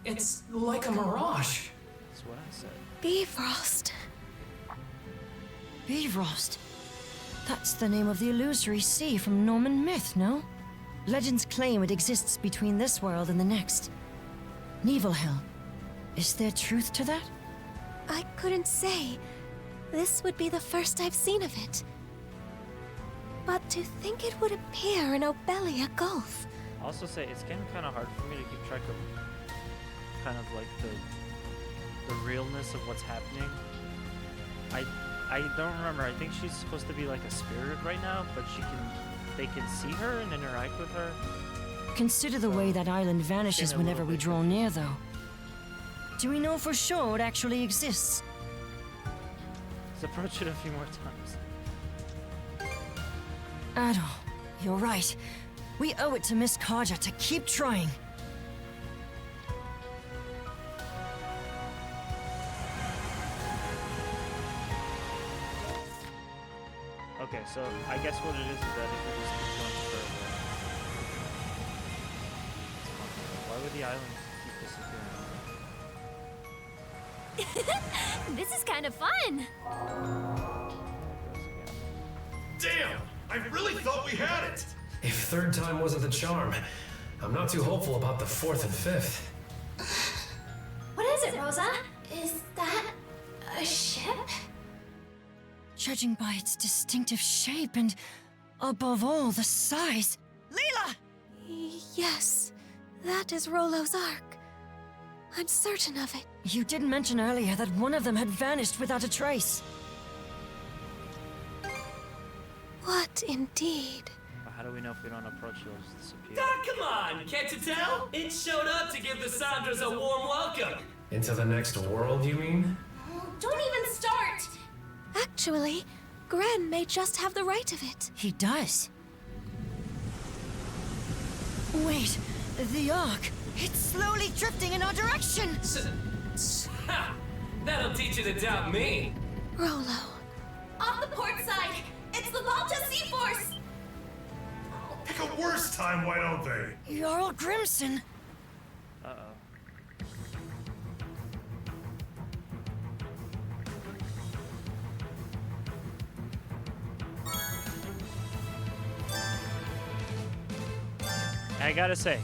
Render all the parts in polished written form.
It's like a mirage. That's what I said. Bifrost. Bifrost. That's the name of the illusory sea from Norman myth, no? Legends claim it exists between this world and the next. Nibelhill. Is there truth to that? I couldn't say. This would be the first I've seen of it. But to think it would appear in Obelia Gulf. I'll also say it's getting kind of hard for me to keep track of kind of like the realness of what's happening. I don't remember. I think she's supposed to be like a spirit right now, but they can see her and interact with her. Consider the way that island vanishes Getting a whenever little we bit draw near, though. Do we know for sure it actually exists? Let's approach it a few more times. Ado, you're right. We owe it to Miss Kaja to keep trying. Okay, so I guess what it is that if we just keep going further, why would the island keep disappearing? This is kind of fun. Damn! I really thought we had it! If third time wasn't the charm, I'm not too hopeful about the fourth and fifth. What is it, Rosa? Is that a ship? Judging by its distinctive shape and, above all, the size. Leela! Yes, that is Rollo's Ark. I'm certain of it. You did mention earlier that one of them had vanished without a trace. What indeed? But how do we know if we don't approach those disappear? Ah, come on, can't you tell? It showed up to give the Sandras a warm welcome. Into the next world, you mean? Don't even start! Actually, Gren may just have the right of it. He does. Wait, the Ark. It's slowly drifting in our direction! Ha! That'll teach you to doubt me. Rollo. Off the port side! It's the Volta Sea-Force! Pick a worse time, why don't they? Jarl Grimson. Uh-oh. I gotta say,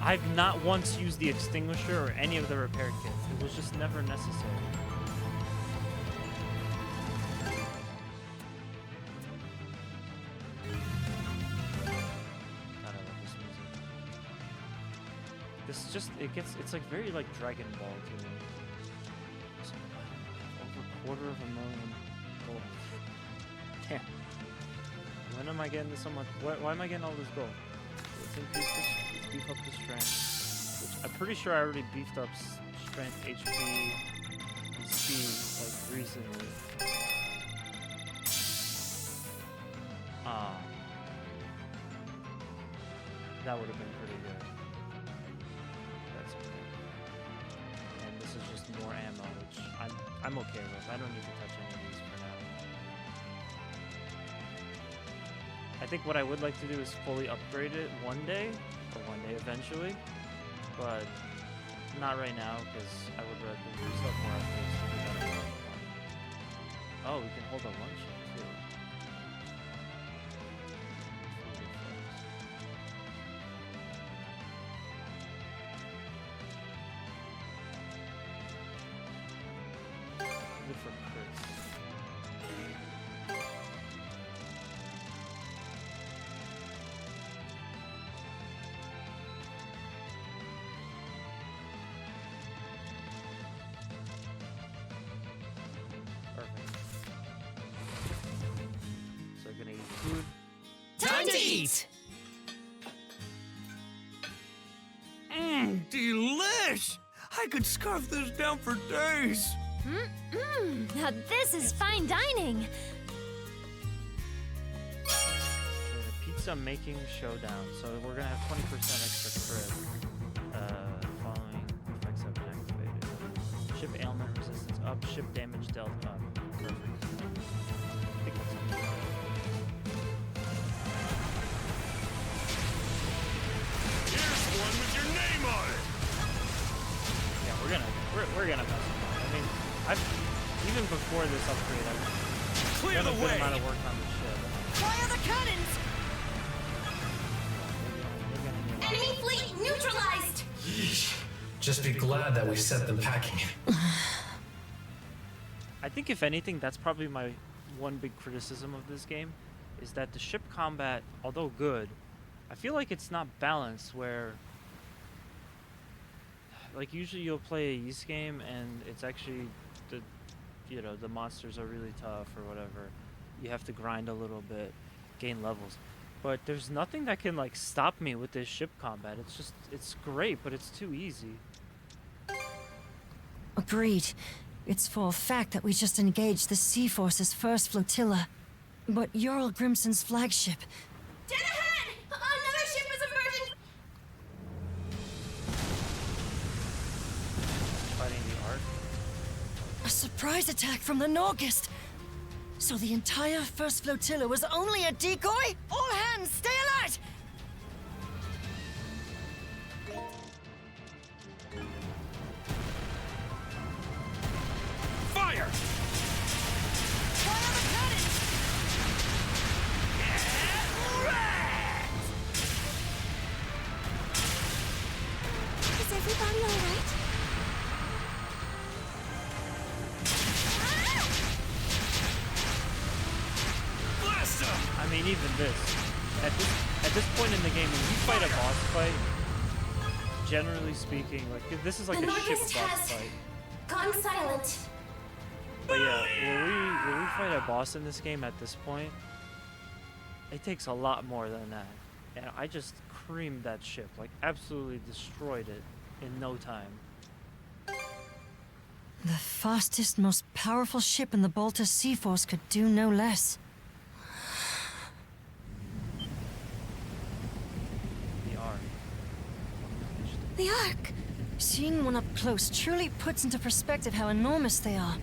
I've not once used the extinguisher or any of the repair kits. It was just never necessary. God, I love this music. This just, it's like very like Dragon Ball to me. So, over $250,000 gold. Damn. When am I getting this so much? Why am I getting all this gold? Let's increase this. Let's beef up the strength. Which I'm pretty sure I already beefed up strength, HP, and speed like recently. That would have been pretty good. That's okay. And this is just more ammo, which I'm okay with. I don't need to touch any of these for now. I think what I would like to do is fully upgrade it one day eventually, but not right now because I would rather do stuff more upgrades to do better. Oh, we can hold a lunch too. Good for Chris. So we're gonna eat food. Time to eat! Delish! I could scarf this down for days. Now this is fine dining. Pizza making showdown. So we're gonna have 20% extra crit. Following effects have been activated. Ship ailment resistance up. Ship damage dealt up. Perfect. I think that's good. Here's one with your name on it! before this upgrade, I've Clear done a the good way. amount of work on the ship. Fire the cannons! We're gonna need a lot. Enemy fleet neutralized! Yeesh. Just be glad that we sent them packing. I think if anything, that's probably my one big criticism of this game, is that the ship combat, although good, I feel like it's not balanced where, like usually you'll play a Ys game and it's actually the monsters are really tough or whatever. You have to grind a little bit, gain levels. But there's nothing that can like stop me with this ship combat. It's great, but it's too easy. Agreed. It's for a fact that we just engaged the Sea Force's first flotilla. But Jarl Grimson's flagship, Dead ahead! Another ship is emerging! Fighting the Ark. a surprise attack from the Norgist. So the entire first flotilla was only a decoy? All hands, stay alert! Fire! Fire the cannons! Is everybody all right? Blast him! I mean, even this. At this point in the game, when you fight a boss fight, generally speaking, like this is like The a ship Nordics boss has fight. gone silent. But yeah, when we fight a boss in this game at this point, it takes a lot more than that. And I just creamed that ship, like absolutely destroyed it in no time. The fastest, most powerful ship in the Balta Sea Force could do no less. The Ark. The Ark! Seeing one up close truly puts into perspective how enormous they are.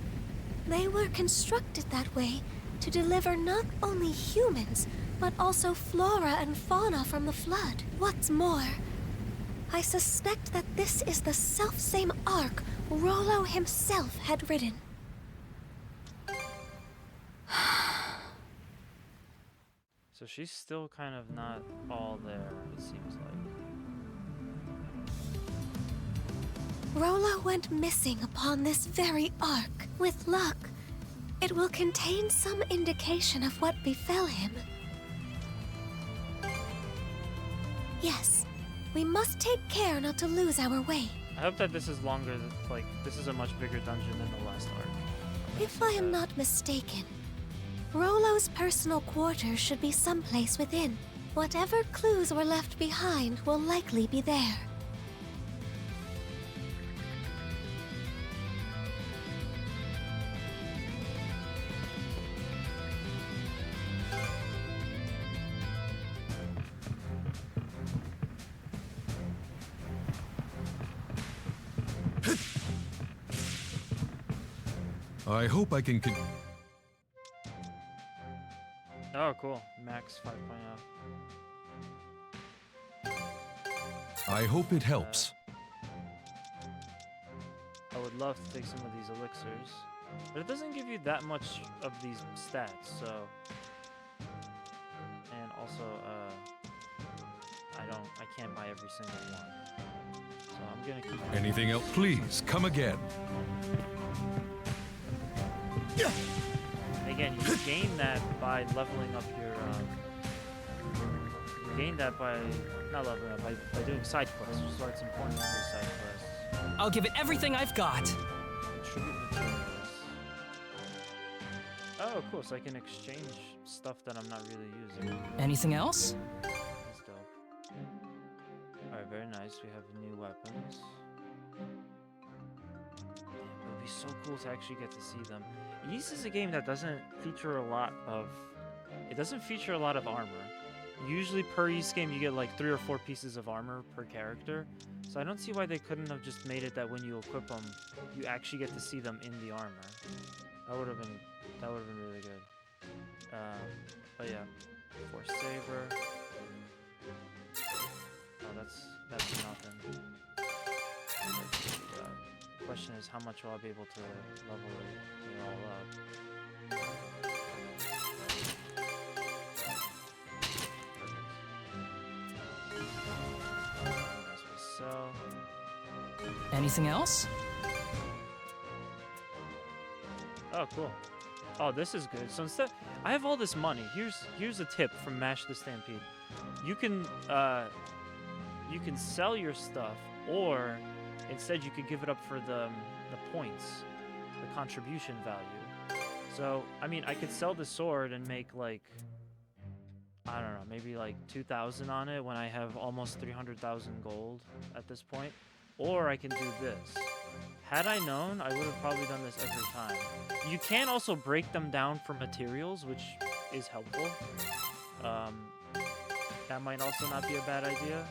They were constructed that way to deliver not only humans, but also flora and fauna from the flood. What's more, I suspect that this is the selfsame Ark Rollo himself had ridden. So she's still kind of not all there, it seems like. Rollo went missing upon this very Ark. With luck, it will contain some indication of what befell him. Yes, we must take care not to lose our way. I hope that this is longer, like, this is a much bigger dungeon than the last Ark. If I am not mistaken, Rollo's personal quarters should be someplace within. Whatever clues were left behind will likely be there. I hope I can Oh, cool. Max 5.0. I hope it helps. I would love to take some of these elixirs, but it doesn't give you that much of these stats, so... And also, I can't buy every single one. So I'm gonna keep... Anything else? Please, come again. And again, you gain that by leveling up your, you gain that by, not leveling up, by doing side quests, which is why it's important to do side quests. I'll give it everything I've got. Contribute materials. Oh, cool, so I can exchange stuff that I'm not really using. Anything else? That's dope. Alright, very nice. We have new weapons. It would be so cool to actually get to see them. Ys is a game that doesn't feature a lot of... It doesn't feature a lot of armor. Usually per Ys game you get like 3 or 4 pieces of armor per character. So I don't see why they couldn't have just made it that when you equip them, you actually get to see them in the armor. That would have been really good. But yeah, Force Saber. Oh, that's nothing. Question is, how much will I be able to level it all up? As we sell. Anything else? Oh, cool. Oh, this is good. So instead, I have all this money. Here's a tip from Mash the Stampede. You can sell your stuff, or instead you could give it up for the points, the contribution value. So I mean, I could sell the sword and make like, I don't know, maybe like 2,000 on it when I have almost 300,000 gold at this point, or I can do this. Had I known, I would have probably done this every time. You can also break them down for materials, which is helpful. That might also not be a bad idea,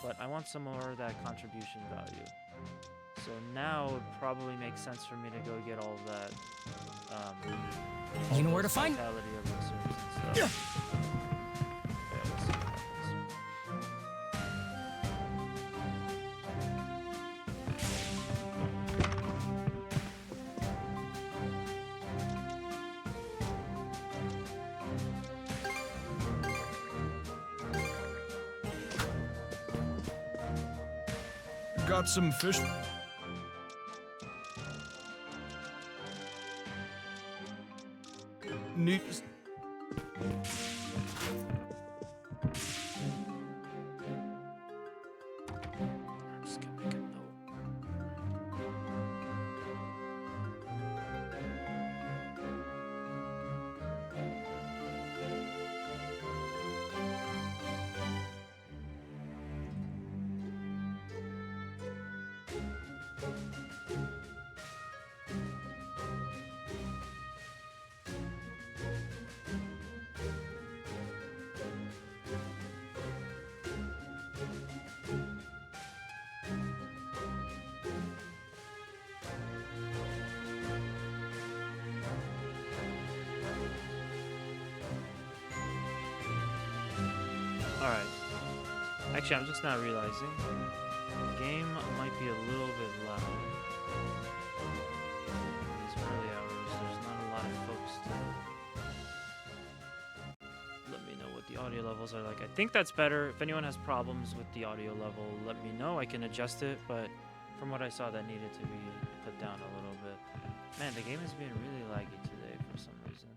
but I want some more of that contribution value. So now it probably makes sense for me to go get all of that. You know where to find? Vitality of the servers and stuff. Okay, let's see what happens. Got some fish. Need. I'm just gonna make a note. Alright. Actually, I'm just now realizing the game might be a little bit loud. These early hours, there's not a lot of folks to let me know what the audio levels are like. I think that's better. If anyone has problems with the audio level, let me know. I can adjust it, but from what I saw, that needed to be put down a little bit. Man, the game is being really laggy today for some reason.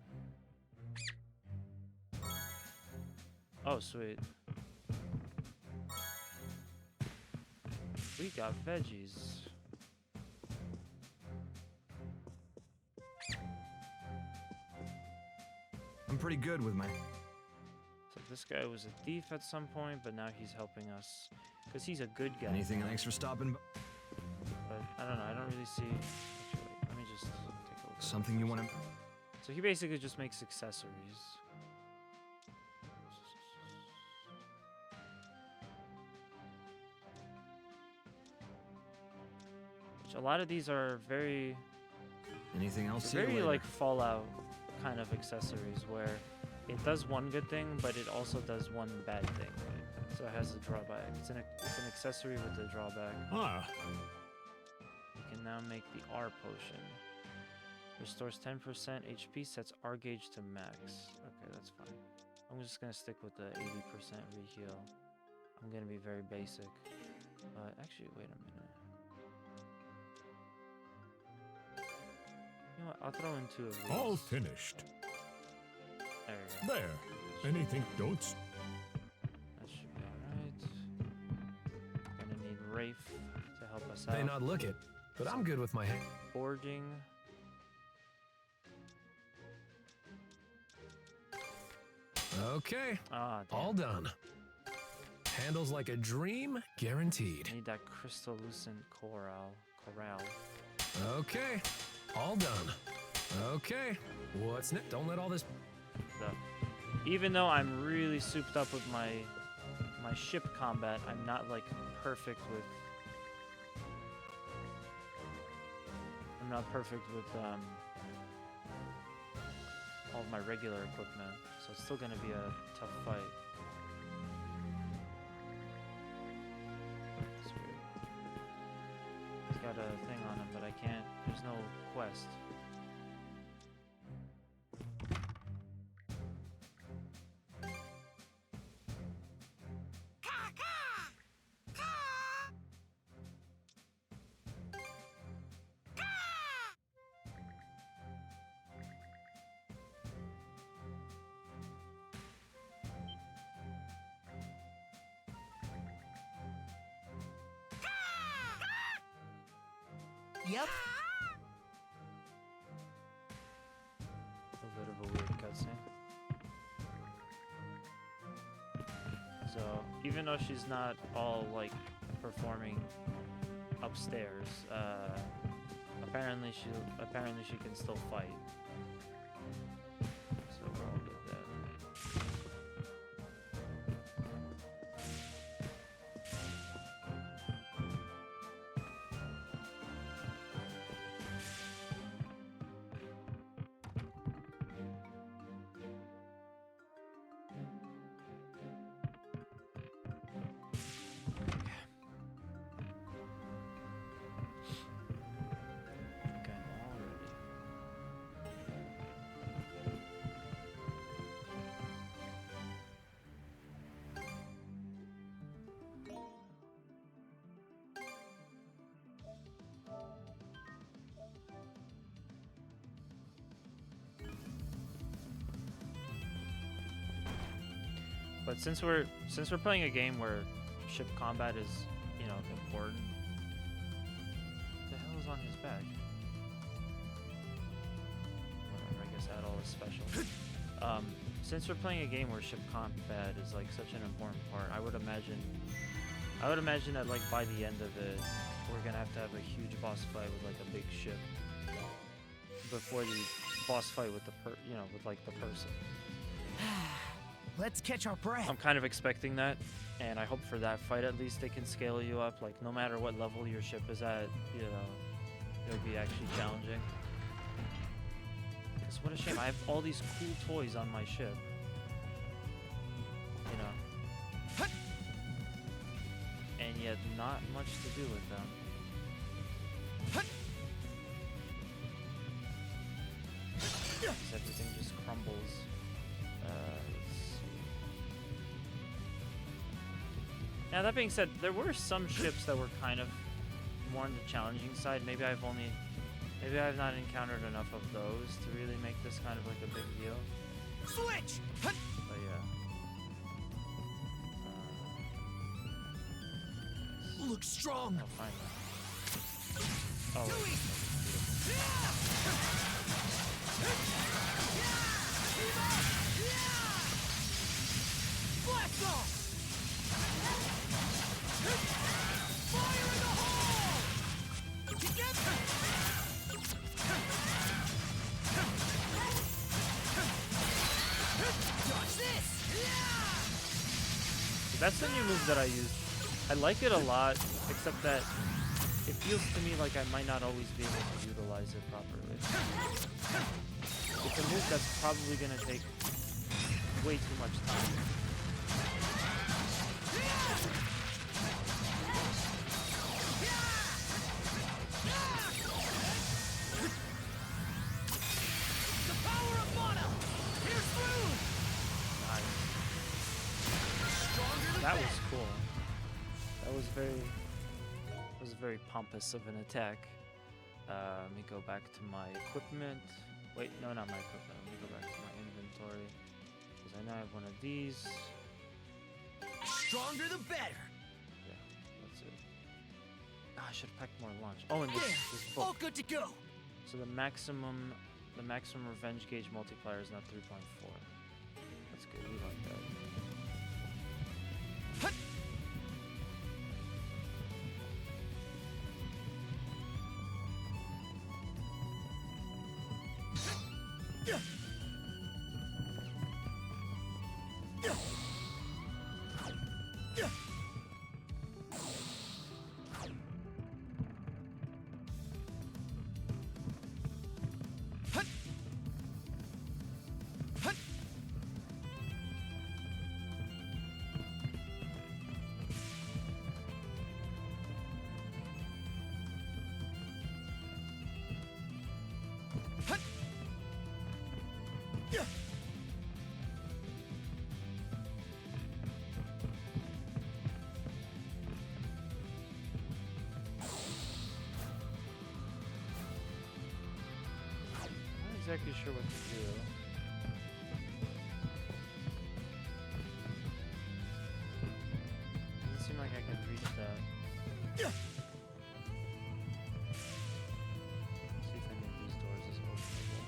Oh, sweet. We got veggies. I'm pretty good with my... So this guy was a thief at some point, but now he's helping us because he's a good guy. Anything? Thanks for stopping. But I don't know. I don't really see. Actually, wait, let me just take a look. Something you want to... So he basically just makes accessories. Which a lot of these are very, Anything else? See you very later. like Fallout kind of accessories where it does one good thing, but it also does one bad thing. So it has a drawback. It's an accessory with a drawback. Ah, You can now make the R potion. Restores 10% HP, sets R gauge to max. Okay, that's fine. I'm just gonna stick with the 80% reheal. I'm gonna be very basic. Actually, wait a minute. You know what? I'll throw in 2 of these. all finished. There we go. There. Anything? Don't. That should be alright. Gonna need Rafe to help us May out. not look it, but I'm good with my hand. Forging. Okay, Ah, damn. all done. Handles like a dream, guaranteed. Need that crystallucent corral. Okay, all done. Okay, what's next? Don't let all this... So, even though I'm really souped up with my ship combat, I'm not like perfect with. I'm not perfect with all of my regular equipment, so it's still gonna be a tough fight. That's weird. got a thing on him, but I can't. There's no quest. Yep. A bit of a weird cutscene. So even though she's not all like performing upstairs, apparently she can still fight. So we're all good there. Okay, already. But since we're playing a game where ship combat is, you know, important. What the hell is on his back? Whatever, I guess that all is special. Since we're playing a game where ship combat is like such an important part, I would imagine that like by the end of it, we're gonna have to have a huge boss fight with like a big ship before the boss fight with the with like the person. Let's catch our breath. I'm kind of expecting that, and I hope for that fight at least they can scale you up. Like no matter what level your ship is at, you know, it'll be actually challenging. Because what a shame, I have all these cool toys on my ship. You know. And yet not much to do with them. Because everything just crumbles. Let's see. Now that being said, there were some ships that were kind of more on the challenging side. Maybe I've not encountered enough of those to really make this kind of like a big deal. Switch. But yeah. Look strong. I'll find that. Oh. Blast off! Fire in the hole! Together! Dodge this! That's the new move that I use. I like it a lot, except that it feels to me like I might not always be able to utilize it properly. It's a move that's probably going to take way too much time. The power of mana! Here's through! Nice. Stronger than That was cool. That was very pompous of an attack. Let me go back to my equipment. Wait, no, not my equipment. Let me go back to my inventory. Because I now have one of these. Stronger the better. Yeah, that's it. Ah, I should have packed more lunch. Oh, and this All book. good to go. So the maximum revenge gauge multiplier is now 3.4. That's good. We like that. exactly sure what to do. Doesn't seem like I can reach that. See if any of these doors is openable.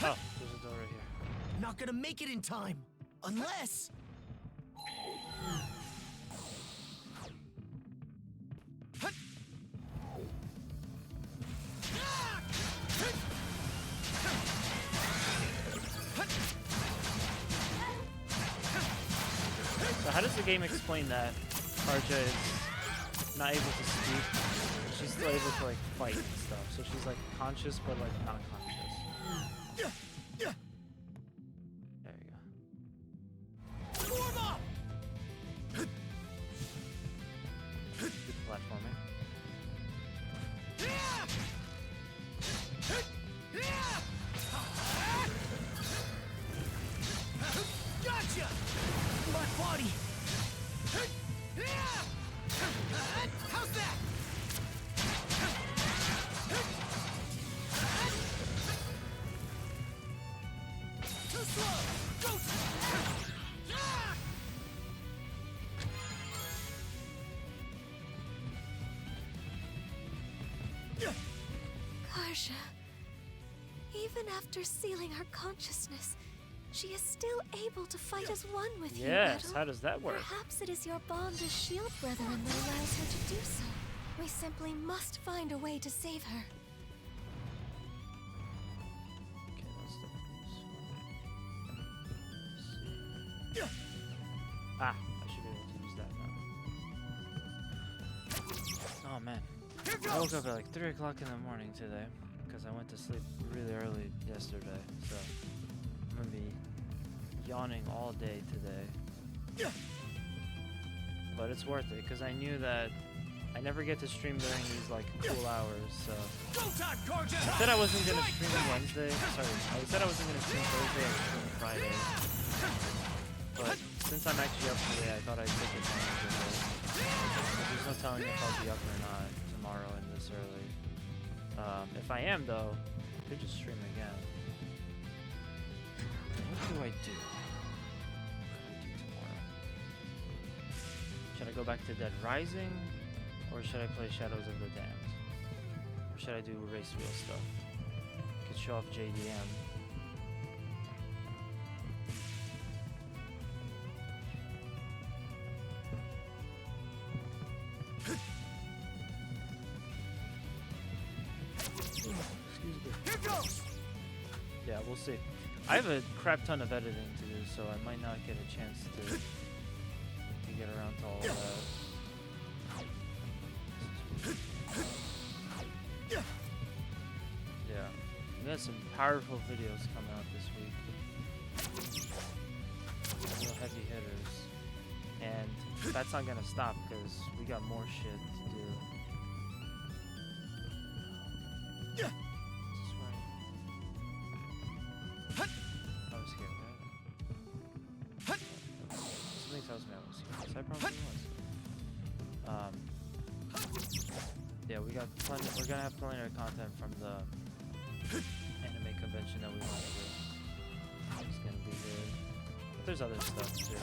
Oh, there's a door right here. Not gonna make it in time. Unless... So how does the game explain that Karja is not able to speak? She's still able to like fight and stuff. So she's like conscious but like not conscious. There you go. Form up! Good platforming. Gotcha! My body! How's that? Too slow! Go! Karja. Even after sealing her consciousness, she is still able to fight as one with you, Yes, Edo. how does that work? Perhaps it is your bond as shield brethren that allows her to do so. We simply must find a way to save her. Okay, that's the see. Ah, I should be able to use that now. Oh man. I woke up at like 3 o'clock in the morning today because I went to sleep really early yesterday, so I'm gonna be yawning all day today. But it's worth it because I knew that I never get to stream during these like cool hours, so Go time, Karja! I said I wasn't gonna stream Wednesday. Sorry, I said I wasn't gonna stream Thursday and stream Friday. But since I'm actually up today, I thought I'd take advantage of it. There's no telling if I'll be up or not tomorrow and this early. If I am though, I could just stream again. What do I do? What do I do tomorrow? Should I go back to Dead Rising? Or should I play Shadows of the Damned? Or should I do race wheel stuff? Could show off JDM. Here goes! Yeah, we'll see. I have a crap ton of editing to do, so I might not get a chance to get around to all that. Yeah, we got some powerful videos coming out this week. Real heavy hitters. And that's not gonna stop because we got more shit to do. Is this right? I was here, right? Something tells me I was here. So I probably was. Yeah, we got plenty. We're gonna have plenty of content from the anime convention that we want to do. It's gonna be good. But there's other stuff too.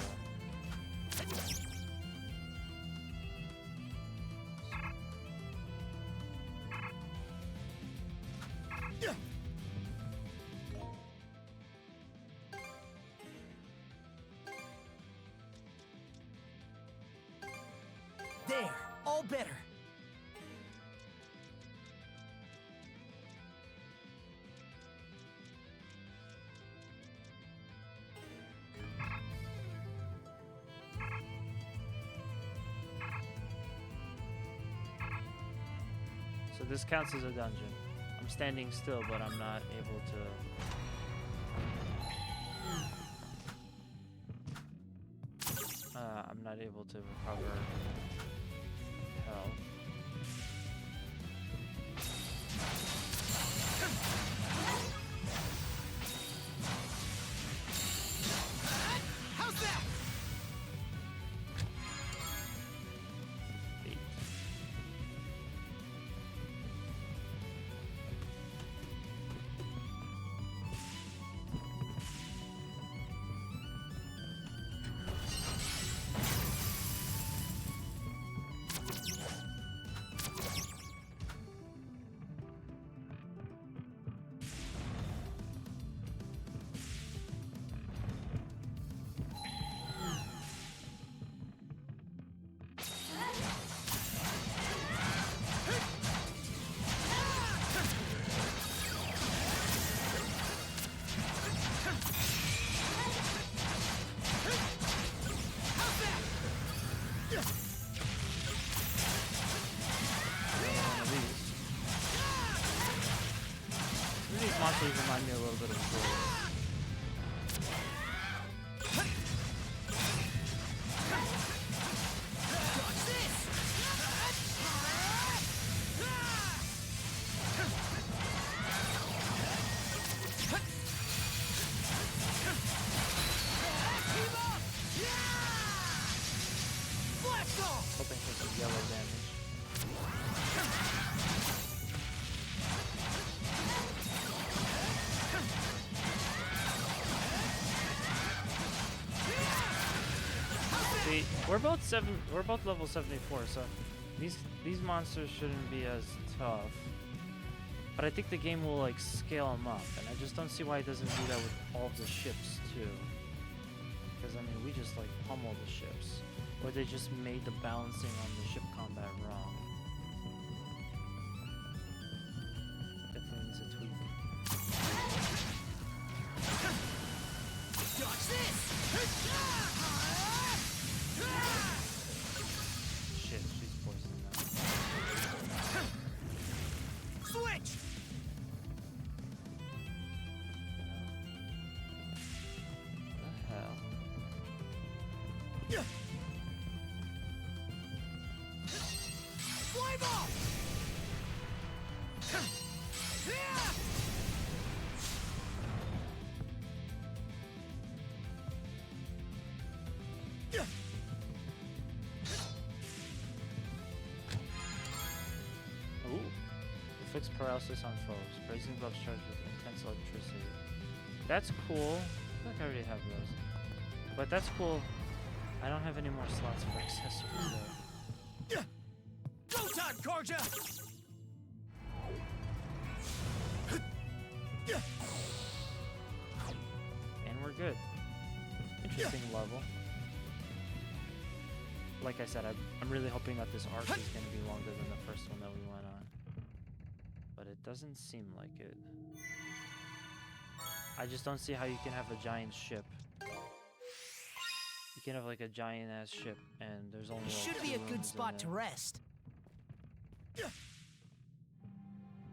There, all better. So this counts as a dungeon. I'm standing still, but I'm not able to... I'm not able to recover health. How's that? These monsters remind me a little bit of Gold. Hoping for some yellow damage. See, we're both level 74, so these monsters shouldn't be as tough. But I think the game will like scale them up, and I just don't see why it doesn't do that with all of the ships too. Because I mean, we just like pummel the ships, or they just made the balancing on the ship combat wrong. Definitely needs a tweak. Dodge this! Shit, she's poisoned now. Switch! What the hell? Fly ball! Ooh. Inflicts paralysis on foes. Brazen gloves charged with intense electricity. That's cool. I feel like I already have those. But that's cool. I don't have any more slots for accessories though. Go time, Karja! And we're good. Interesting level. Like I said, I'm really hoping that this arc is going to be longer than the first one that we went on. But it doesn't seem like it. I just don't see how you can have a giant ship. You can have like a giant ass ship and there's only like Should be 2 a good rooms in spot to it. rest.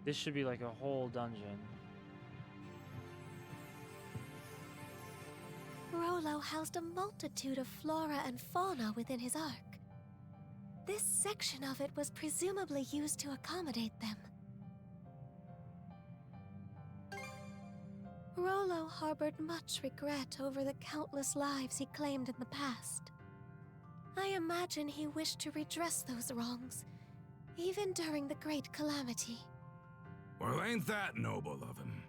This should be like a whole dungeon. Rollo housed a multitude of flora and fauna within his ark. This section of it was presumably used to accommodate them. Rollo harbored much regret over the countless lives he claimed in the past. I imagine he wished to redress those wrongs, even during the Great Calamity. Well, ain't that noble of him?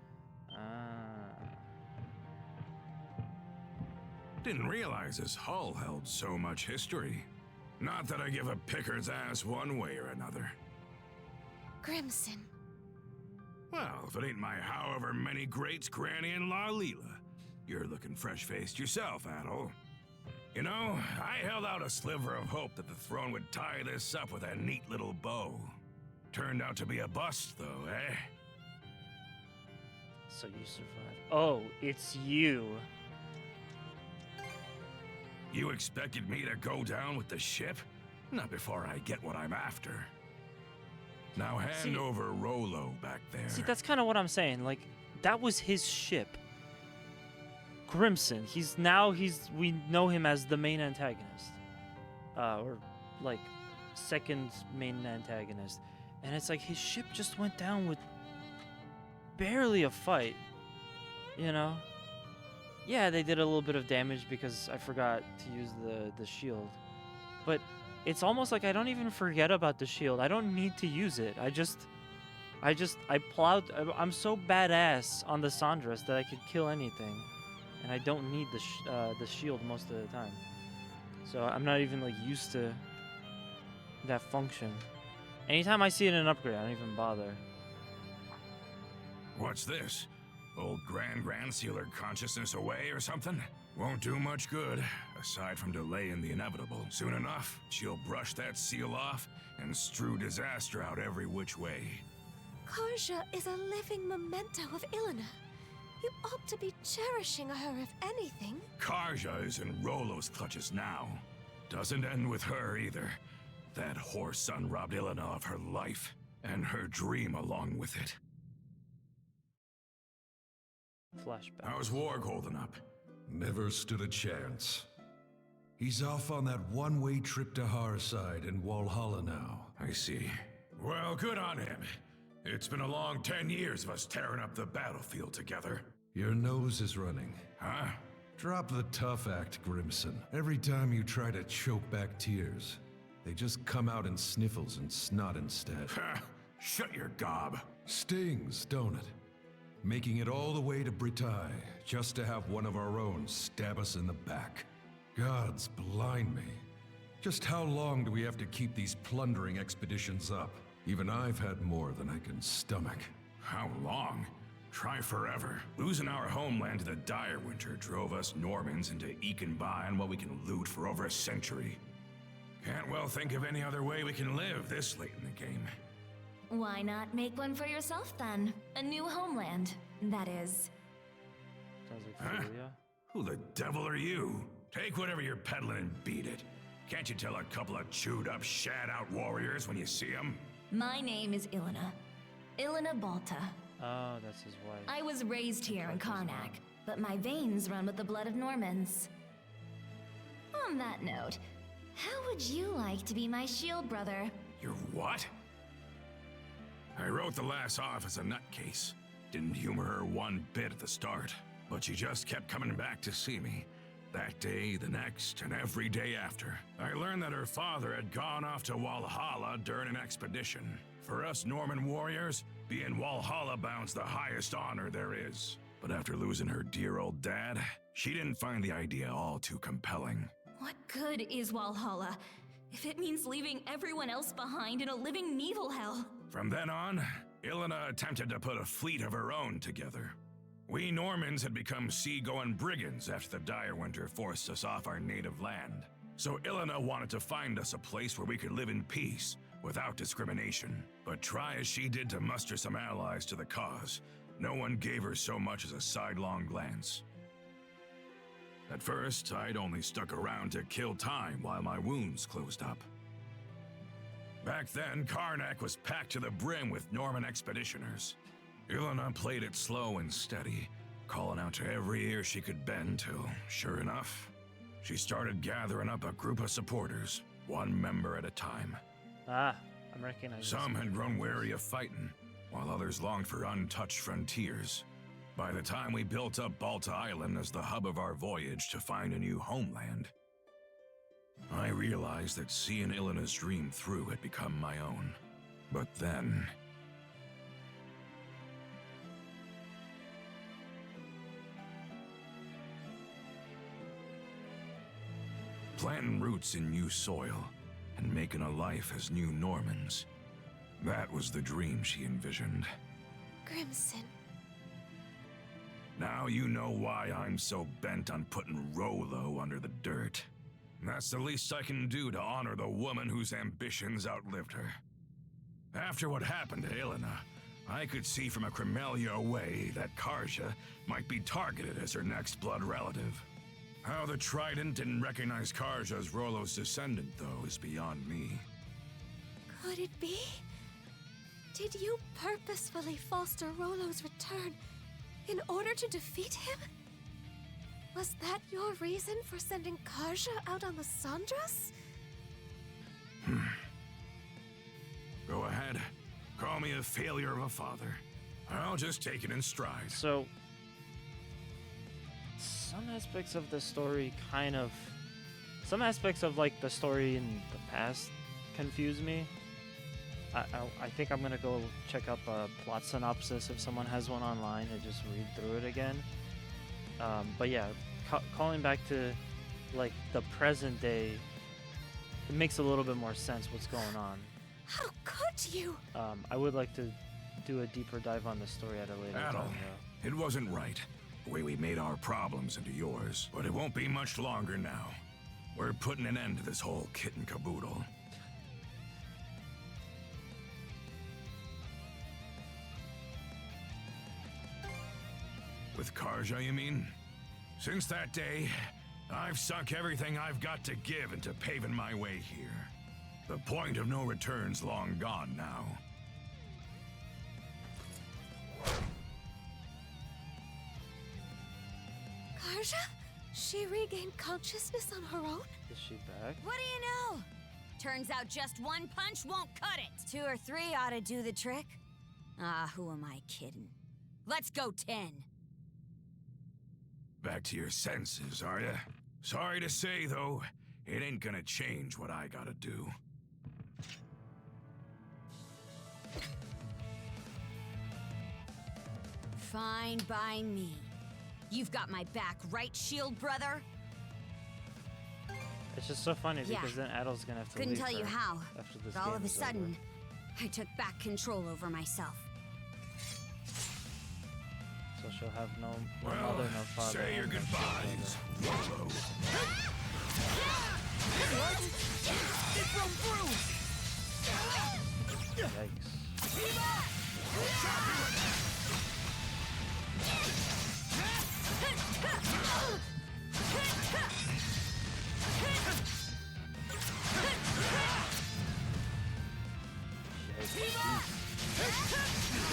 Didn't realize his hull held so much history. Not that I give a picker's ass one way or another. Grimson. Well, if it ain't my however many greats, Granny and La Leela, you're looking fresh-faced yourself, Adol. You know, I held out a sliver of hope that the throne would tie this up with a neat little bow. Turned out to be a bust, though, eh? So you survived. Oh, it's you. You expected me to go down with the ship? Not before I get what I'm after. Now hand See- over Rolo back there. See, that's kind of what I'm saying. Like, that was his ship. Crimson. We know him as the main antagonist. Or, like, second main antagonist. And it's like his ship just went down with barely a fight. You know? Yeah, they did a little bit of damage because I forgot to use the shield. But it's almost like I don't even forget about the shield. I don't need to use it. I plowed. I'm so badass on the Sandras that I could kill anything. And I don't need the shield most of the time. So I'm not even like used to that function. Anytime I see it in an upgrade, I don't even bother. What's this? Old Grand sealed consciousness away or something? Won't do much good, aside from delaying the inevitable. Soon enough, she'll brush that seal off and strew disaster out every which way. Karja is a living memento of Ilena. You ought to be cherishing her, if anything. Karja is in Rolo's clutches now. Doesn't end with her either. That whore son robbed Ilena of her life, and her dream along with it. Flashback. How's Warg holding up? Never stood a chance. He's off on that one-way trip to Harside in Walhalla now. I see. Well, good on him. It's been a long 10 years of us tearing up the battlefield together. Your nose is running. Huh? Drop the tough act, Grimson. Every time you try to choke back tears, they just come out in sniffles and snot instead. Ha! Shut your gob. Stings, don't it? Making it all the way to Britai, just to have one of our own stab us in the back. Gods blind me. Just how long do we have to keep these plundering expeditions up? Even I've had more than I can stomach. How long? Try forever. Losing our homeland to the dire winter drove us Normans into eking by on what we can loot for over a century. Can't well think of any other way we can live this late in the game. Why not make one for yourself then? A new homeland, that is. Sounds like Huh? Julia. Who the devil are you? Take whatever you're peddling and beat it. Can't you tell a couple of chewed up, shat out warriors when you see them? My name is Ilena. Ilena Balta. Oh, that's his wife. I was raised here in Karnak, but my veins run with the blood of Normans. On that note, how would you like to be my shield brother? You're what? I wrote the lass off as a nutcase. Didn't humor her one bit at the start, but she just kept coming back to see me. That day, the next, and every day after. I learned that her father had gone off to Walhalla during an expedition. For us Norman warriors, being Walhalla bound's the highest honor there is. But after losing her dear old dad, she didn't find the idea all too compelling. What good is Walhalla if it means leaving everyone else behind in a living Nibelhel? From then on, Ilena attempted to put a fleet of her own together. We Normans had become sea-going brigands after the dire winter forced us off our native land. So Ilena wanted to find us a place where we could live in peace, without discrimination. But try as she did to muster some allies to the cause, no one gave her so much as a sidelong glance. At first, I'd only stuck around to kill time while my wounds closed up. Back then, Karnak was packed to the brim with Norman expeditioners. Ilena played it slow and steady, calling out to every ear she could bend till, sure enough, she started gathering up a group of supporters, one member at a time. Ah, I'm recognizing. Some had grown wary of fighting, while others longed for untouched frontiers. By the time we built up Balta Island as the hub of our voyage to find a new homeland, I realized that seeing Ilena's dream through had become my own. But then... planting roots in new soil and making a life as new Normans. That was the dream she envisioned. Grimson. Now you know why I'm so bent on putting Rolo under the dirt. That's the least I can do to honor the woman whose ambitions outlived her. After what happened to Ilena, I could see from a Cremelia away that Karja might be targeted as her next blood relative. How the Trident didn't recognize Karja as Rolo's descendant, though, is beyond me. Could it be? Did you purposefully foster Rolo's return in order to defeat him? Was that your reason for sending Karja out on the Sandras? Go ahead. Call me a failure of a father. I'll just take it in stride. So, some aspects of the story some aspects of like the story in the past confuse me. I think I'm gonna go check up a plot synopsis if someone has one online and just read through it again. But yeah, calling back to like the present day, it makes a little bit more sense what's going on. How could you? I would like to do a deeper dive on the story at a later Adel, time, though. it wasn't right, the way we made our problems into yours. But it won't be much longer now. We're putting an end to this whole kit and caboodle. With Karja, you mean? Since that day, I've sunk everything I've got to give into paving my way here. The point of no return's long gone now. Karja? She regained consciousness on her own? Is she back? What do you know? Turns out just one punch won't cut it. 2 or 3 ought to do the trick. Ah, who am I kidding? Let's go 10. Back to your senses, are ya? Sorry to say, though, it ain't gonna change what I gotta do. Fine by me. You've got my back, right, Shield brother? It's just so funny Yeah. because then Adel's gonna have to Couldn't leave tell you her how, after this but all game of a is over. sudden, I took back control over myself. So she'll have no Well, mother, no father. say your and no goodbyes, brother. Rolo. It broke through! Yikes.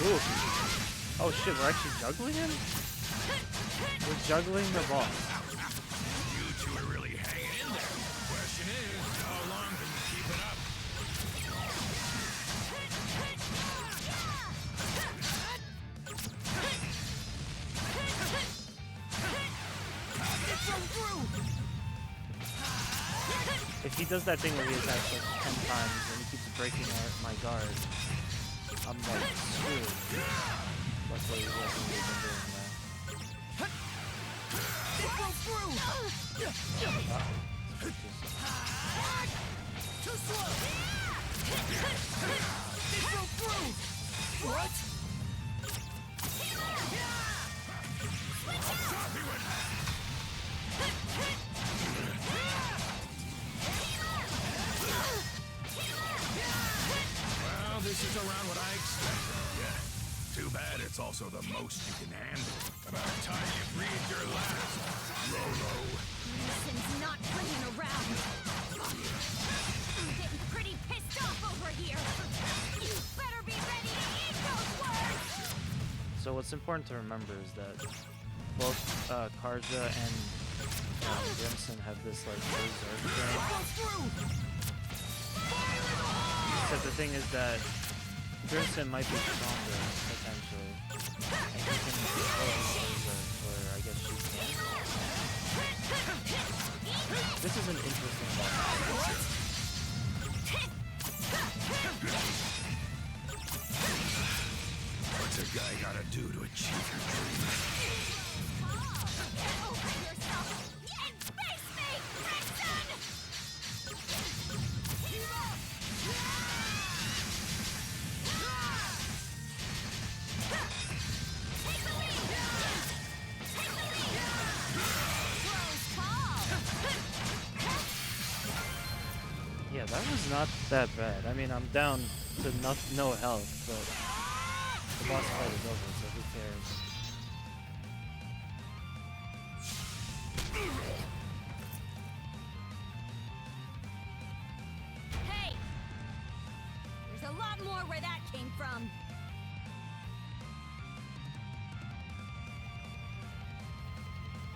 Ooh. Oh shit, we're actually juggling him? We're juggling the ball. You two are really hanging in there. Question is, how long can you keep it up? If he does that thing where he attacks like 10 times and he keeps breaking my guard, I'm like screwed. Luckily he hasn't really been doing that. It broke through! Too slow! It broke through! What? Well, this is around what I expected. Yeah. Too bad it's also the most you can handle. About time you breathed your last, Rolo. Listens not playing around. I'm getting pretty pissed off over here. You better be ready to eat those words. So what's important to remember is that both Karja and Grimson have this like berserk thing. Except the thing is that Grimson might be stronger, potentially. And he can control his berserk, or I guess she can. This is an interesting one. What's a guy gotta do to achieve your dream? Get over yourself and face me, Grimson! Yeah, that was not that bad. I mean, I'm down to no health, but the boss fight is over, so who cares? Hey! There's a a lot more where that came from.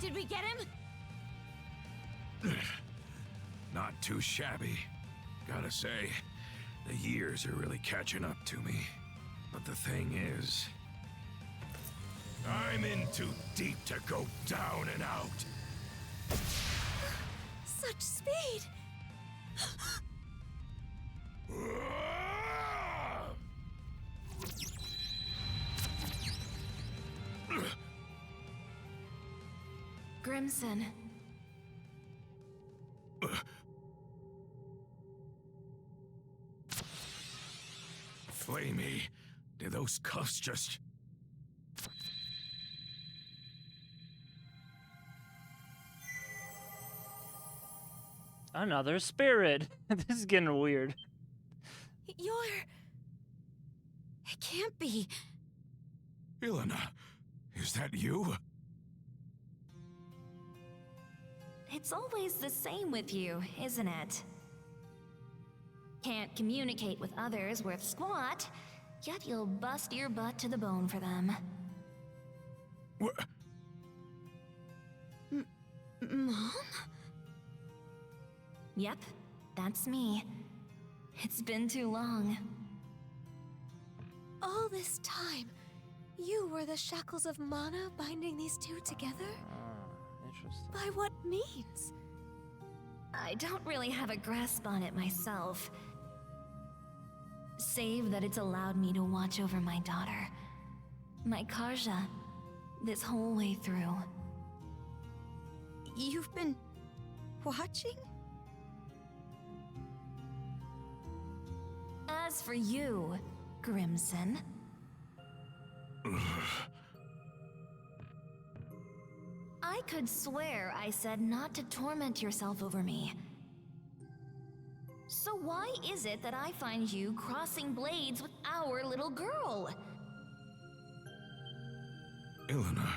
Did we get him? Not too shabby. Gotta say, the years are really catching up to me. But the thing is, I'm in too deep to go down and out. Such speed! Grimson. Flamey, did those cuffs just... Another spirit. This is getting weird. You're... It can't be. Ilana, is that you? It's always the same with you, isn't it? Can't communicate with others worth squat, yet you'll bust your butt to the bone for them. What? Mom? Yep, that's me. It's been too long. All this time, you were the shackles of mana binding these two together? Interesting. By what means? I don't really have a grasp on it myself. Save that it's allowed me to watch over my daughter, my Karja, this whole way through. You've been... watching? As for you, Grimson... I could swear I said not to torment yourself over me. So why is it that I find you crossing blades with our little girl? Ilana.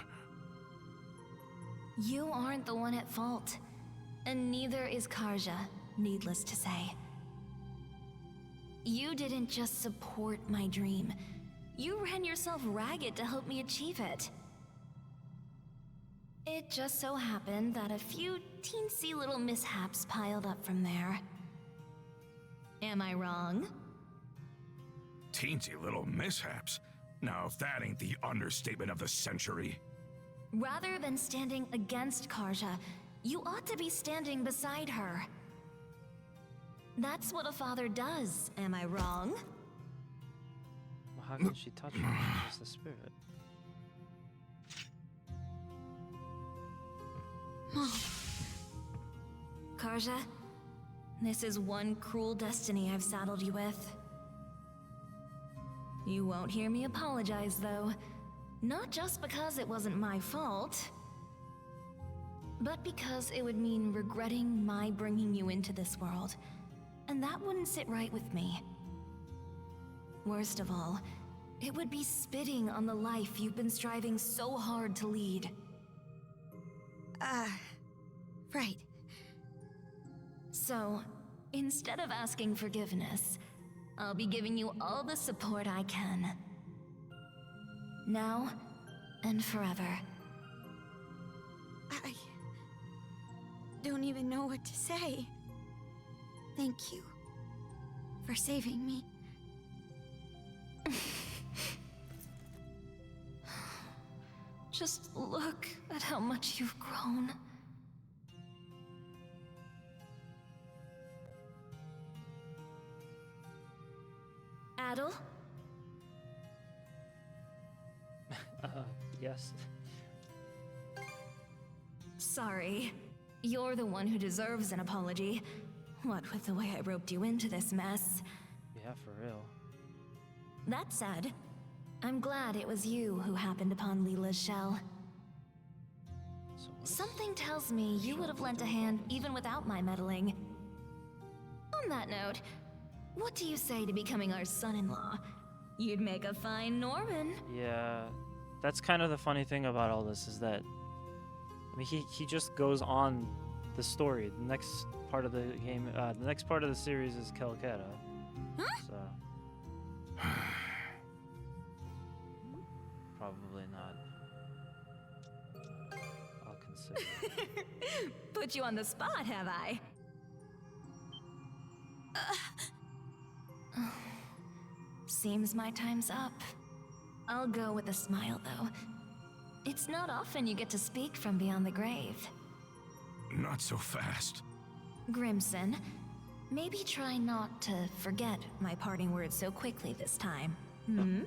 You aren't the one at fault, and neither is Karja, needless to say. You didn't just support my dream. You ran yourself ragged to help me achieve it. It just so happened that a few teensy little mishaps piled up from there. Am I wrong? Teensy little mishaps? Now, if that ain't the understatement of the century. Rather than standing against Karja, you ought to be standing beside her. That's what a father does, am I wrong? Well, how can she touch her? It's the spirit. Mom. Karja, this is one cruel destiny I've saddled you with. You won't hear me apologize, though. Not just because it wasn't my fault, but because it would mean regretting my bringing you into this world, and that wouldn't sit right with me. Worst of all, it would be spitting on the life you've been striving so hard to lead. Right. So, instead of asking forgiveness, I'll be giving you all the support I can. Now and forever. I don't even know what to say. Thank you for saving me. Just look at how much you've grown. Adel? Yes. Sorry. You're the one who deserves an apology. What with the way I roped you into this mess. Yeah, for real. That said, I'm glad it was you who happened upon Leela's shell. So what is- Something tells me you would have lent a hand even without my meddling. On that note, what do you say to becoming our son-in-law? You'd make a fine Norman. Yeah, that's kind of the funny thing about all this is that, I mean, he just goes on the story. The next part of the game, the next part of the series is Calcutta. Huh? So, probably not. I'll consider. Put you on the spot, have I? Seems my time's up. I'll go with a smile, though. It's not often you get to speak from beyond the grave. Not so fast. Grimson, maybe try not to forget my parting words so quickly this time. Hmm?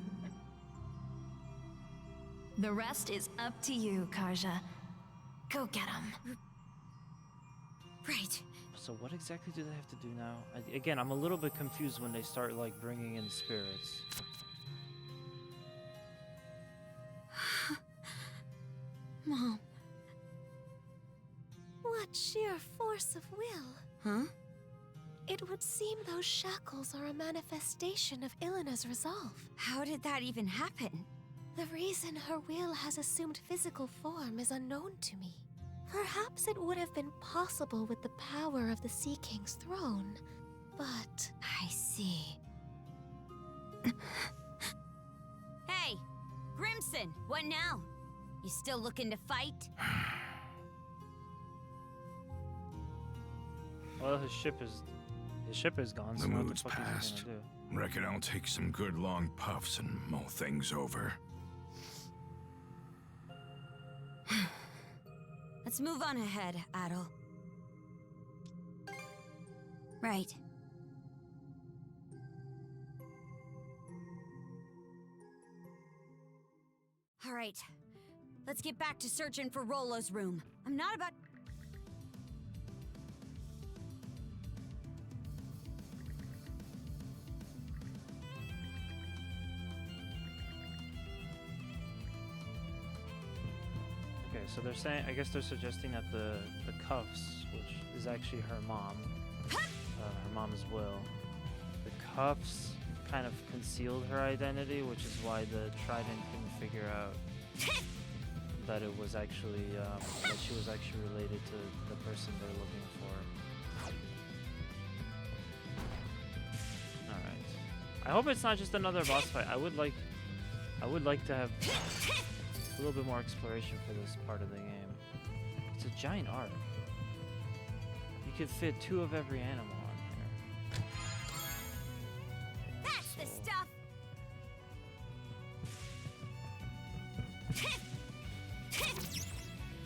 The rest is up to you, Karja. Go get him. Right. So what exactly do they have to do now? Again, I'm a little bit confused when they start like bringing in spirits. Mom. What sheer force of will. Huh? It would seem those shackles are a manifestation of Elena's resolve. How did that even happen? The reason her will has assumed physical form is unknown to me. Perhaps it would have been possible with the power of the Sea King's throne, but... I see. Hey! Grimson, what now? You still looking to fight? Well, his ship is gone, so The what the mood's fuck is he past. gonna do? Reckon I'll take some good long puffs and mull things over. Let's move on ahead, Adol. Right. All right. Let's get back to searching for Rollo's room. I'm not about... Okay, so they're saying, I guess they're suggesting that the cuffs, which is actually her mom, her mom's will, the cuffs kind of concealed her identity, which is why the Trident couldn't figure out that it was actually, that she was actually related to the person they're looking for. Alright. I hope it's not just another boss fight. I would like to have a little bit more exploration for this part of the game. It's a giant ark. You could fit 2 of every animal on here. That's the stuff!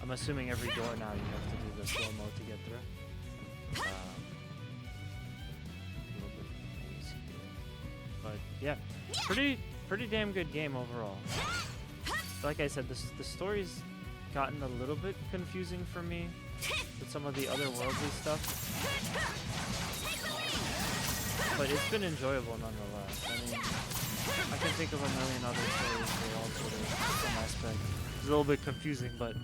I'm assuming every door now you have to do the slow-mo to get through. A little bit easy here. But yeah, pretty damn good game overall. Like I said, the story's gotten a little bit confusing for me with some of the otherworldly stuff. But it's been enjoyable nonetheless. I mean, I can think of a million other stories where all sort of some aspect. It's a little bit confusing, but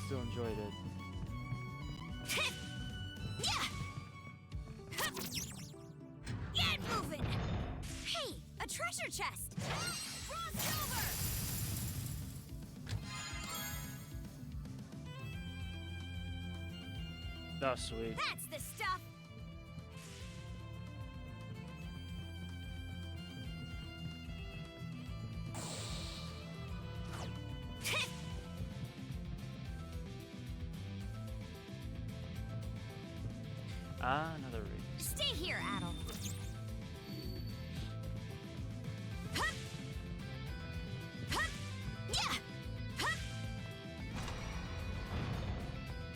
still enjoyed it. Get moving! Hey, a treasure chest! Raw silver! Oh, sweet. That's the stuff! Ah, another reed. Stay here, Adol.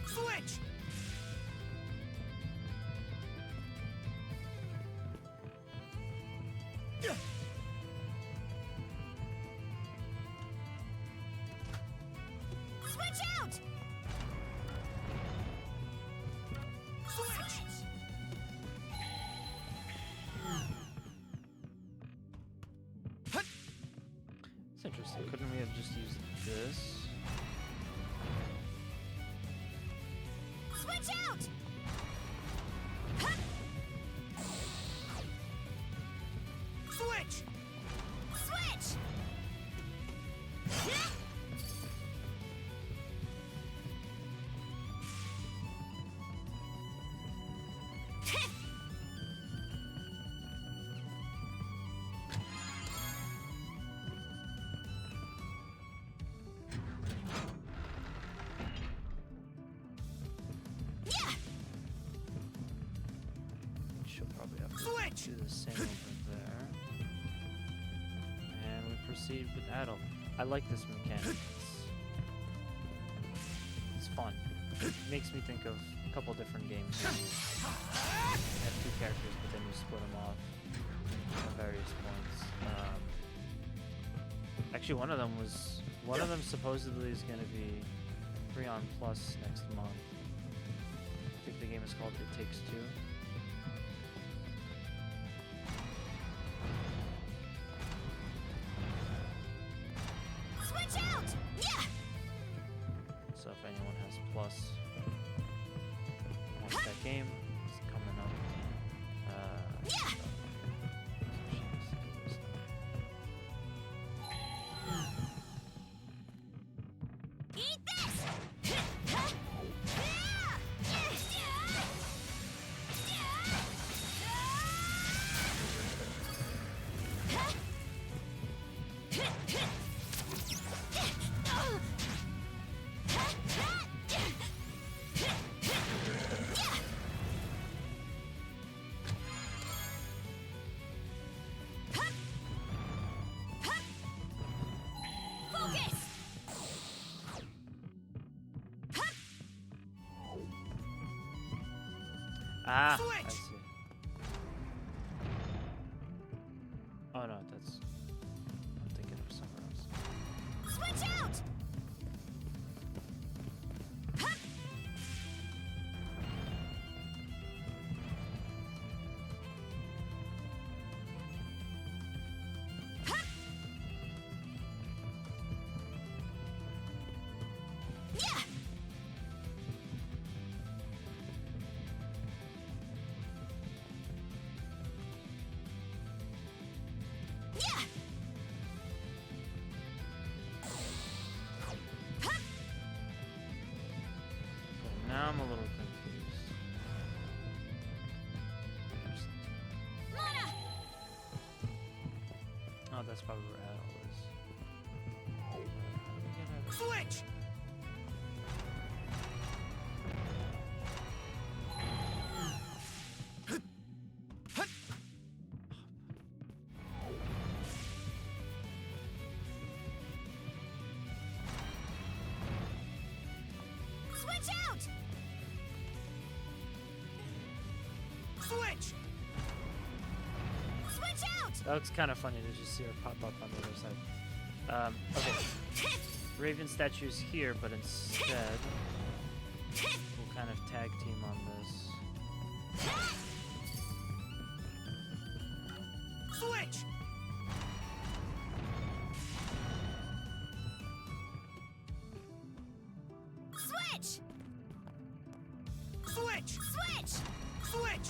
Switch! Switch out! Switch! It's interesting. Couldn't we have just used this? Switch out! Switch! Switch! Do the same over there. And we proceed with Adult. I like this mechanic. It's fun. It makes me think of a couple different games where you have two characters, but then you split them off at various points. Actually, one of them supposedly is going to be free on Plus next month. I think the game is called It Takes Two. Switch out! Yeah! So if anyone has Plus, wants that game, it's coming up. Yeah! Eat this! Focus! Ah, I Switch! see. Oh no, that's... I'm thinking of somewhere else. Switch out! Yeah! Yeah! Okay, now I'm a little confused. Mona! Oh, that's probably where Adol is. How do we get out of Switch! Switch out! Switch! Switch out! That looks kind of funny to just see her pop up on the other side. Okay. Raven statue's here, but instead, we'll kind of tag team on this. Switch! Switch! Switch! Switch! Switch!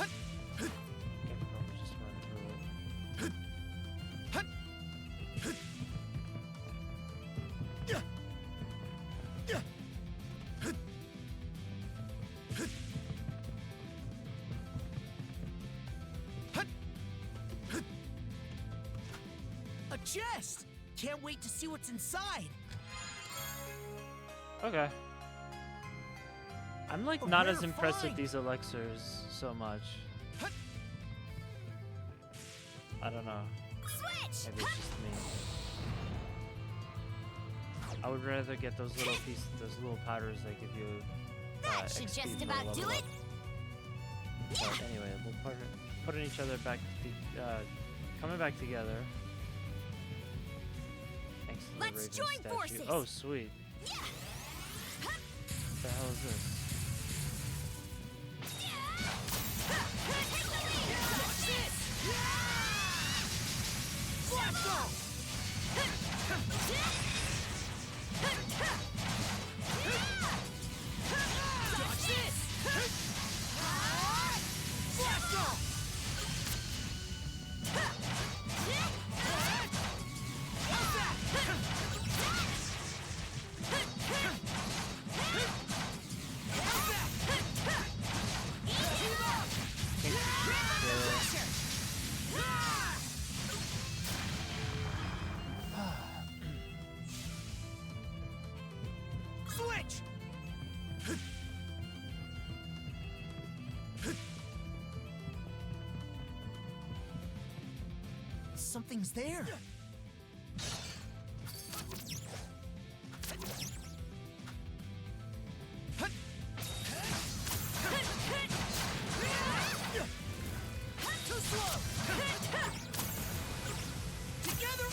Okay, probably just run through it. A chest! Can't wait to see what's inside. Okay. I'm like Oh, not rare as impressed with find. these elixirs so much. I don't know. Switch! Maybe it's just me. I would rather get those little pieces, those little powders that give you. That should XP just when you about level do up. it. But anyway, we'll put each other back, coming back together. Thanks to the Let's Raven join statue. forces. Oh, sweet. Yeah! What the hell is this? Blast off! Something's there. Too slow. Together.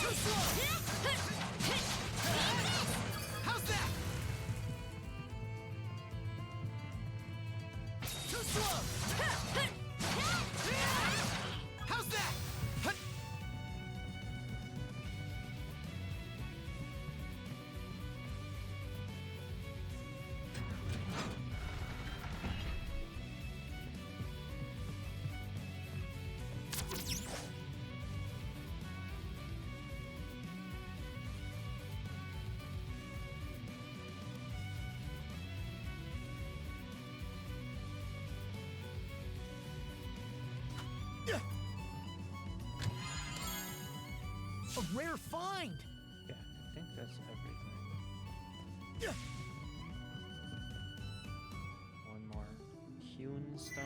Too slow. How's that? Too slow. How's that? A rare find. Yeah, I think that's everything. One more hewn stone.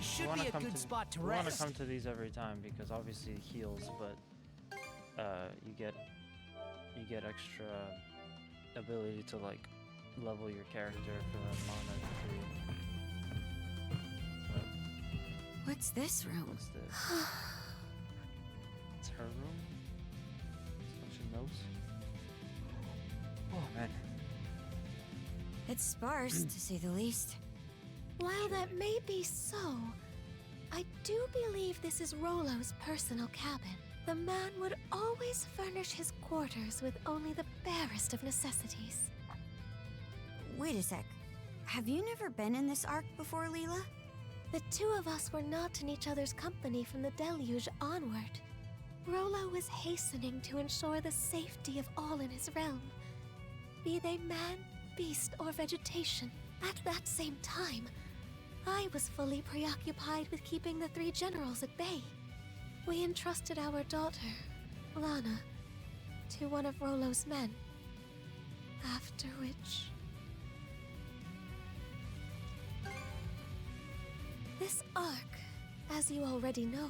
Should be a good spot to we want to rest. come to these every time because obviously it heals, but you get extra ability to like level your character for the mana tree. But What's this room? what's this? It's her room. It's a bunch of notes. Oh man. It's sparse, to say the least. While that may be so, I do believe this is Rollo's personal cabin. The man would always furnish his quarters with only the barest of necessities. Wait a sec. Have you never been in this ark before, Leela? The two of us were not in each other's company from the deluge onward. Rollo was hastening to ensure the safety of all in his realm, be they man, beast, or vegetation. At that same time, I was fully preoccupied with keeping the three generals at bay. We entrusted our daughter, Lana, to one of Rollo's men, after which... This ark, as you already know,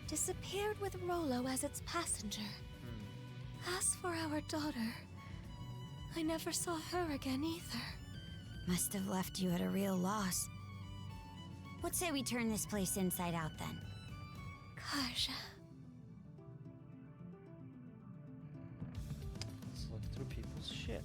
disappeared with Rollo as its passenger. As for our daughter, I never saw her again either. Must have left you at a real loss. What say we turn this place inside out then? Karja. Let's look through people's shit.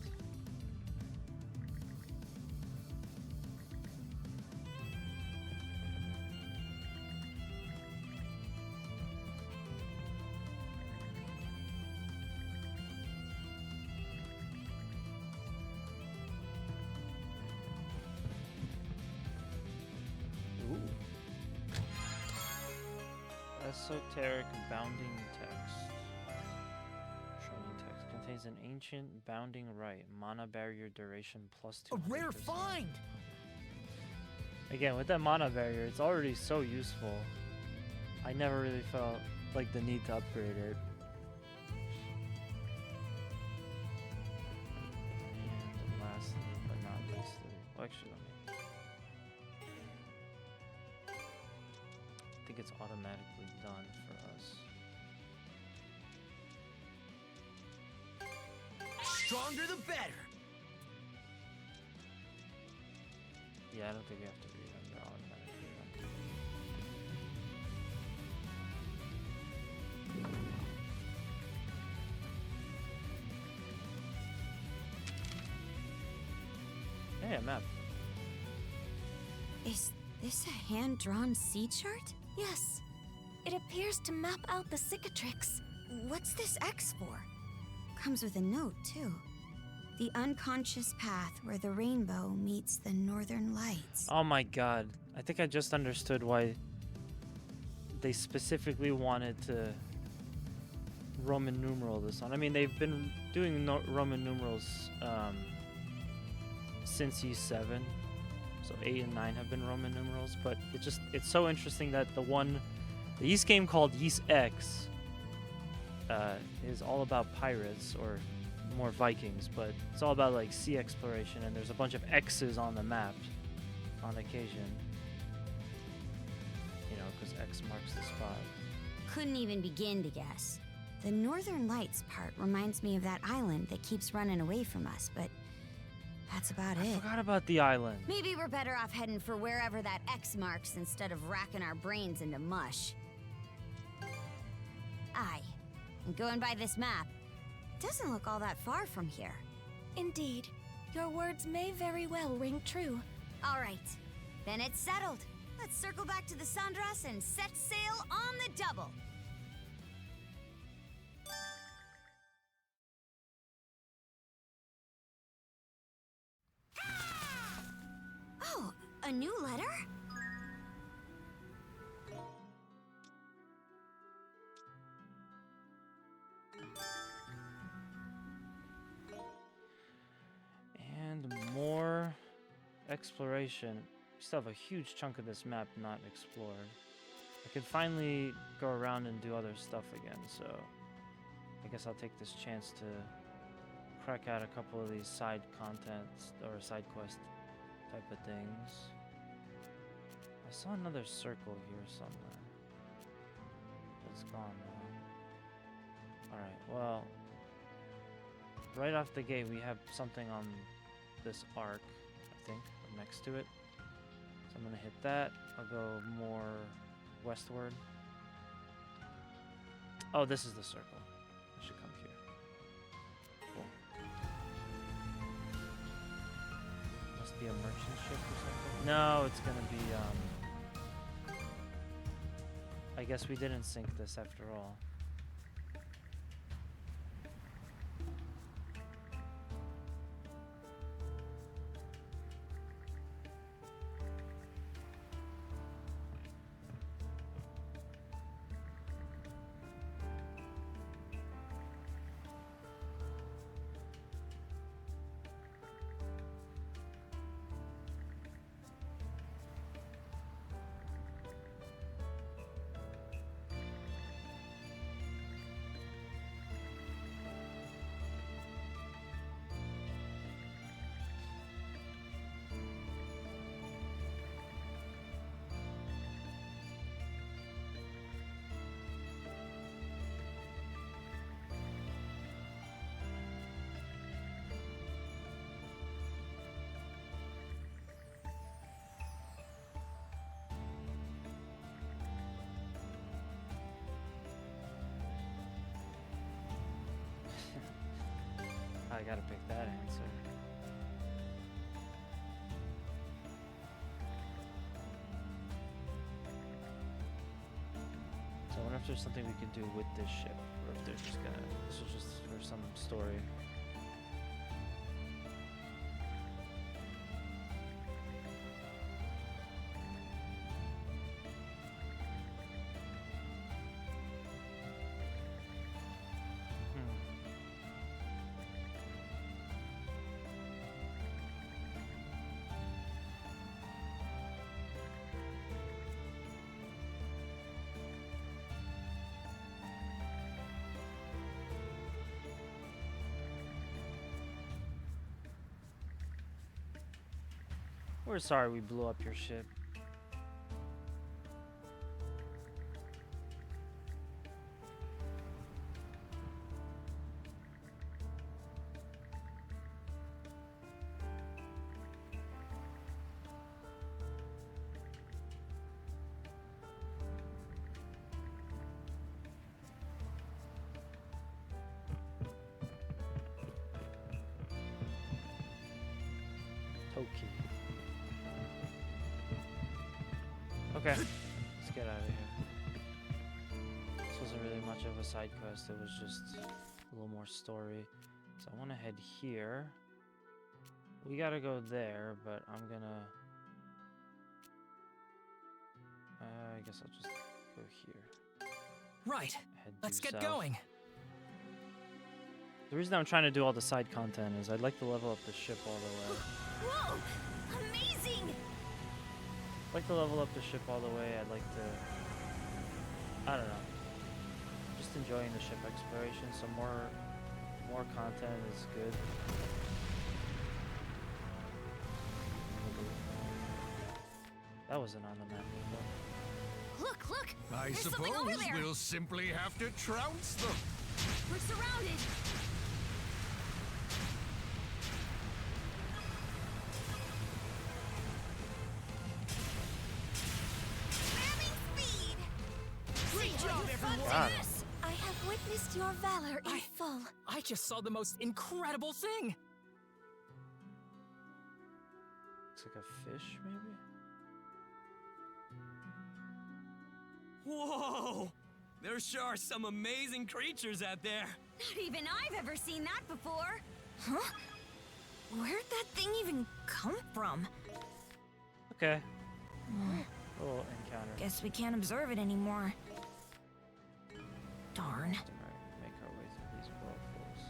Esoteric bounding text. Showing text contains an ancient bounding rite. Mana barrier duration plus 200%. A rare find. Again, with that mana barrier, it's already so useful. I never really felt like the need to upgrade it. And lastly, but not leastly, well, actually, let me. I think it's automatically done for us. Stronger the better. Yeah, I don't think we have to read them. They're automatically done. Hey, a map. Is this a hand-drawn sea chart? Yes, it appears to map out the cicatrix. What's this X for? Comes with a note, too. The unconscious path where the rainbow meets the northern lights. Oh my god. I think I just understood why they specifically wanted to Roman numeral this one. I mean, they've been doing Roman numerals since E7. So 8 and 9 have been Roman numerals, but it's so interesting that the Ys game called Ys X is all about pirates, or more Vikings, but it's all about like sea exploration, and there's a bunch of X's on the map. on occasion. You know, because X marks the spot. Couldn't even begin to guess. The Northern Lights part reminds me of that island that keeps running away from us, but that's about I it. forgot about the island. Maybe we're better off heading for wherever that X marks instead of racking our brains into mush. Aye, and going by this map, it doesn't look all that far from here. Indeed, your words may very well ring true. All right, then it's settled. Let's circle back to the Sandras and set sail on the double. Oh, a new letter? And more exploration. We still have a huge chunk of this map not explored. I could finally go around and do other stuff again, so I guess I'll take this chance to crack out a couple of these side contents or side quest type of things. I saw another circle here somewhere. It's gone now. Alright, well, right off the gate we have something on this arc, I think, or next to it. So I'm gonna hit that. I'll go more westward. Oh, this is the circle. I should come here. Cool. Must be a merchant ship or something. No, it's gonna be I guess we didn't sink this after all. I gotta pick that answer. So I wonder if there's something we can do with this ship, or if they're just gonna, this was just for some story. We're sorry we blew up your ship. Toki. Okay, let's get out of here. This wasn't really much of a side quest, it was just a little more story. So I want to head here. We gotta go there, but I'm gonna... I guess I'll just go here. Right, Head let's due get south. going. The reason I'm trying to do all the side content is I'd like to level up the ship all the way. Whoa! Amazing! I'd like to level up the ship all the way. I'd like to... I don't know. Just enjoying the ship exploration. Some more content is good. That wasn't on the map before. Look, look! I There's something over suppose there! we'll simply have to trounce them. We're surrounded! Ramming speed! Great job, everyone! Got him. I have witnessed your valor in full. I just saw the most incredible thing! Looks like a fish, maybe? Whoa! There sure are some amazing creatures out there. Not even I've ever seen that before! Huh? Where'd that thing even come from? Okay. Little encounter. Guess we can't observe it anymore. Darn. Alright, make our way through these whirlpools.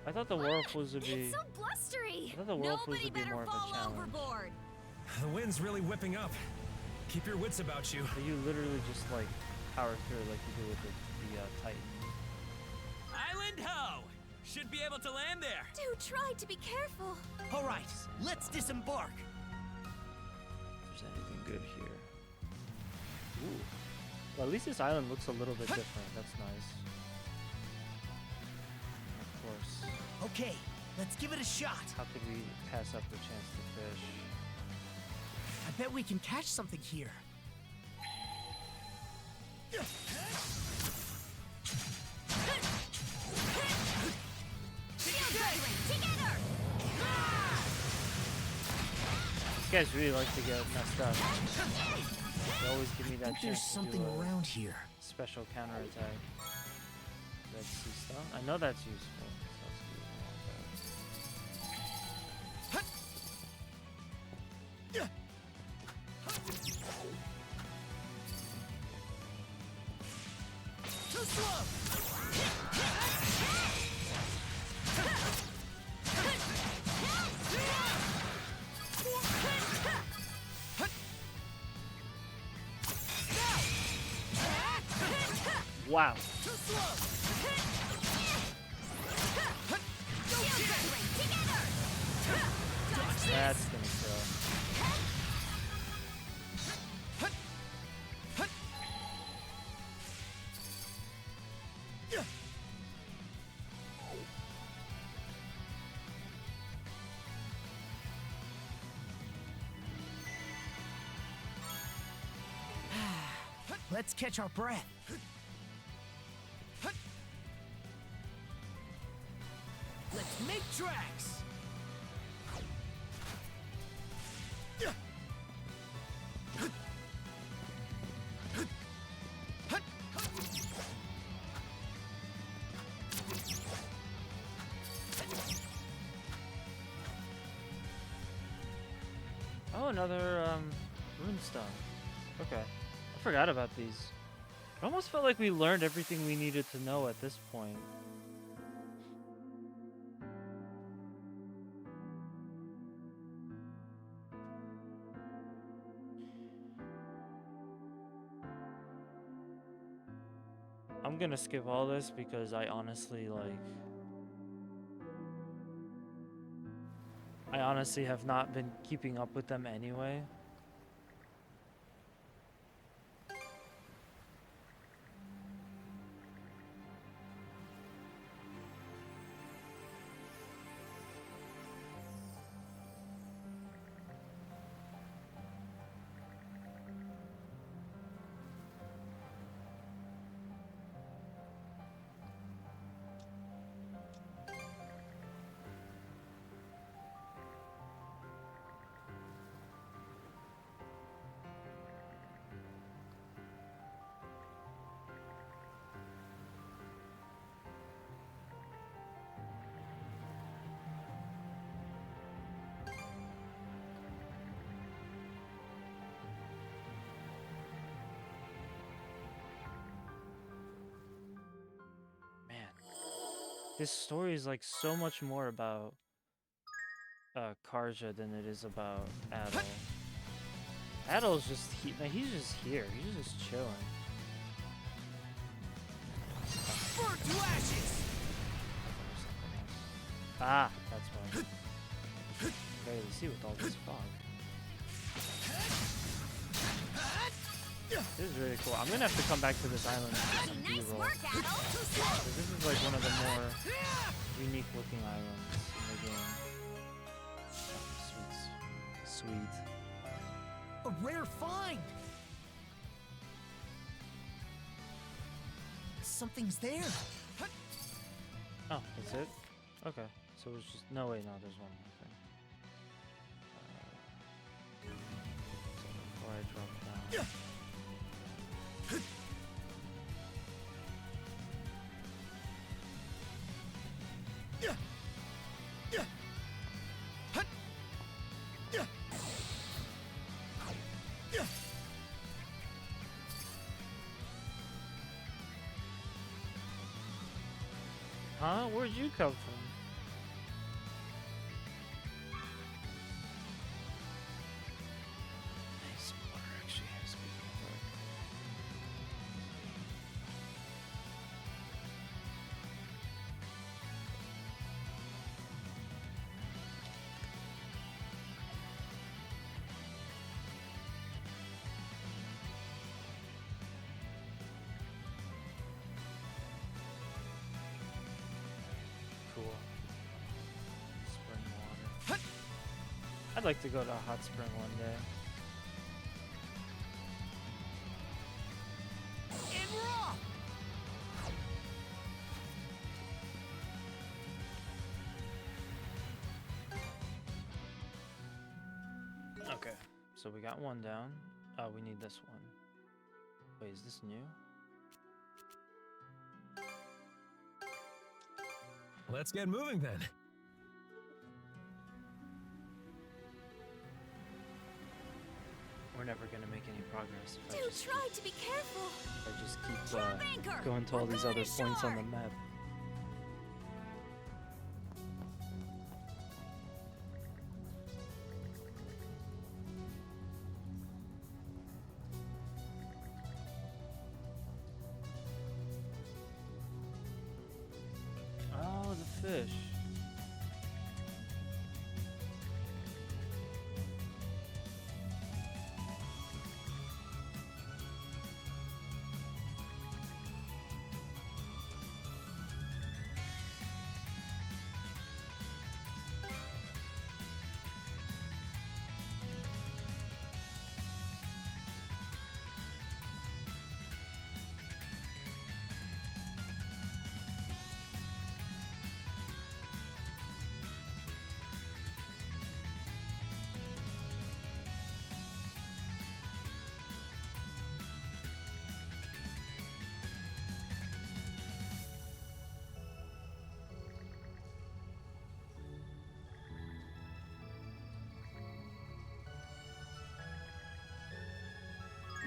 I thought the whirlpools would be. It's so blustery! I thought the whirlpools Nobody would be better more of a fall challenge. overboard! The wind's really whipping up. Keep your wits about you. But you literally just like power through like you do with the Titan. Island ho! Should be able to land there. Do try to be careful. All right, let's disembark. If there's anything good here. Ooh. Well, at least this island looks a little bit different. That's nice. And of course, Okay, let's give it a shot. how could we pass up the chance to fish? I bet we can catch something here. Together! These guys really like to get messed up. They always give me that chance There's to something do a around here. special counterattack. Red Sea Stone? I know that's useful. Too slow! Wow. Too slow! That's gonna kill. Let's catch our breath. Let's make tracks. Oh, another runestone. Okay. I forgot about these. It almost felt like we learned everything we needed to know at this point. I'm gonna skip all this because I honestly have not been keeping up with them anyway. This story is like so much more about Karja than it is about Adol. Adol's just he's just here. He's just chilling. Burn to ashes! Ah, that's why. Barely see with all this fog. This is really cool. I'm gonna have to come back to this island and do some B-roll. This is like one of the more unique looking islands in the game. Oh, sweet. A rare find! Something's there. Oh, that's it? Okay. So it's just... No, wait, no, there's one more thing. So before I drop down... Huh? Where'd you come from? Nice water, actually. Speaking of water. Cool. Spring water. I'd like to go to a hot spring one day. And we're off! Okay, so we got one down. We need this one. Wait, is this new? Let's get moving then. We're never gonna make any progress if I Do just try to be careful. If I just keep Drop anchor. going to all We're these going other points on ashore. the map. Oh, the fish.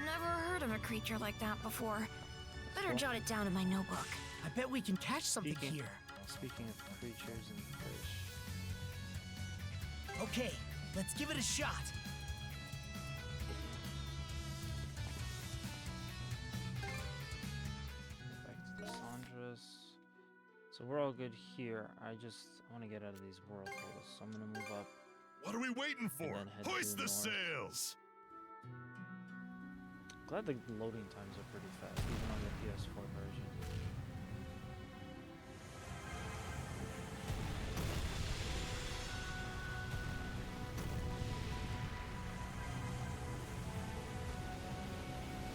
Never heard of a creature like that before. Better Well- jot it down in my notebook. I bet we can catch something Speaking- here. Speaking of creatures and fish. Okay, let's give it a shot. Back to the Sandras. So we're all good here. I want to get out of these whirlpools. So I'm gonna move up. What are we waiting for? then head Hoist due the north. sails! Glad the loading times are pretty fast, even on the PS4 version.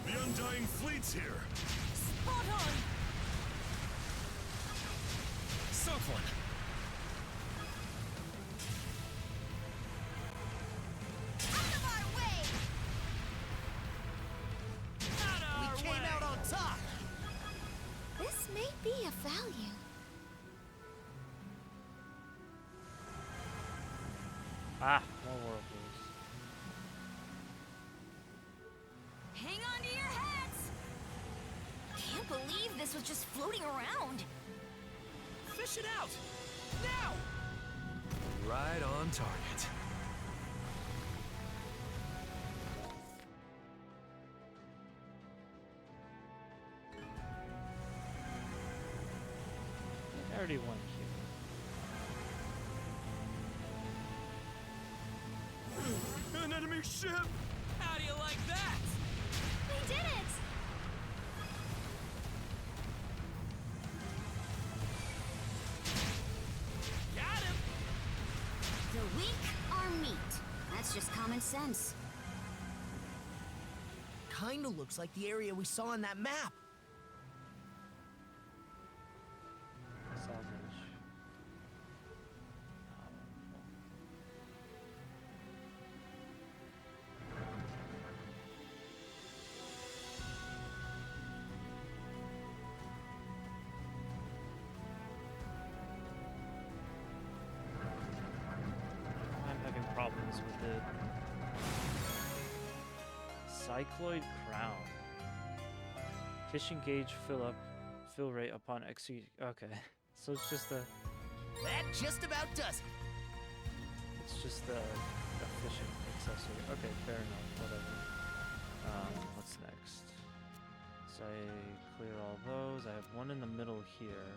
The Undying Fleet's here! Spot on. Someone. Out of our way. We came out on top. This may be of value. Ah, more whirlpools. Hang on to your hats. Can't believe this was just floating around. Fish it out. Now. Right on target. I already won here. An enemy ship! How do you like that? We did it! Got him! The weak are meat. That's just common sense. Kinda looks like the area we saw on that map. Salvage. I'm having problems with it. Cycloid Crown. Fishing gauge fill rate upon execute. Okay, so it's just a. That just about does it. It's just a fishing accessory. Okay, fair enough. Whatever. What's next? So I clear all those. I have one in the middle here,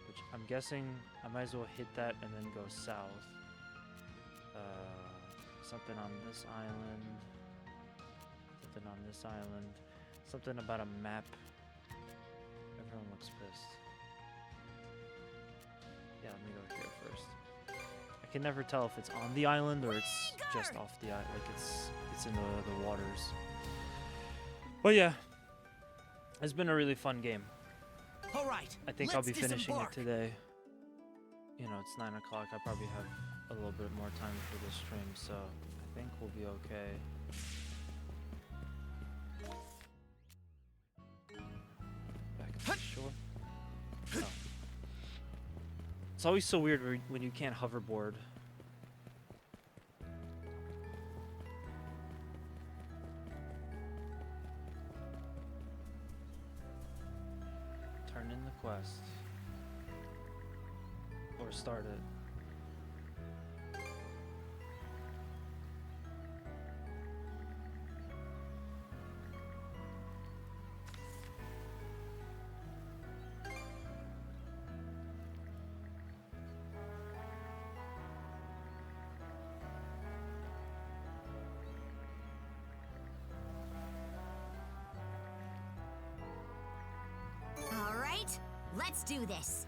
which I'm guessing I might as well hit that and then go south. Something on this island. Something on this island. Something about a map. Everyone looks pissed. Yeah, let me go here first. I can never tell if it's on the island or it's just off the island. Like it's in the waters. But yeah, it's been a really fun game. All right. I think I'll be finishing it today. You know, it's 9 o'clock. I probably have a little bit more time for this stream, so I think we'll be okay. Back to the shore. Oh. It's always so weird when you can't hoverboard. Turn in the quest. Or start it. All right, let's do this.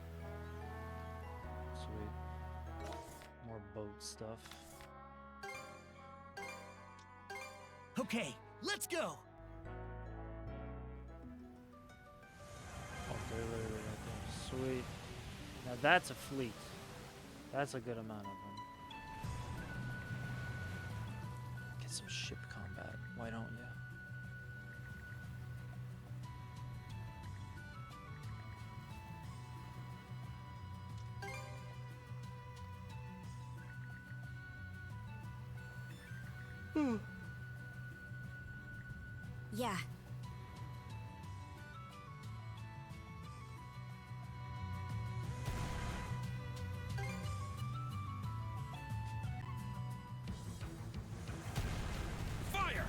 Sweet. More boat stuff. Okay, let's go. Oh, right there. Sweet. Now that's a fleet. That's a good amount of them. Get some ship combat. Why don't you? Yeah. Fire!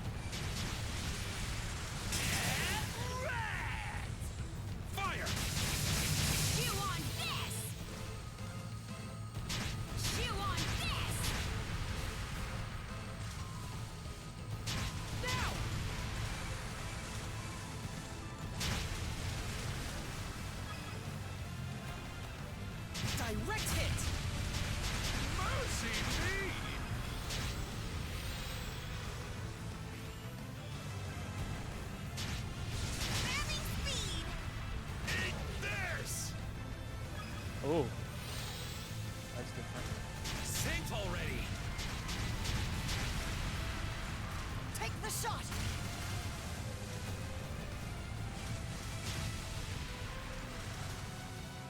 Fire! Chew on this! Chew on this! Now! Direct hit. Mercy me! Spamming speed! Eat this! Oh. That's different. Sink already! Take the shot.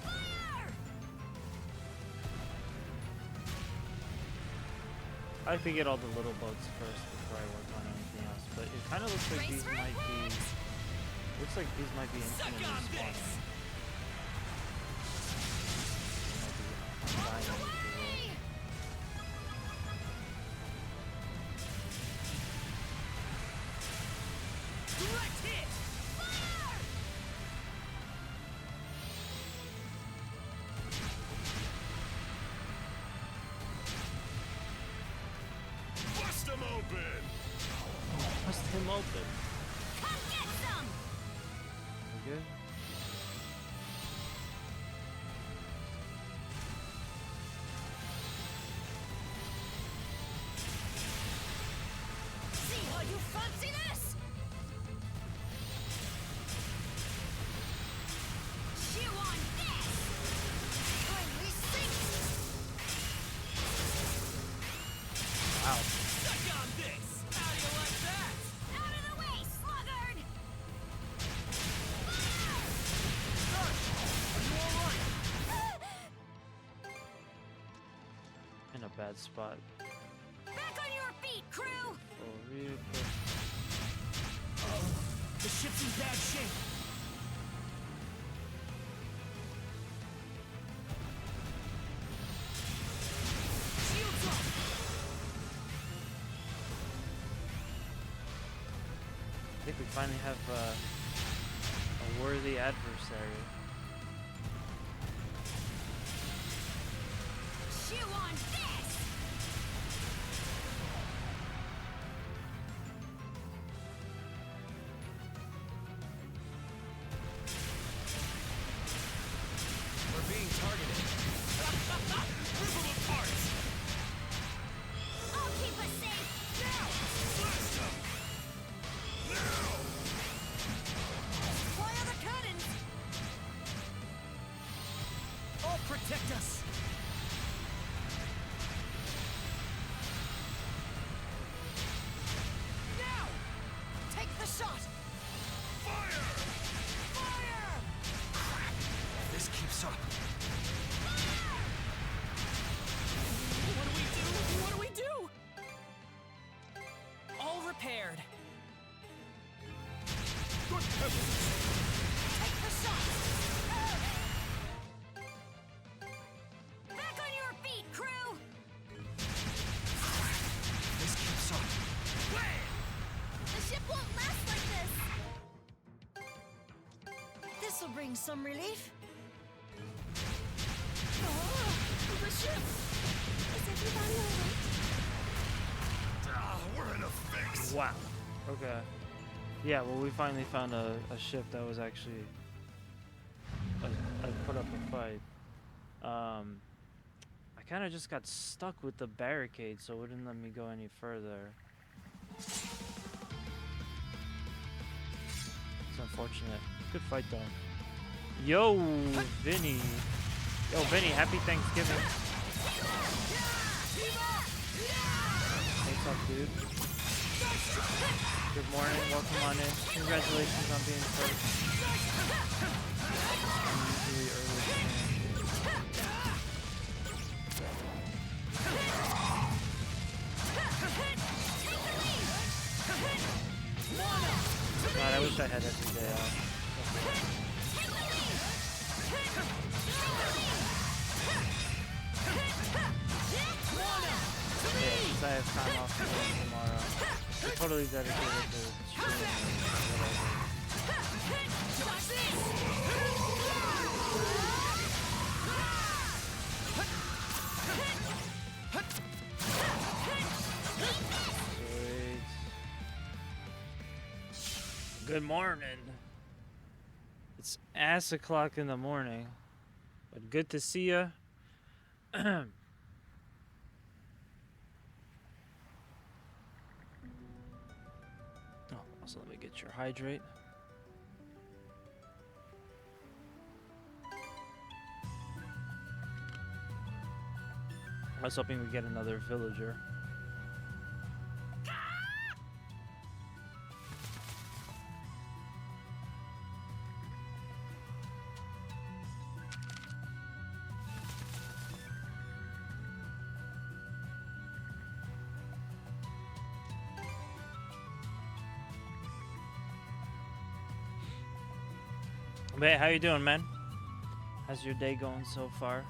Fire! I like to get all the little boats first before I work on anything else, but it kind of looks like Race these for might be. hits! Looks like these might be Suck infinitely on spawning. this! They might be undying, if you will. Away! Direct hit! Fire! Bust them open! Bust him open. Cut in a bad spot. Back on your feet, crew! Oh, real quick. The ship's in bad shape. Shields up! I think we finally have a worthy adversary. Chew on this! We're being targeted. Movable parts! I'll keep us safe! Now! Blast them! Now! Fire the cannons! All protect us! Now! Take the shot! Fire! Fire! This keeps up. What do we do? What do we do? All repaired. Good heavens! Take the shot! Back on your feet, crew! This keeps up. The ship won't last like this! This'll bring some relief. The ship! Is everybody alright? We're in a fix. Wow. Okay. Yeah, well, we finally found a ship that was actually put up a fight. I kind of just got stuck with the barricade, so it wouldn't let me go any further. It's unfortunate. Good fight, though. Yo, Vinny. Yo, Vinny, happy Thanksgiving. What's up, dude? Good morning, welcome on in. Congratulations on being first. I'm usually early God, I wish I had every day off. Yeah, since I have time off tomorrow, I'm totally dedicated to streaming and whatever. Good morning. It's ass o'clock in the morning, but good to see ya. So let me get your hydrate. I was hoping we get another villager. Hey, how you doing, man? How's your day going so far?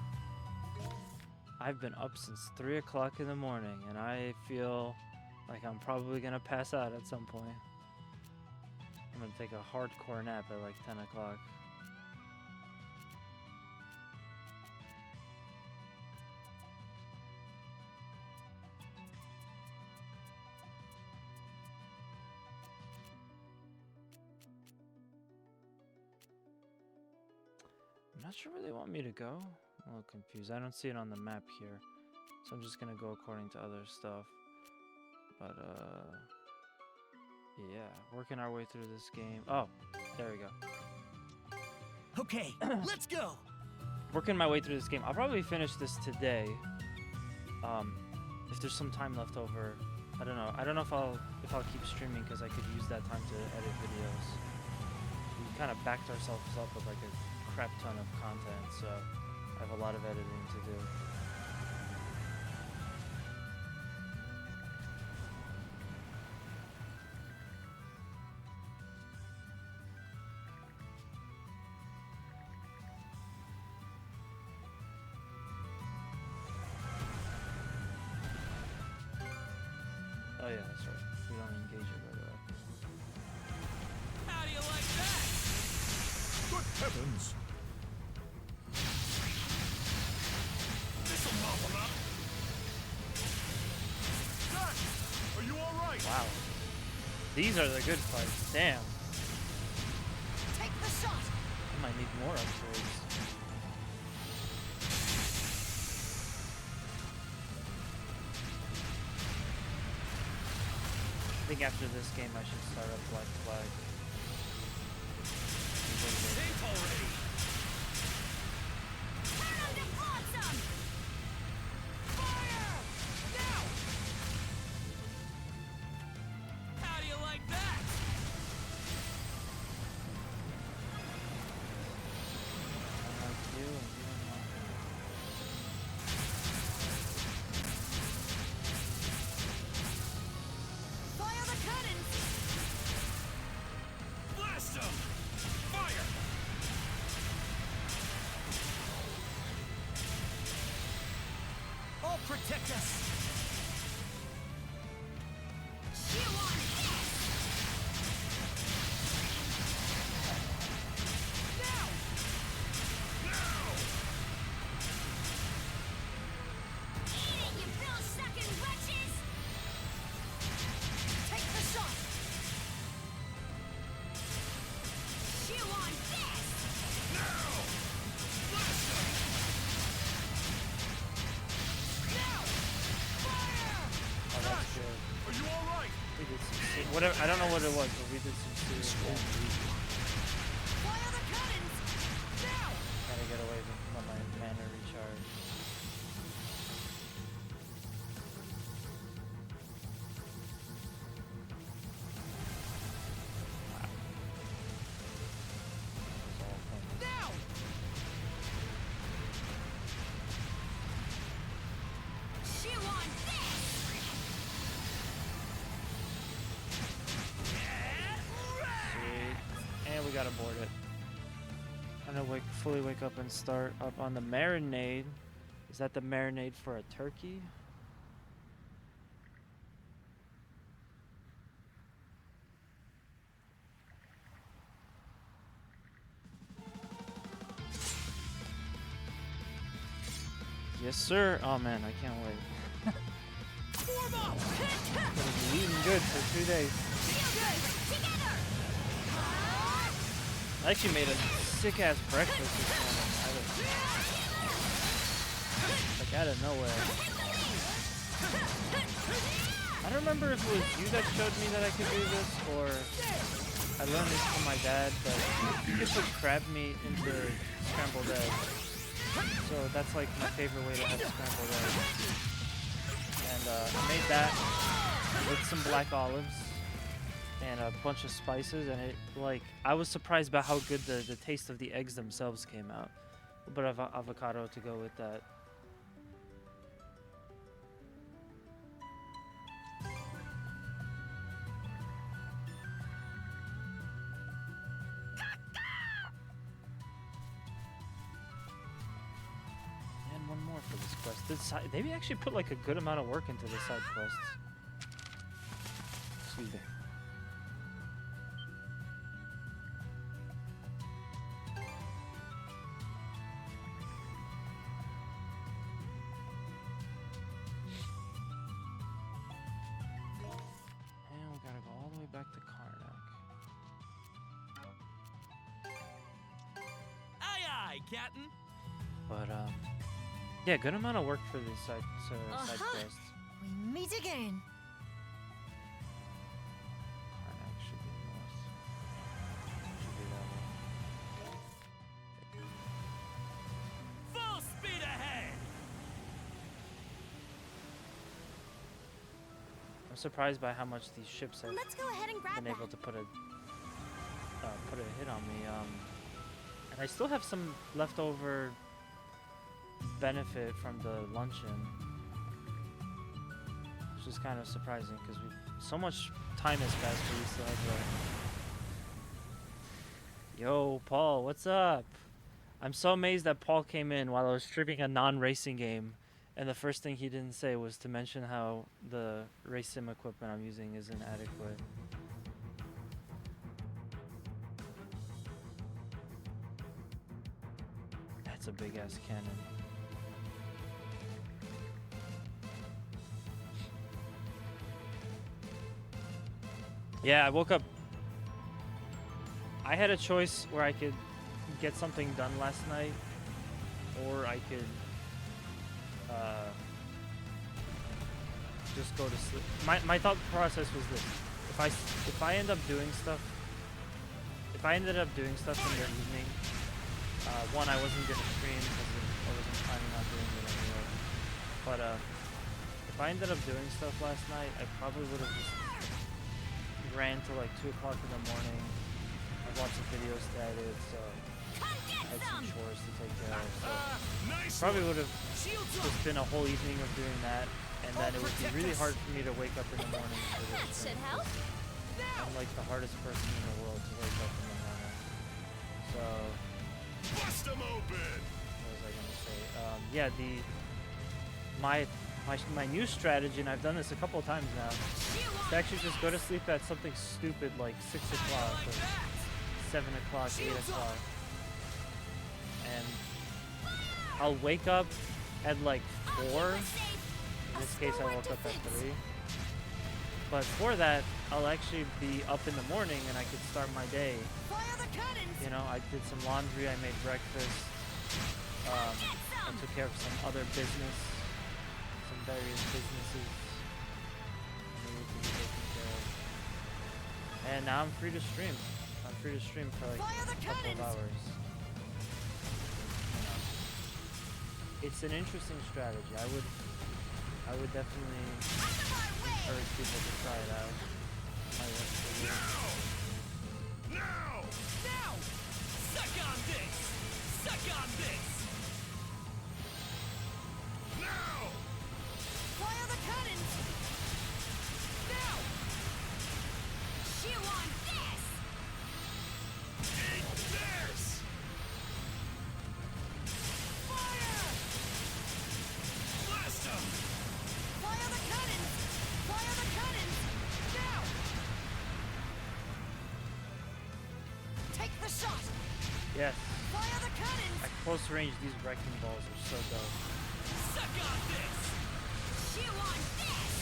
I've been up since 3 o'clock in the morning, and I feel like I'm probably gonna pass out at some point. I'm gonna take a hardcore nap at like 10 o'clock. I'm not sure where they want me to go. I'm a little confused. I don't see it on the map here. So I'm just gonna go according to other stuff. But, yeah, working our way through this game. Oh, there we go. Okay, let's go! Working my way through this game. I'll probably finish this today. If there's some time left over. I don't know. I don't know if I'll keep streaming because I could use that time to edit videos. We kind of backed ourselves up with like a crap ton of content, so I have a lot of editing to do. Heavens! This'll muffle up. Dad, are you all right? Wow. These are the good fights. Damn. Take the shot. I might need more upgrades. I think after this game I should start up Black Flag. Think already. Turn them to flotsam. Fire! Now! How do you like that? I like you and you don't like me. Fire the cannons! Blast them! Fire! I'll protect us. Chew on this! Now! Eat it, you bill-sucking wretches! Take the shot! Chew on this! Now! Fire! Oh, that's good. Are you all right? We did some whatever. I don't know what it was, but we did some serious damage. Fire the cannons! Now! Gotta get away from my mana recharge. Wow. This is all coming. Now! Chew on this! Sweet. And we gotta board it. I'm gonna fully wake up and start up on the marinade. Is that the marinade for a turkey? Yes, sir. Oh man, I can't wait. Form up! Gonna be eating good for 2 days. Feel good! Together! I actually made a sick ass breakfast this morning. Like out of nowhere. I don't remember if it was you that showed me that I could do this or I learned this from my dad, but you can put crab meat into scrambled eggs. So that's like my favorite way to have scrambled eggs. And I made that with some black olives and a bunch of spices, and it I was surprised by how good the taste of the eggs themselves came out. A bit of avocado to go with that. And one more for this quest. They actually put like a good amount of work into the side quests. Excuse me. And we gotta go all the way back to Karnak. Aye aye, Captain. But yeah, good amount of work for these side quests. We meet again. Karnak should be north. Should be that way. Full speed ahead. I'm surprised by how much these ships have Let's go ahead and grab been that. able to put a hit on me. And I still have some leftover benefit from the luncheon, which is kind of surprising because so much time has passed. We still have the. Yo, Paul, what's up? I'm so amazed that Paul came in while I was streaming a non-racing game, and the first thing he didn't say was to mention how the race sim equipment I'm using is inadequate. That's a big ass cannon. Yeah, I woke up. I had a choice where I could get something done last night, or I could just go to sleep. My thought process was this: if I end up doing stuff, if I ended up doing stuff in the evening, one, I wasn't gonna stream because I wasn't planning on doing it anyway. But if I ended up doing stuff last night, I probably would have just ran till like 2 o'clock in the morning. I have lots of videos to edit, so I had some chores to take care of. So probably would have just been a whole evening of doing that, and then it would be really hard for me to wake up in the morning. That should help. I'm like the hardest person in the world to wake up in the morning. So Bust them open! what was I gonna say? Yeah, my new strategy, and I've done this a couple of times now, is to actually just go to sleep at something stupid like 6 o'clock or 7 o'clock, 8 o'clock. And I'll wake up at like 4. In this case, I woke up at 3. But for that, I'll actually be up in the morning and I could start my day. You know, I did some laundry, I made breakfast, I took care of some other business, some various businesses I needed to be taken care of. And now I'm free to stream. I'm free to stream for like a couple of hours. It's an interesting strategy. I would definitely encourage people to try it out. Might work for you. Now! Suck on this! Suck on this! Now! Fire the cannons! Now! Chew on this! Eat this! Fire! Blast them! Fire the cannons! Fire the cannons! Now! Take the shot! Yes. Fire the cannons! At close range, these wrecking balls are so dope. Suck on this! Chew on this!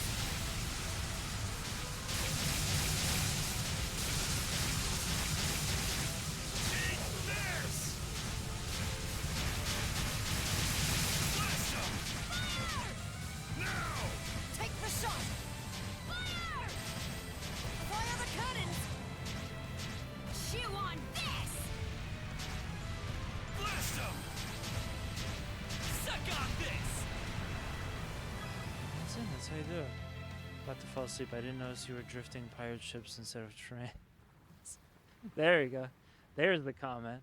Eat this! Blast them! Fire! Now! Take the shot! Fire! Fire the cannons! Chew on this! Blast them! Suck on this! That's it. That's how you do it. About to fall asleep. I didn't notice you were drifting pirate ships instead of trains. There you go. There's the comment.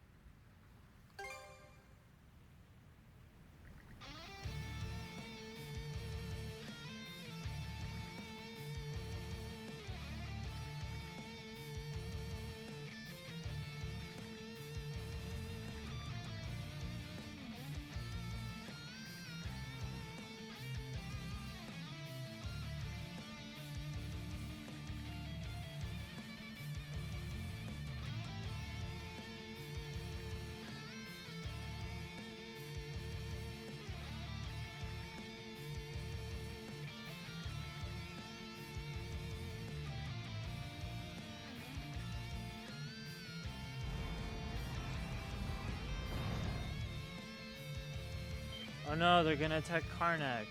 Oh no, they're gonna attack Karnak.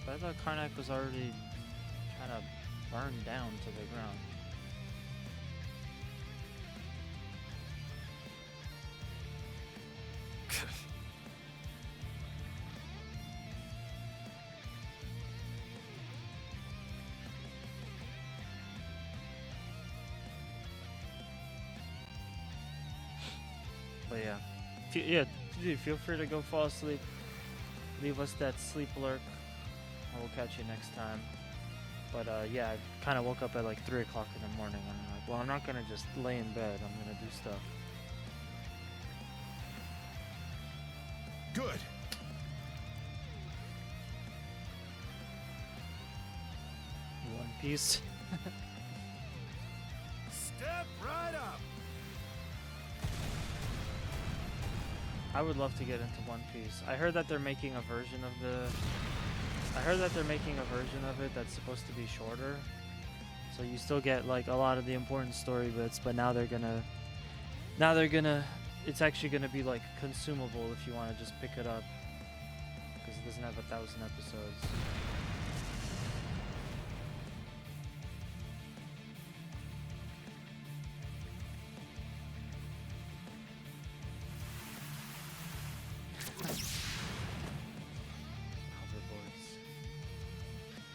But I thought Karnak was already kind of burned down to the ground. But yeah, dude, feel free to go fall asleep. Leave us that sleep lurk. I will catch you next time. But yeah, I kind of woke up at like 3 o'clock in the morning. And I'm like, well, I'm not gonna just lay in bed. I'm gonna do stuff. Good. One Piece. Step right up. I would love to get into One Piece. I heard that they're making a version of the... I heard that they're making a version of it that's supposed to be shorter. So you still get like a lot of the important story bits, but now they're gonna... It's actually gonna be like consumable if you want to just pick it up. Because it doesn't have 1,000 episodes.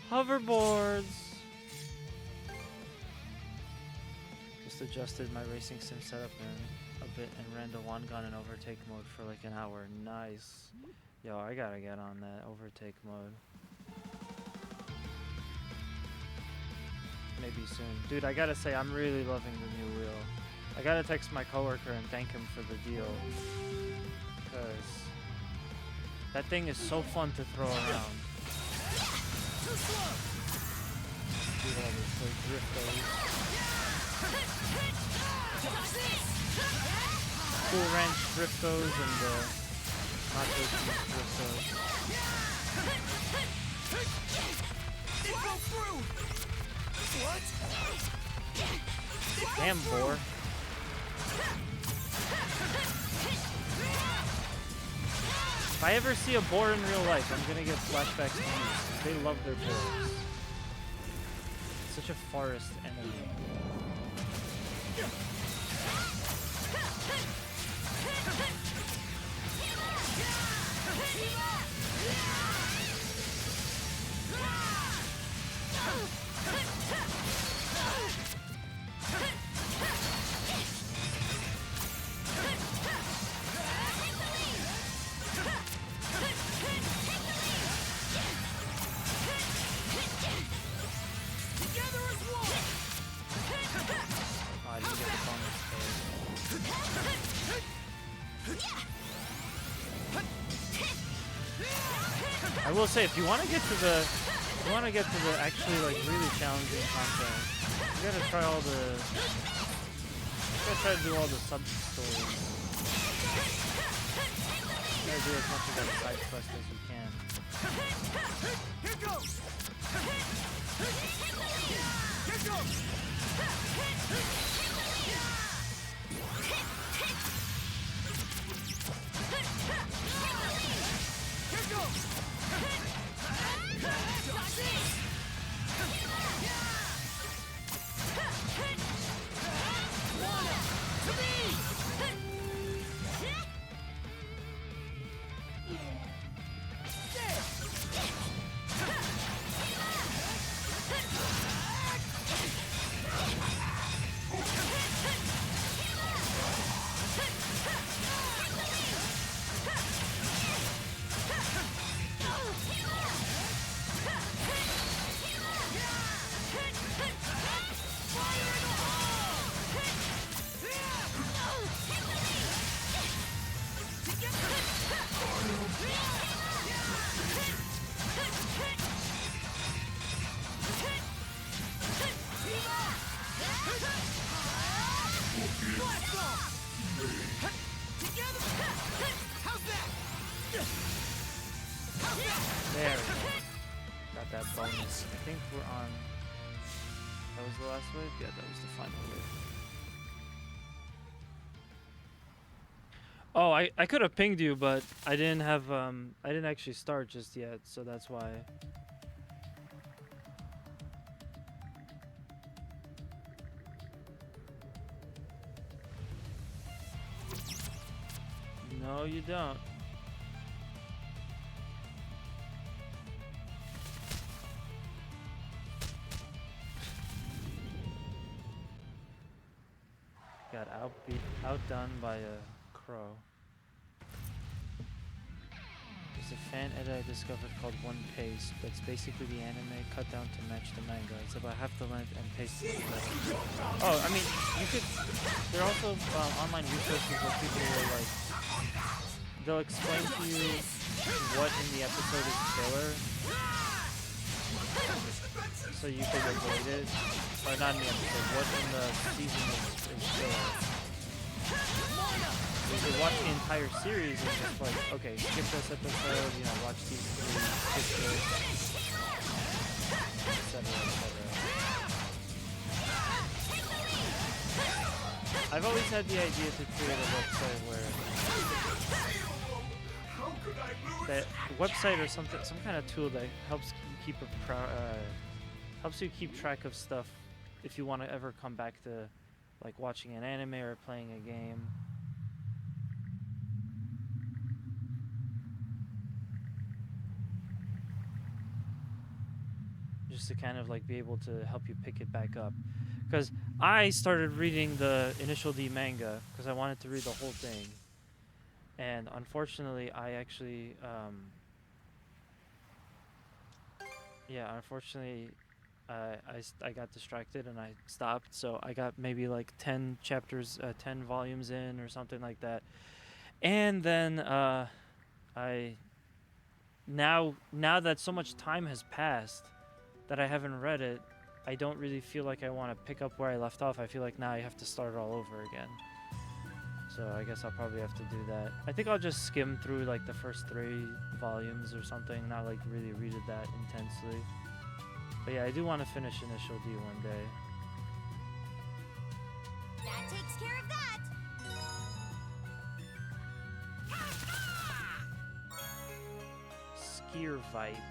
Hoverboards. Just adjusted my racing sim setup a bit and ran the one-gun in overtake mode for like an hour. Nice. Yo, I gotta get on that overtake mode. Maybe soon. Dude, I gotta say, I'm really loving the new wheel. I gotta text my coworker and thank him for the deal. Because that thing is so fun to throw around. Do all this like driftos. Cool Ranch driftos and nacho cheese driftos. Damn, boar. If I ever see a boar in real life, I'm gonna get flashbacks to these. They love their boars. It's such a forest enemy. I will say, if you want to get to the, actually like really challenging content, you gotta try all the, you gotta try to do all the sub stories. You gotta do as much of that side quest as you can. Here goes. Here goes. There we go. Got that bonus. I think we're on... That was the last wave? Yeah, that was the final wave. Oh, I could have pinged you, but I didn't have, I didn't actually start just yet, so that's why. No, you don't. Got outdone by a crow. There's a fan edit I discovered called One Pace. That's basically the anime cut down to match the manga. It's about half the length and pace. Oh, I mean, you could. There are also online resources where people will like. They'll explain to you what in the episode is filler, so you can avoid it. Or not in the episode. What in the season is filler. to watch the entire series is just like, okay, skip this episode, you know, watch these three, skip this, etc., etc. I've always had the idea to create a website where that website or something, some kind of tool that helps you keep track of stuff if you want to ever come back to like watching an anime or playing a game. Just to kind of like be able to help you pick it back up. Because I started reading the Initial D manga because I wanted to read the whole thing. And unfortunately, I actually, I got distracted and I stopped. So I got maybe like 10 chapters, 10 volumes in or something like that. And then now that so much time has passed that I haven't read it, I don't really feel like I want to pick up where I left off. I feel like now I have to start all over again. So I guess I'll probably have to do that. I think I'll just skim through like the first 3 volumes or something, not like really read it that intensely. But yeah, I do want to finish Initial D one day. That takes care of that. Skiervite.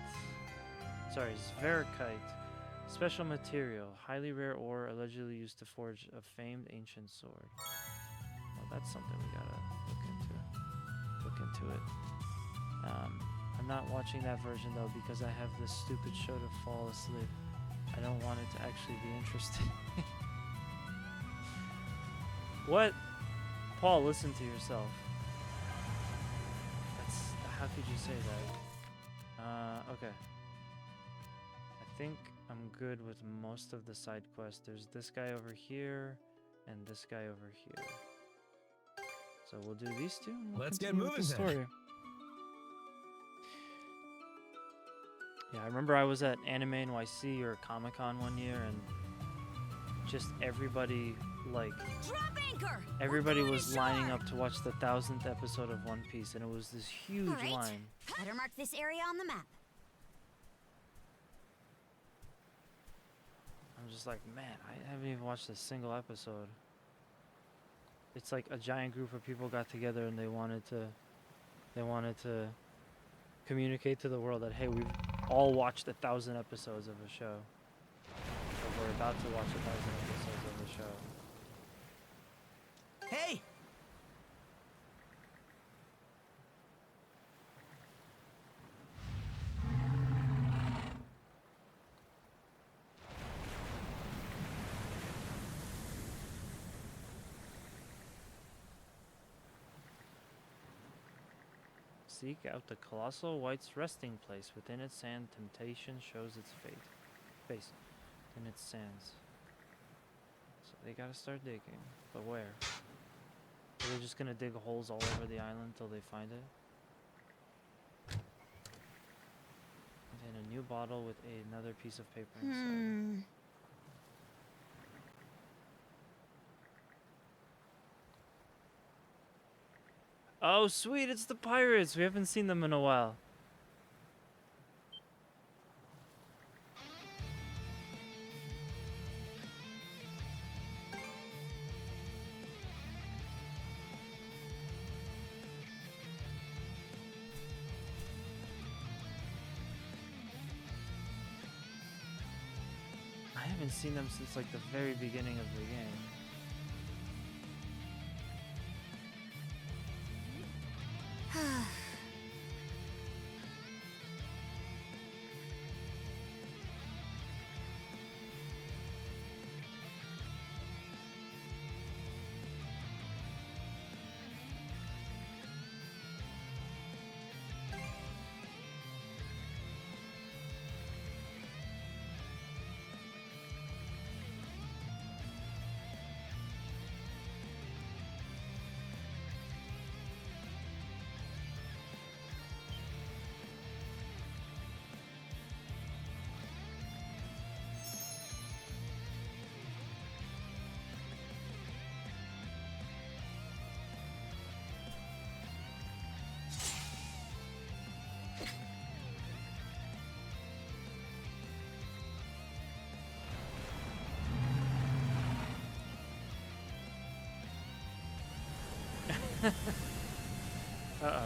Sorry, Zverkite. Special material. Highly rare ore allegedly used to forge a famed ancient sword. Well, that's something we gotta look into it. I'm not watching that version though because I have this stupid show to fall asleep. I don't want it to actually be interesting. What? Paul, listen to yourself. How could you say that? Okay. I think I'm good with most of the side quests. There's this guy over here and this guy over here. So we'll do these two. And we'll Let's get continue with moving the then. story. Yeah, I remember I was at Anime NYC or Comic-Con one year and just everybody, like, Drop anchor. everybody was lining up to watch the 1000th episode of One Piece, and it was this huge All right. line. Better mark this area on the map. I'm just like, man, I haven't even watched a single episode. It's like a giant group of people got together and they wanted to communicate to the world that, hey, we've all watched 1,000 episodes of a show. Or we're about to watch 1,000 episodes of a show. Hey! Seek out the colossal white's resting place. Within its sand, temptation shows its face in its sands. So they gotta start digging. But where? Are they just gonna dig holes all over the island till they find it? And then a new bottle with another piece of paper inside. Oh, sweet, it's the pirates. We haven't seen them in a while. I haven't seen them since like the very beginning of the game. Uh-oh.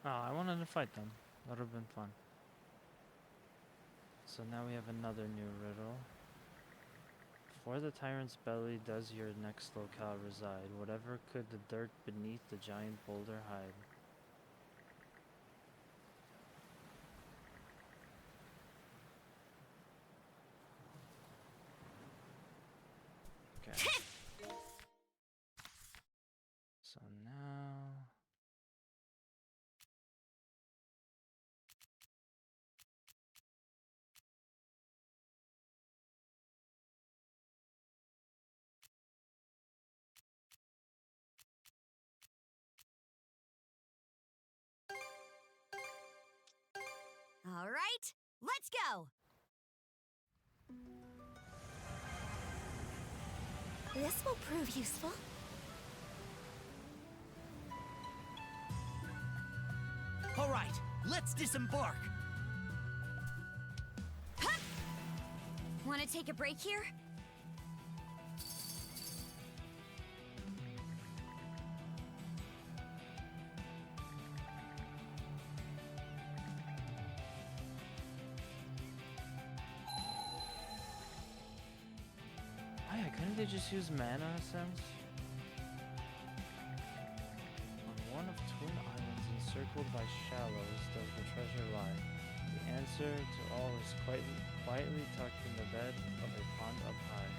Oh, I wanted to fight them. That would have been fun. So now we have another new riddle. Before the tyrant's belly does your next locale reside, whatever could the dirt beneath the giant boulder hide? Okay. So now... All right, let's go. This will prove useful. All right, let's disembark. Want to take a break here? Oh yeah, couldn't they just use mana in a sense? On one of twin islands encircled by shallows does the treasure lie. The answer to all is quietly tucked in the bed of a pond up high.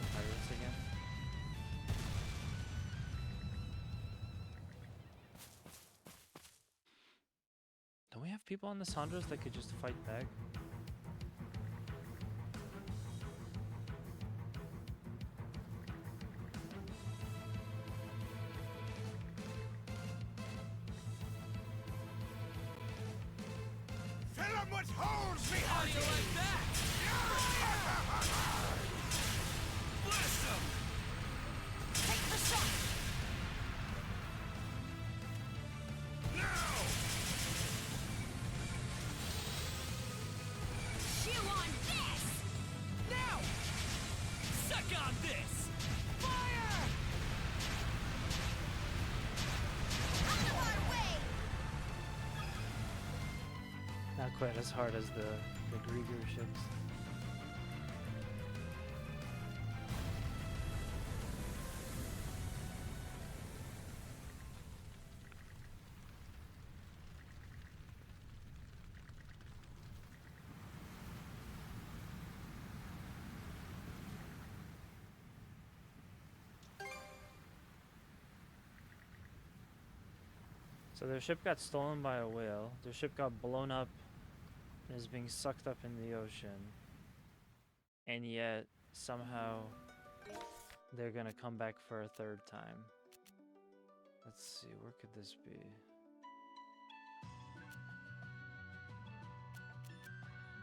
The pirates again? Don't we have people on the Sandras that could just fight back? Fill 'em with holes, me How do you like that? Bless 'em! Take the shot. Now! Chew on this. Now! Suck on this! Fire! Out of our way. Not quite as hard as the Grieger ships. So their ship got stolen by a whale. Their ship got blown up and is being sucked up in the ocean. And yet, somehow, they're gonna come back for a third time. Let's see, where could this be?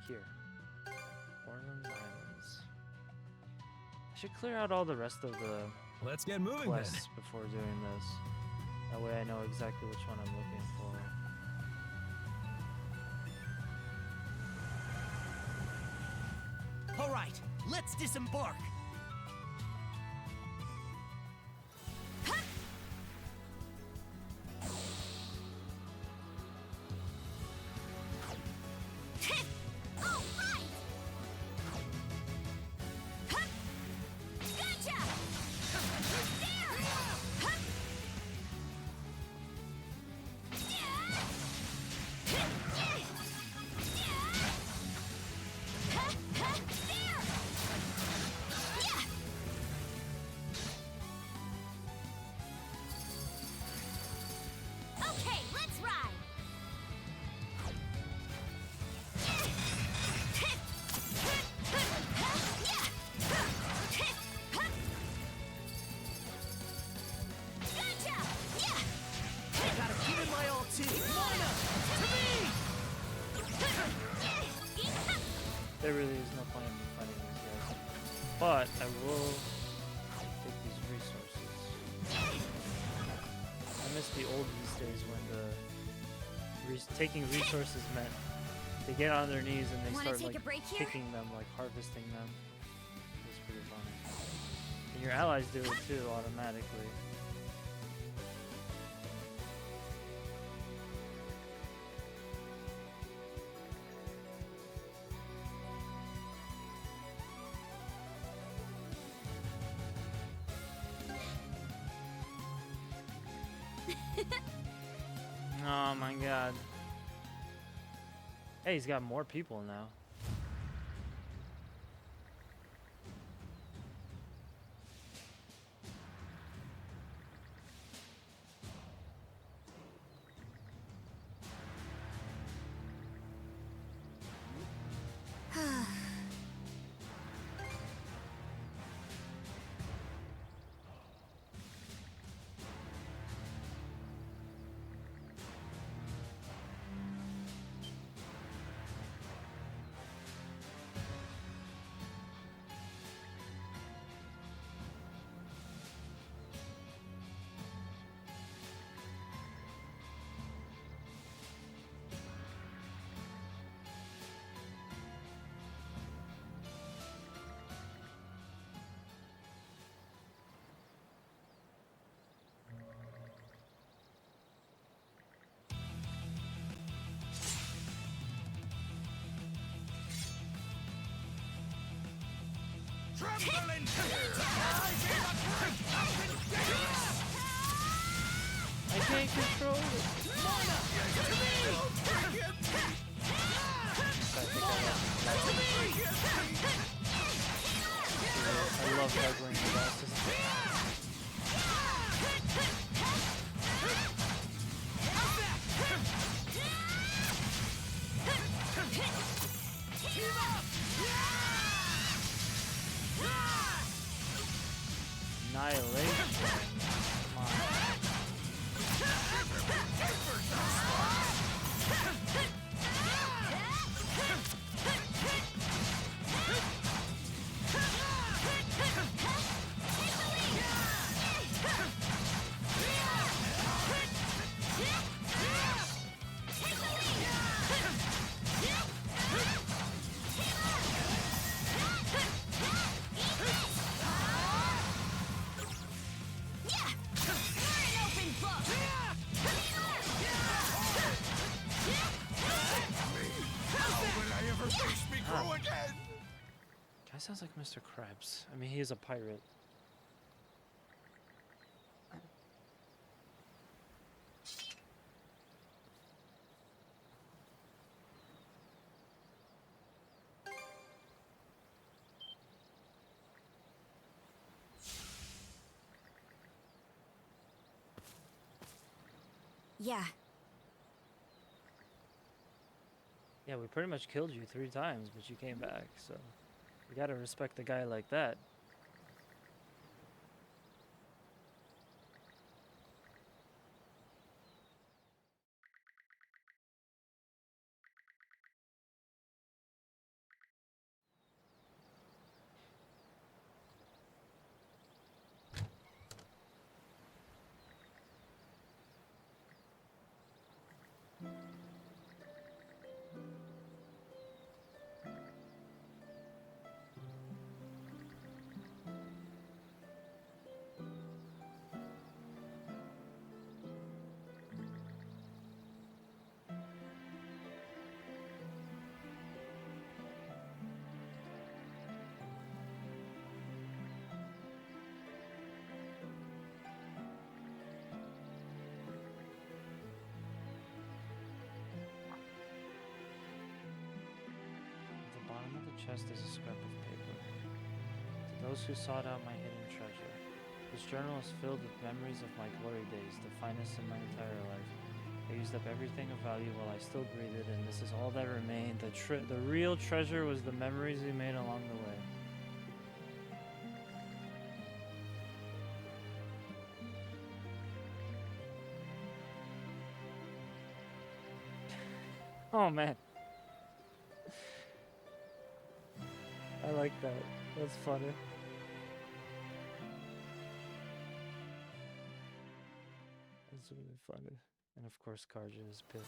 Here. Orland Islands. I should clear out all the rest of the Let's get moving then. quests before doing this. That way I know exactly which one I'm looking for. All right, let's disembark. All right. Gotcha. There. we'll take these resources. I miss the old these days when the taking resources meant they get on their knees and they Wanna start take like a break here? picking them, like harvesting them. It's pretty funny. And your allies do it too automatically. Oh my god. Hey, he's got more people now. I can't control it. I love juggling the bosses. Annihilation. Come on. Guy sounds like Mr. Krabs. I mean, he is a pirate. Yeah. Yeah, we pretty much killed you 3 times, but you came back, so you gotta respect a guy like that. At the bottom of the chest is a scrap of paper. To those who sought out my hidden treasure, this journal is filled with memories of my glory days, the finest in my entire life. I used up everything of value while I still breathed, and this is all that remained. The real treasure was the memories we made along the way. Oh man. I like that. That's funny. This would be fun. And of course, Karja is pissed.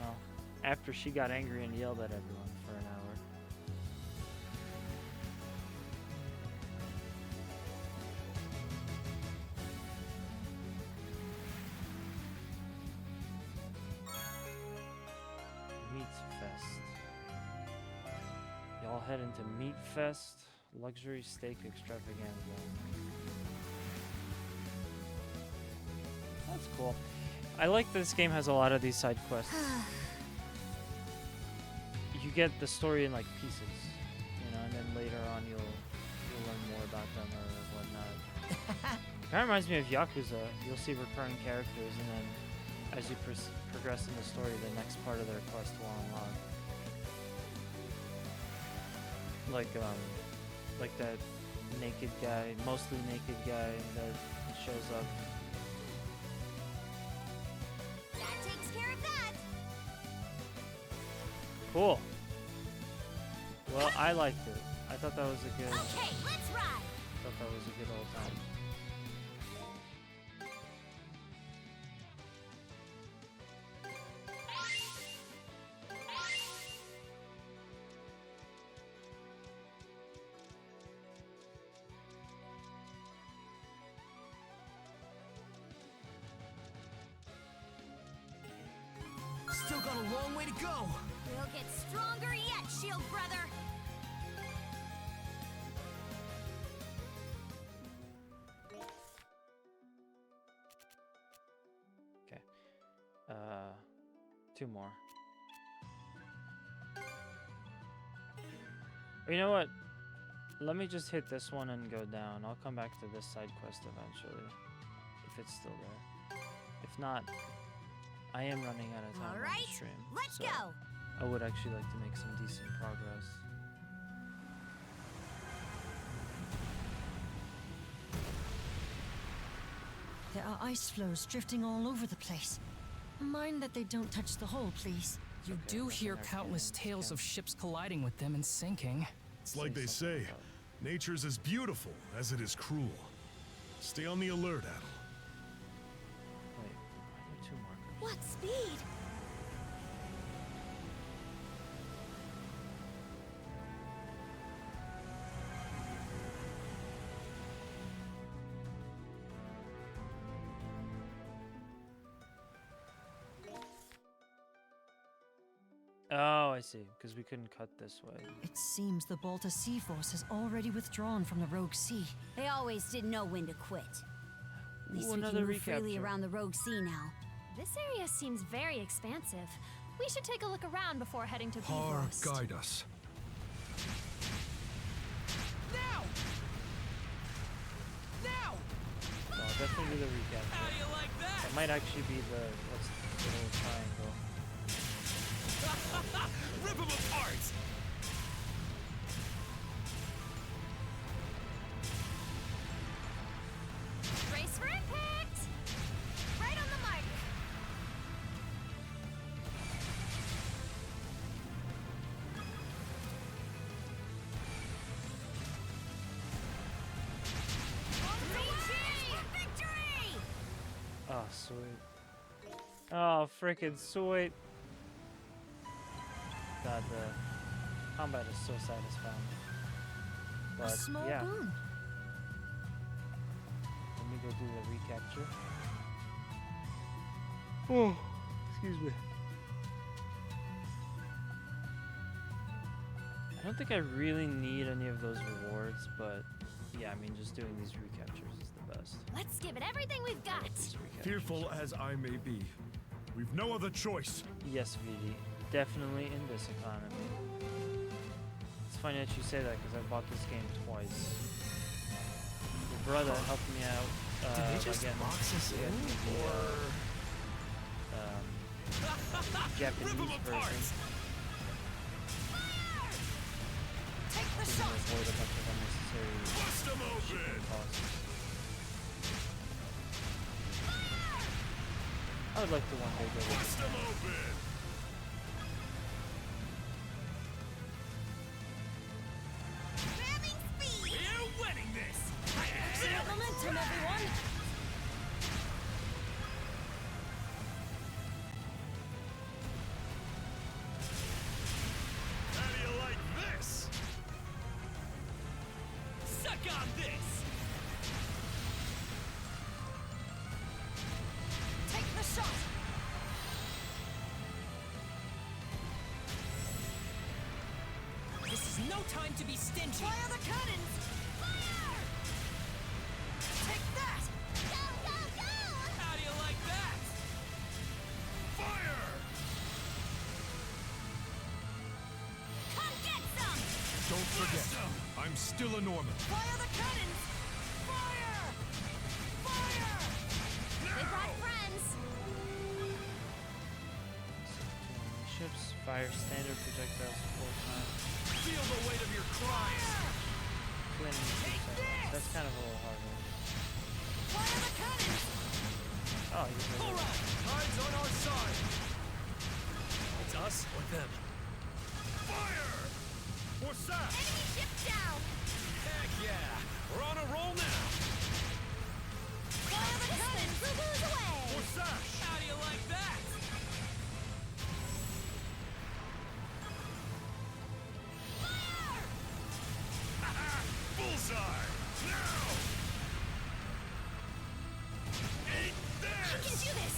Well, after she got angry and yelled at everyone for an hour. Meat Fest. Y'all head into Meat Fest, luxury steak extravaganza. That's cool. I like this game has a lot of these side quests. You get the story in like pieces, you know, and then later on you'll learn more about them or whatnot. It kind of reminds me of Yakuza. You'll see recurring characters, and then as you progress in the story, the next part of their quest will unlock. Like that naked guy, mostly naked guy that shows up. That takes care of that. Cool. Well, I liked it. I thought that was a good. Okay, let's ride. Thought that was a good old time. Still got a long way to go. We'll get stronger yet, Shield Brother. Okay. 2 more. Or you know what? Let me just hit this one and go down. I'll come back to this side quest eventually, if it's still there. If not, I am running out of time All on right, the stream. let's so go. I would actually like to make some decent progress. There are ice floes drifting all over the place. Mind that they don't touch the hull, please. You do hear countless tales of ships colliding with them and sinking. It's like they say, nature's as beautiful as it is cruel. Stay on the alert, Adel. Wait, are there 2 markers? What speed? Oh, I see. Because we couldn't cut this way. It seems the Balta Sea Force has already withdrawn from the Rogue Sea. They always did know when to quit. At least Ooh, we can another move freely recapture. around the Rogue Sea now. This area seems very expansive. We should take a look around before heading to Har, Beavost. guide us. Now! Now! I'll definitely do the recap. How you like that? That might actually be the what's the little triangle. Rip them apart! Brace for impact! Right on the mark! Victory! Oh, sweet. Oh, freaking sweet. God, the combat is so satisfying. But A small yeah, boon. let me go do the recapture. Oh, excuse me. I don't think I really need any of those rewards, but yeah, I mean, just doing these recaptures is the best. Let's give it everything we've got! These recaptures. Fearful as I may be, we've no other choice. Yes, VD. Definitely in this economy. It's funny that you say that because I bought this game twice. Your brother helped me out. Did they just again, box us to get in, me the Japanese Rip 'em apart! version. Take the To shot! avoid a bunch of unnecessary Bust 'em shipping open! costs. I would like to one day go to Bust 'em open! Ramming speed! We're winning this! Momentum, everyone! time to be stingy. Fire the cannons! Fire! Take that! Go, go, go! How do you like that? Fire! Come get some! Don't forget, I'm still a Norman. Fire the cannons! Fire! Fire! They brought friends! Ships fire standard projectiles 4 times. Feel the weight of your crimes. Twin projectiles. That's kind of a little harder. Fire the cannons! Oh, you can All right, tide's on our side. It's us or them. Fire! What's that? Enemy ship down! Heck yeah, we're on a roll now. Fire the cannons! Boo-boos away! What's that? How do you like that? Bullseye! Now! Eat I can this! do this!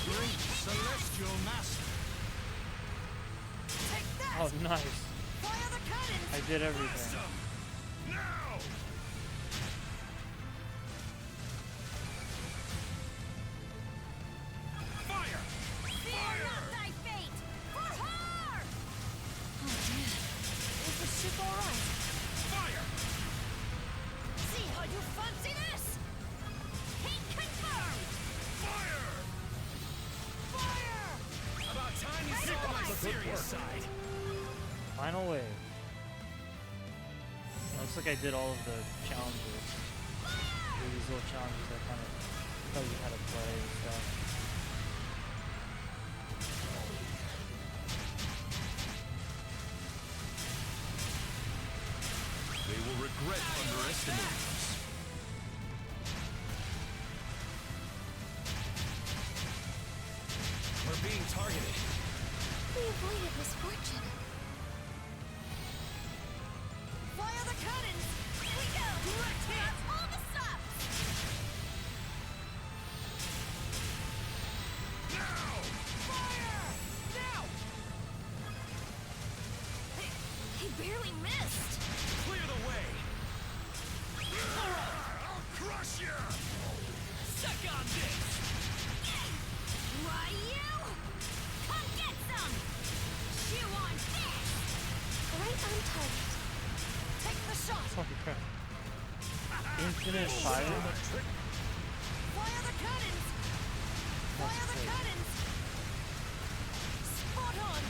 Great celestial master. Take that! Oh, nice. Fire the cannons! I did everything. Awesome! Now! Fire! Fear not thy fate! For her! Is the ship alright? Fire! See how you fancy this? Heat confirmed! Fire! Fire! About time you stick on my serious side. Final wave. Looks like I did all of the challenges. These little challenges that kind of tell you how to play and stuff. They will regret underestimating us. We're being targeted. We avoided misfortune. Fire the cannons! Here we go! Direct hit! That's all the stuff! Now! Fire! Now! He barely missed! Clear the way. I'll crush you! Suck on this. Why, you? Come get some! Chew on this! Right on target. Take the shot! Holy crap. Infinite fire? Fire the cannons! Fire the crazy. cannons! Spot on!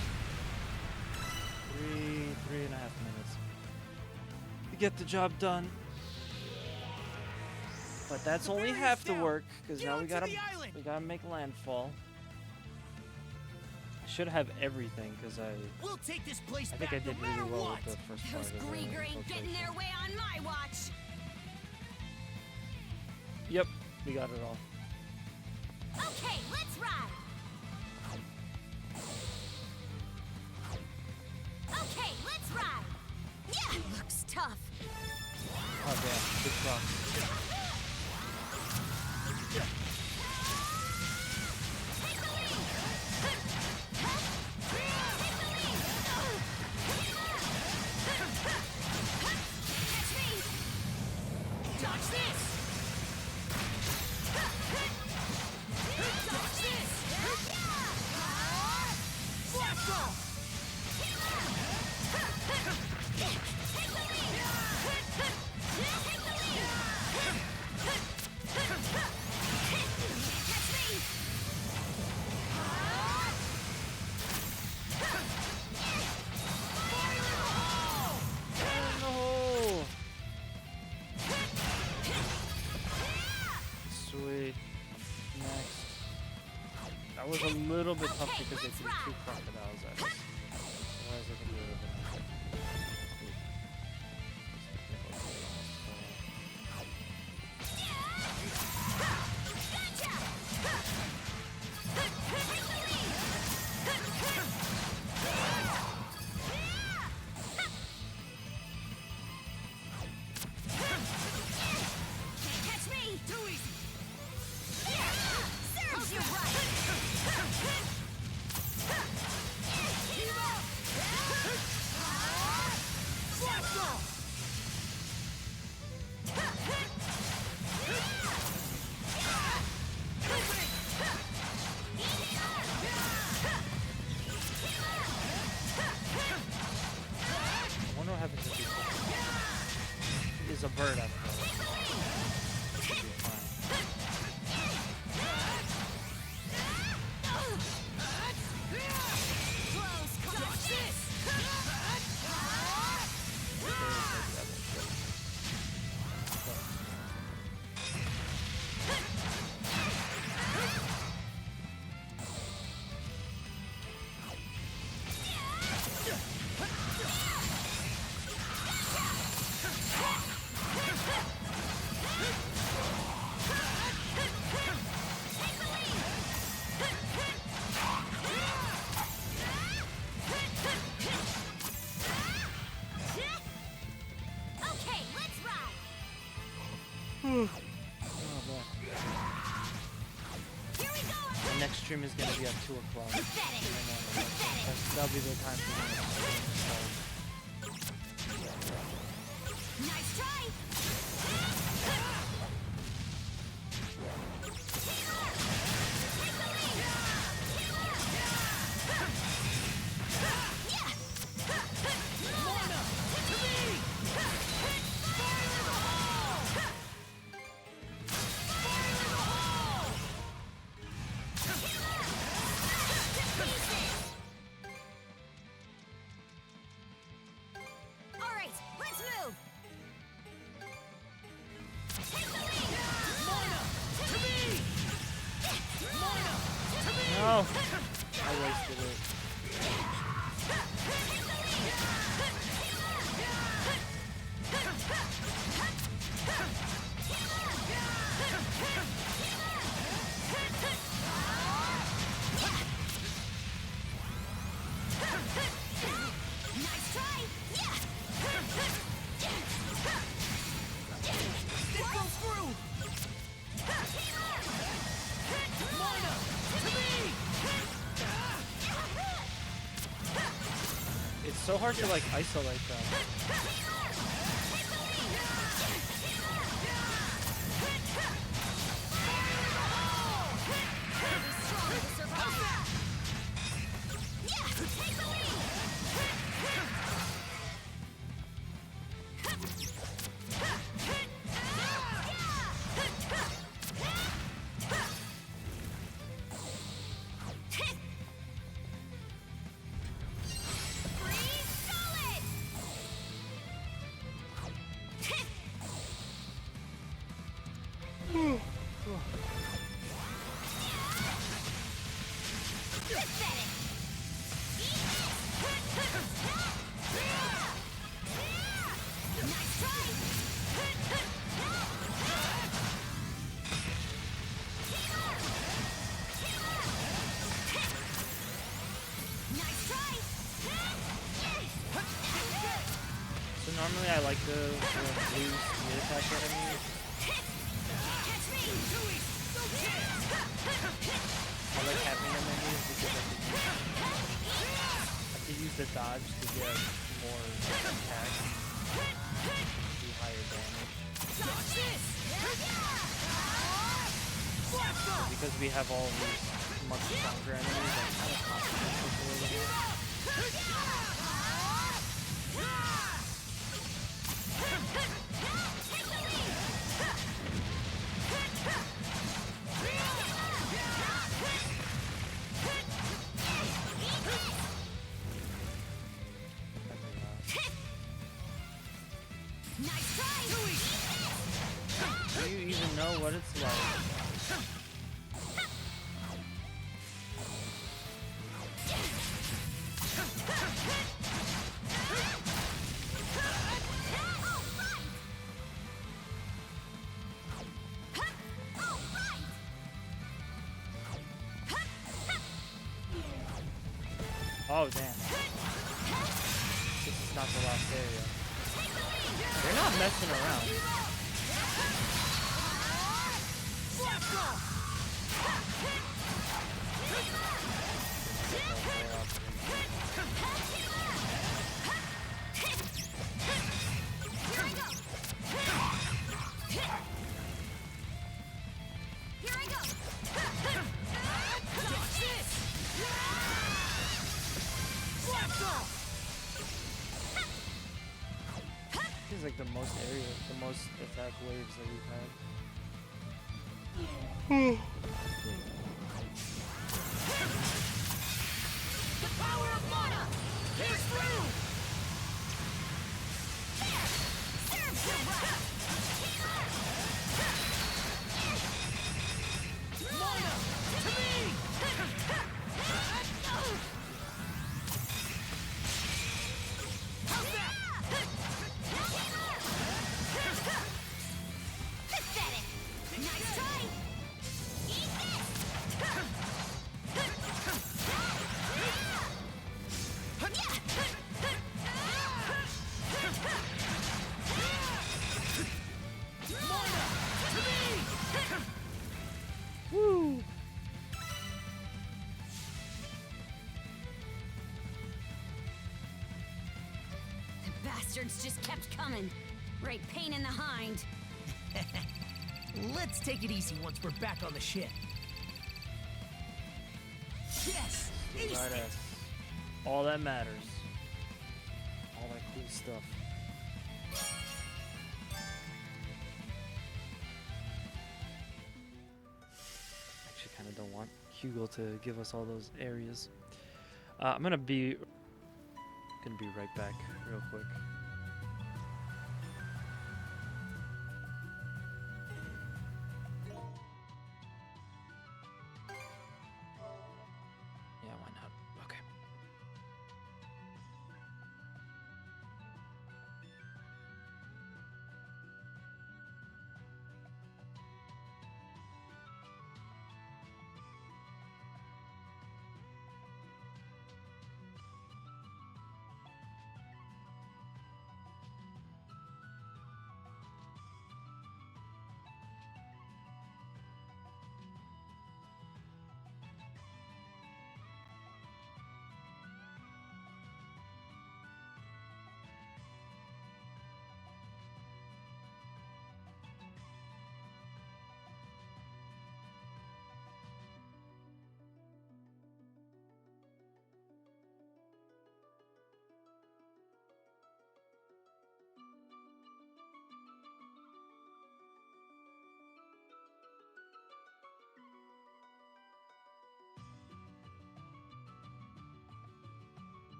3.5 minutes to get the job done. But that's only half the work, because now we gotta make landfall. I should have everything, because We'll take this place I think I back did no really matter well what. with the first part Those of the Grieger ain't getting infiltration. their way on my watch! Yep, we got it all. Okay, let's ride! Okay, let's ride! Yeah! Looks tough! Oh damn, good cross. Take the lead! Take the lead! Catch me! Dodge this. Dodge this! Blast off. Take the lead! Take the lead! Catch me! In the hole! Sweet. Next. That was a little bit tough because they threw 2 crocodiles at us. Otherwise, I think we would have been. Catch me! Too easy. Serves you right! The next stream is gonna be at 2 o'clock. That'll be the time for me to start. Nice try! Alright, let's move! No! I wasted it. Nice try! This goes through! Mana! To me! It's so hard to like isolate them. So normally I like the blue spear attack enemies. I like having them enemies because I can use the dodge to get more attacks and do higher damage. But because we have all these much stronger enemies, I'm kind of confident with the way they are. Do you even know what it's like? Oh damn. This is not the last area. They're not messing around. is like the most attack waves that we've had. The power of mana! Pierce through! There! Serve you right! Mana! To me! How's that? Pathetic! Nice try! Eat this! Mana! To me! Woo! The bastards just kept coming. Right pain in the hind. Let's take it easy once we're back on the ship. Yes! Aced it! Badass. All that matters. All that cool stuff. Actually, kind of don't want Hugo to give us all those areas. I'm gonna be right back, real quick. Yeah, why not? Okay.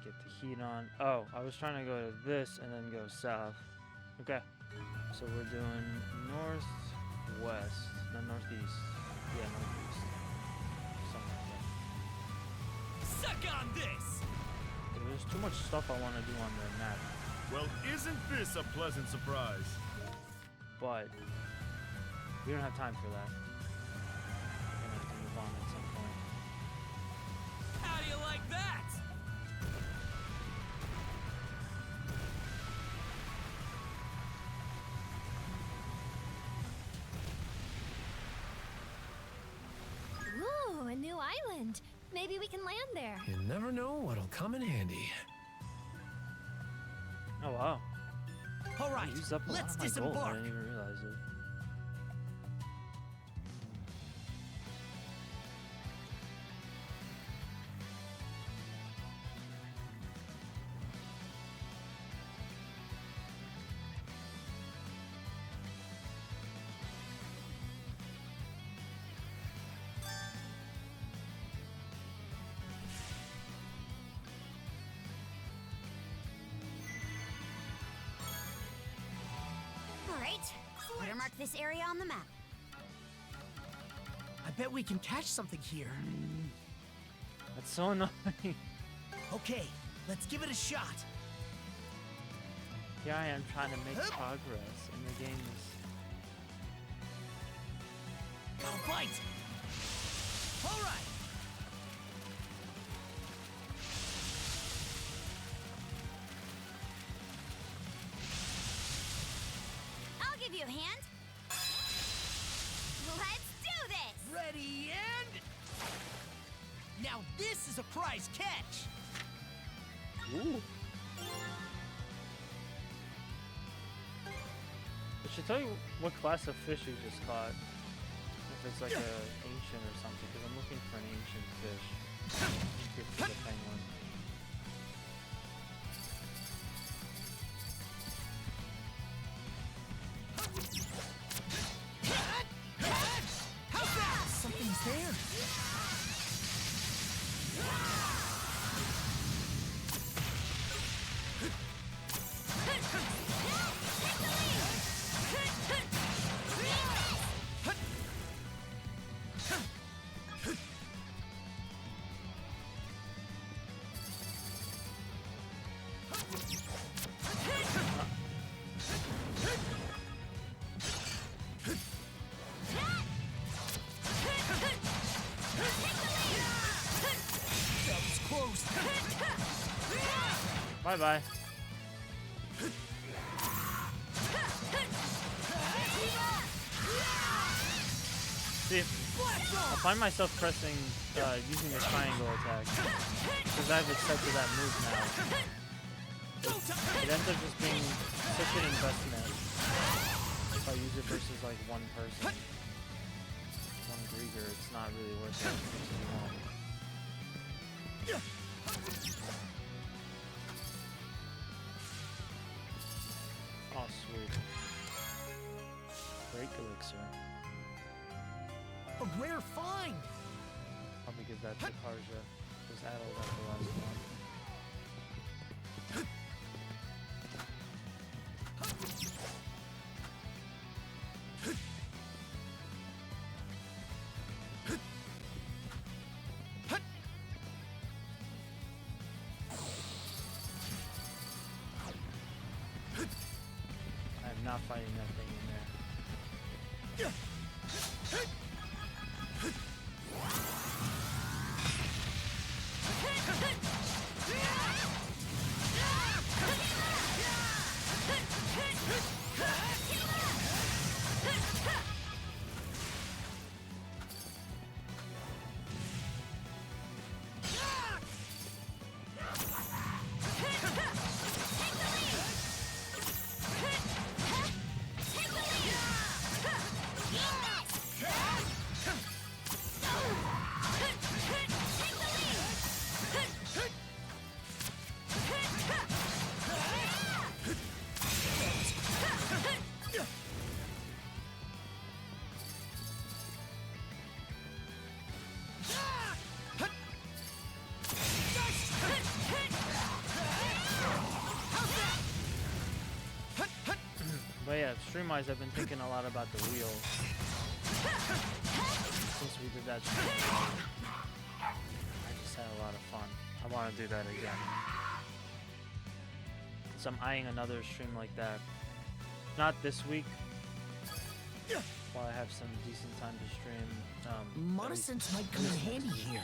get the heat on. Oh, I was trying to go to this and then go south. Okay. So we're doing northwest, no, northeast. Yeah, northeast. Something like that. Suck on this! There's too much stuff I want to do on the map. Well, isn't this a pleasant surprise? But we don't have time for that. We're gonna have to move on at some point. How do you like that? Ooh, a new island. Maybe we can land there. You never know what'll come in handy. Oh wow. All right, I used up a lot let's of my gold. I disembark. didn't even realize it. All right, better mark this area on the map. I bet we can catch something here. That's so annoying. Okay, let's give it a shot. Here I am trying to make progress, and the game is. Go bite! All right. I'll give you a hand. Let's do this! Ready and... Now this is a prize catch! Ooh. It should tell you what class of fish you just caught. If it's like a ancient or something, because I'm looking for an ancient fish. Good for the penguin. How's that? Something's there. That was close. Bye bye. See, I find myself pressing, using the triangle attack, because I've accepted that move now. It ends up just being such an investment if I use it versus like one person. One Grieger, it's not really worth it. It's too long. Oh, sweet. Break elixir. A rare find. Probably give that to Karja, because Adel got the last one. I am not fighting that thing in there. stream-wise, I've been thinking a lot about the wheel. Since we did that stream, I just had a lot of fun. I want to do that again. So I'm eyeing another stream like that. Not this week. While I have some decent time to stream. Monosynths might come in handy here.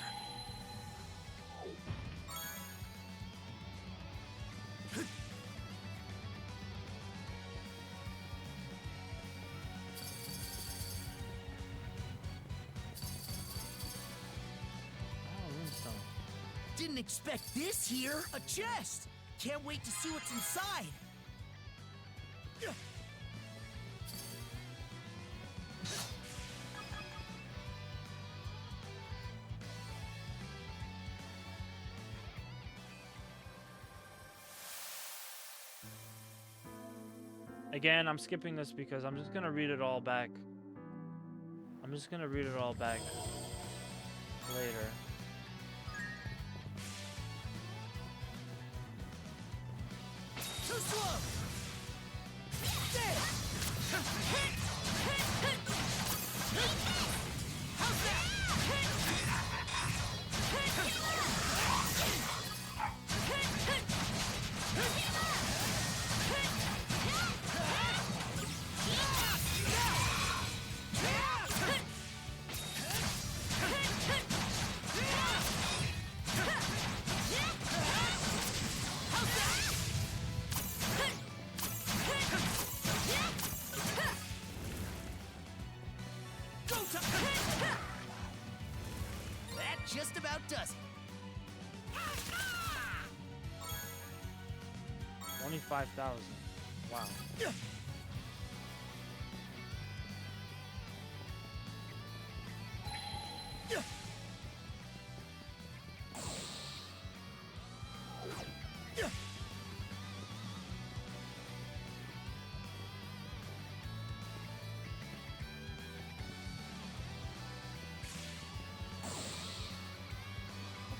Didn't expect this here. A chest. Can't wait to see what's inside. Again, I'm skipping this because I'm just gonna read it all back. I'm just gonna read it all back later. Too slow. There. How's that? That just about does it. 25,000. Wow.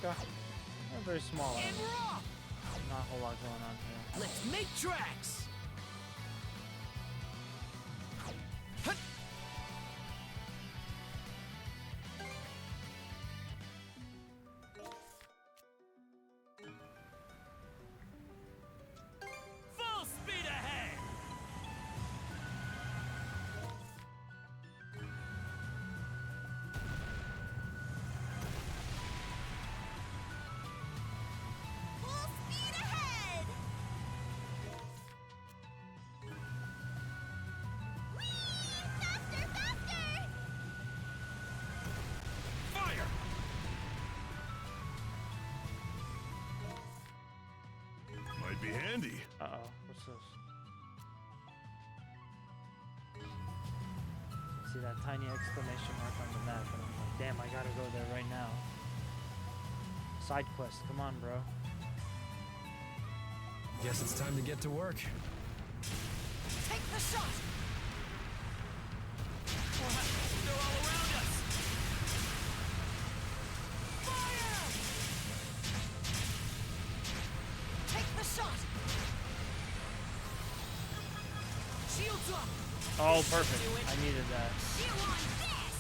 Okay. They're very small. And we're off. Not a whole lot going on here. Let's make tracks. Hut. Full speed ahead. Full speed ahead! Whee! Faster, faster! Fire! Might be handy. Uh-oh. What's this? See that tiny exclamation mark on the map, and I'm like, damn, I gotta go there right now. Side quest, come on, bro. Guess it's time to get to work. Take the shot. They're all around us. Fire! Take the shot. Shields up. Oh, perfect. I needed that. You want this?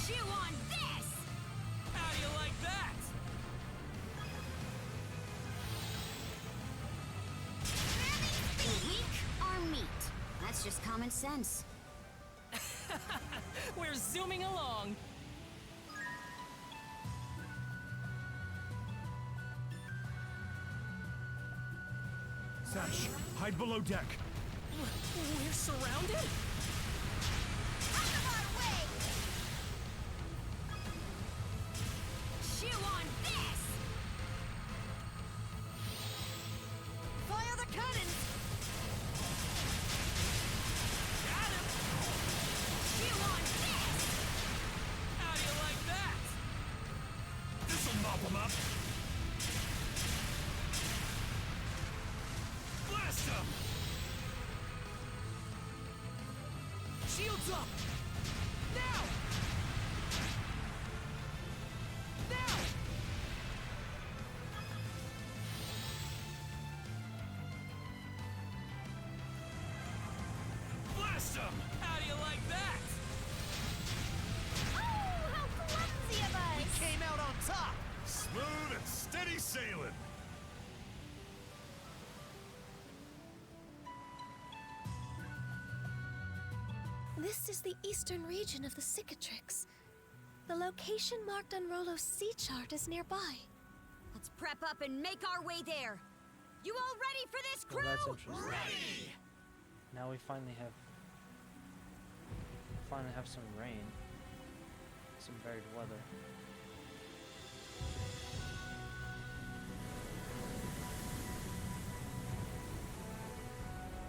You want this? How do you like that? The weak are meat. That's just common sense. We're zooming along. Sash, hide below deck. We're surrounded? Out of our way! You want this? Fire the cannons! Got him. You want this? How do you like that? This'll mop them up. Blast him. Shields up. Now. Now. Huzzah! Smooth and steady sailing. This is the eastern region of the Cicatrix. The location marked on Rolo's sea chart is nearby. Let's prep up and make our way there. You all ready for this, crew? Well, that's interesting. Ready! Now we finally have some rain. Some varied weather.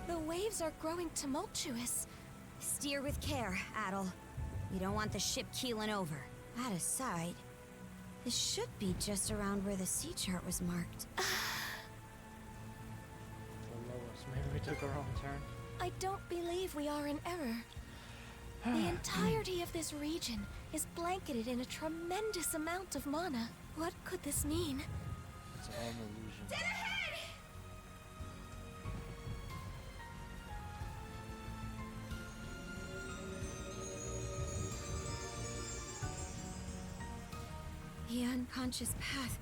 The waves are growing tumultuous. Steer with care, Adel. We don't want the ship keeling over. That aside, this should be just around where the sea chart was marked. The lowest. Maybe we took a wrong turn. I don't believe we are in error. The entirety of this region is blanketed in a tremendous amount of mana. What could this mean? It's all an illusion. Dead ahead! The unconscious path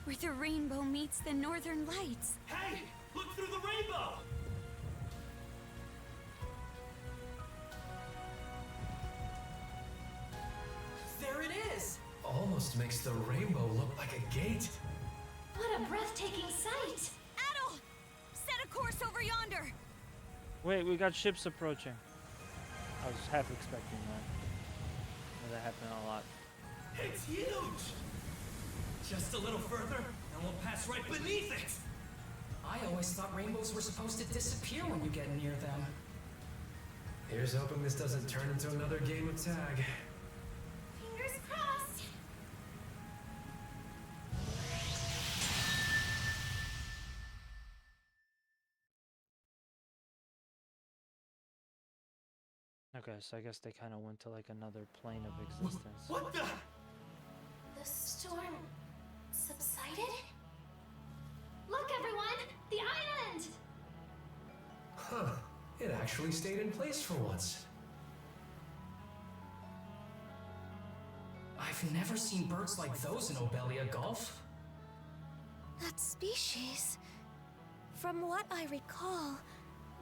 where the rainbow meets the northern lights. Hey! Look through the rainbow! There it is! Almost makes the rainbow look like a gate. What a breathtaking sight! Adel! Set a course over yonder! Wait, we got ships approaching. I was half expecting that. That happened a lot. It's huge! Just a little further, and we'll pass right beneath it! I always thought rainbows were supposed to disappear when you get near them. Here's hoping this doesn't turn into another game of tag. Fingers crossed! Okay, so I guess they kind of went to like another plane of existence. What the? The storm subsided? Look, everyone! The island! Huh. It actually stayed in place for once. I've never seen birds like those in Obelia Gulf. That species. From what I recall,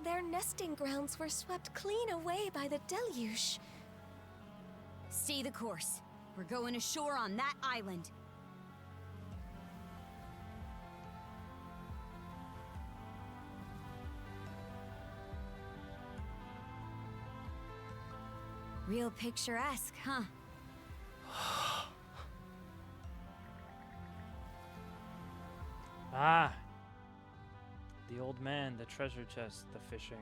their nesting grounds were swept clean away by the deluge. Stay the course. We're going ashore on that island. Real picturesque, huh? Ah! The old man, the treasure chest, the fishing.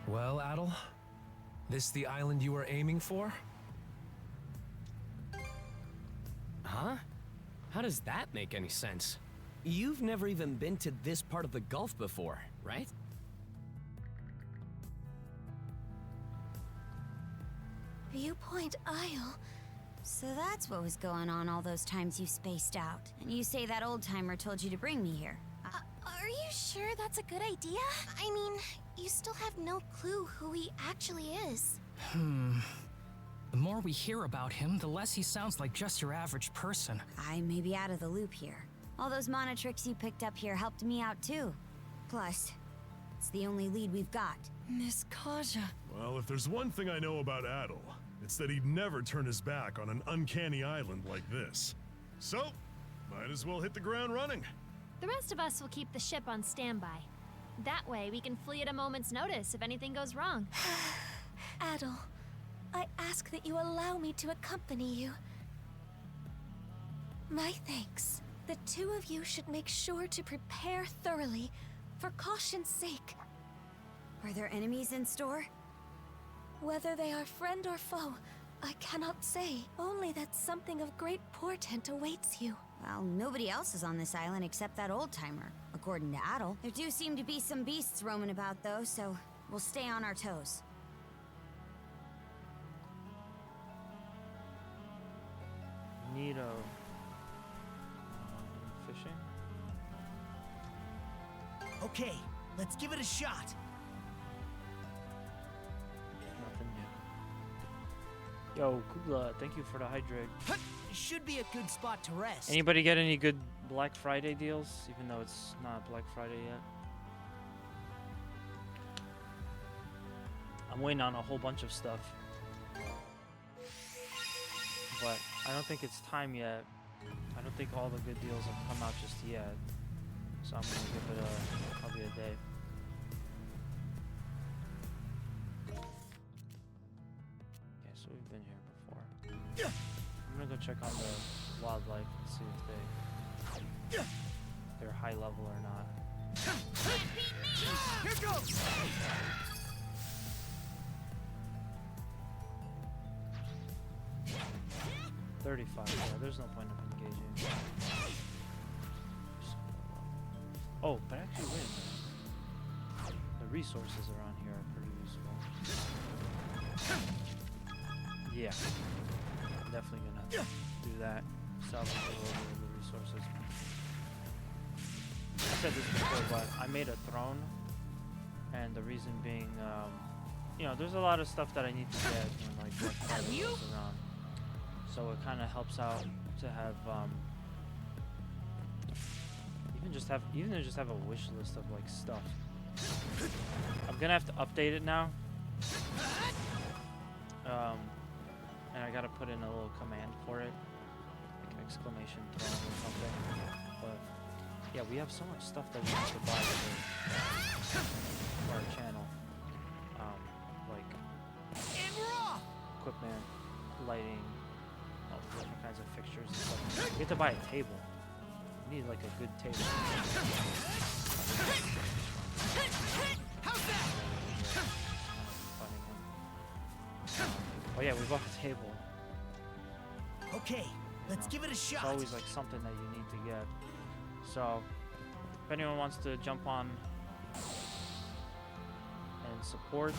Well, Adel, this the island you were aiming for? Huh? How does that make any sense? You've never even been to this part of the Gulf before, right? Viewpoint Isle. So that's what was going on all those times you spaced out. And you say that old-timer told you to bring me here. Are you sure that's a good idea? I mean, you still have no clue who he actually is. The more we hear about him, the less he sounds like just your average person. I may be out of the loop here. All those mana tricks you picked up here helped me out too. Plus, it's the only lead we've got. Miss Kaja. Well, if there's one thing I know about Adel, it's that he'd never turn his back on an uncanny island like this. So, might as well hit the ground running. The rest of us will keep the ship on standby. That way, we can flee at a moment's notice if anything goes wrong. Adel, I ask that you allow me to accompany you. My thanks. The two of you should make sure to prepare thoroughly, for caution's sake. Are there enemies in store? Whether they are friend or foe, I cannot say. Only that something of great portent awaits you. Well, nobody else is on this island except that old-timer, according to Adel. There do seem to be some beasts roaming about, though, so we'll stay on our toes. Neato. Fishing? Okay, let's give it a shot. Nothing Yo, Kubla, thank you for the hydrate. Should be a good spot to rest. Anybody get any good Black Friday deals? Even though it's not Black Friday yet. I'm waiting on a whole bunch of stuff. But I don't think it's time yet. I don't think all the good deals have come out just yet. So I'm gonna give it probably a day. Okay, so we've been here before. I'm gonna go check on the wildlife and see if they're high level or not. Here goes! 35. Yeah, there's no point of engaging. Oh, but actually, wait a minute. The resources around here are pretty useful. Yeah. I'm definitely gonna do that. Salvage a little bit of the resources. I said this before, but I made a throne. And the reason being, you know, there's a lot of stuff that I need to get when, like, Black Friday rolls around. So it kind of helps out to have, even just have a wish list of like stuff. I'm gonna have to update it now. And I gotta put in a little command for it, like exclamation throne or something. But yeah, we have so much stuff that we have to buy for our channel. Like equipment, lighting. Different kinds of fixtures and stuff. We have to buy a table. We need like a good table. Oh yeah, we bought a table. Okay, let's give it a shot. It's always like something that you need to get. So, if anyone wants to jump on and support,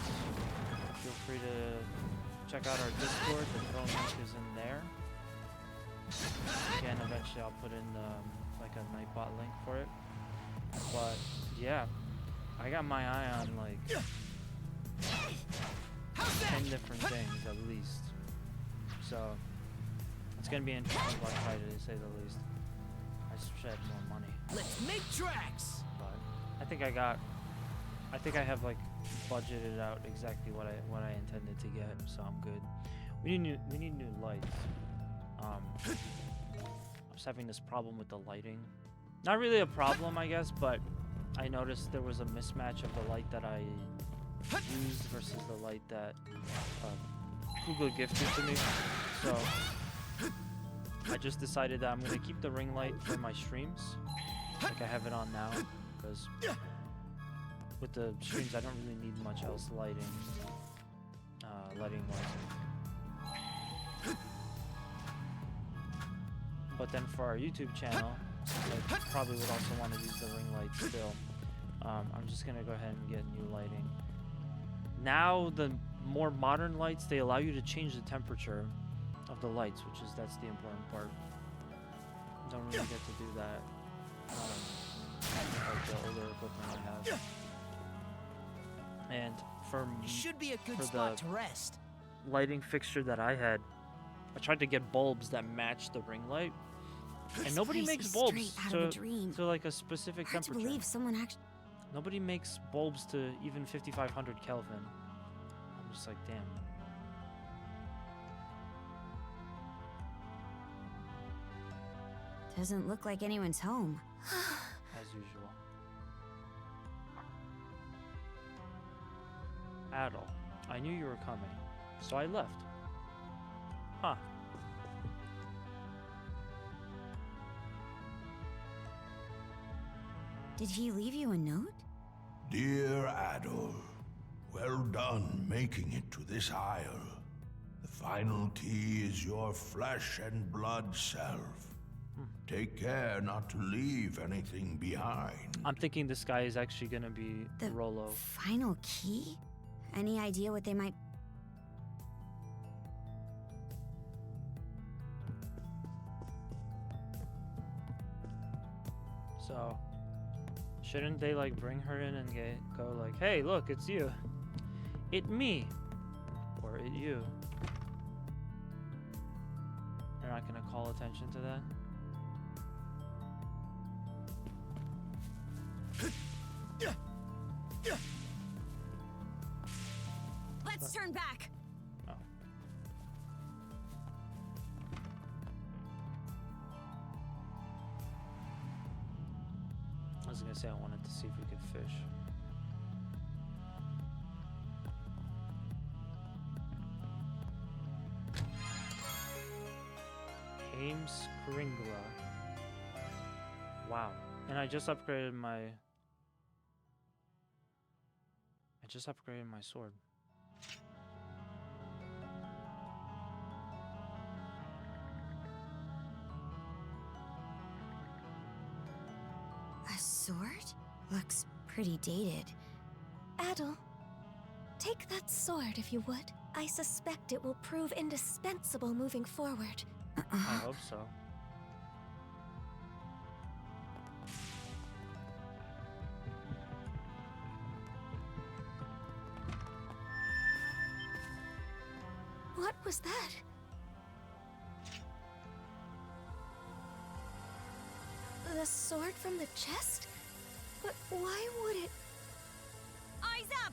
feel free to check out our Discord. The throne link is in there. Again, eventually I'll put in like a Nightbot link for it. But yeah, I got my eye on like 10 different things at least. So it's gonna be interesting Black Friday to say the least. I just should have more money. Let's make tracks. But I think I have like budgeted out exactly what I intended to get, so I'm good. We need new lights. I was having this problem with the lighting. Not really a problem, I guess, but I noticed there was a mismatch of the light that I used versus the light that Google gifted to me. So I just decided that I'm gonna keep the ring light for my streams, like I have it on now, because with the streams I don't really need much else lighting wise. But then for our YouTube channel, I probably would also want to use the ring light still. I'm just gonna go ahead and get new lighting. Now the more modern lights, they allow you to change the temperature of the lights, that's the important part. Don't really get to do that like the older equipment I have. And should be a good spot to rest. Lighting fixture that I had, I tried to get bulbs that match the ring light, and nobody makes bulbs to like a specific temperature. Hard to believe someone actually. Nobody makes bulbs to even 5500 Kelvin. I'm just like, damn. Doesn't look like anyone's home. As usual. Adel, I knew you were coming, so I left. Huh. Did he leave you a note? Dear Adol, well done making it to this isle. The final key is your flesh and blood self. Take care not to leave anything behind. I'm thinking this guy is actually gonna be the Rolo. Final key? Any idea what they might... So, shouldn't they like bring her in and go like, hey, look, it's you. It me. Or it you. They're not gonna call attention to that. Let's turn back. Oh. I was gonna say I wanted to see if we could fish. Heimskringla. Wow. And I just upgraded my sword. A sword? Looks pretty dated. Adol, take that sword if you would. I suspect it will prove indispensable moving forward. I hope so. What was that? The sword from the chest? But why would it... Eyes up!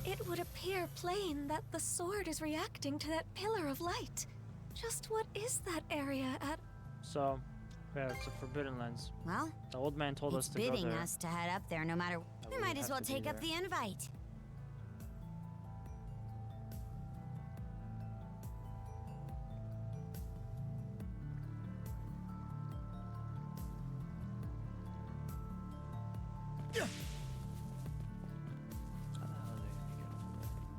It would appear plain that the sword is reacting to that pillar of light. Just what is that area at... So, yeah, it's a forbidden lens. Well, the old man told us to go there. It's bidding us to head up there no matter... We might as well take up the invite.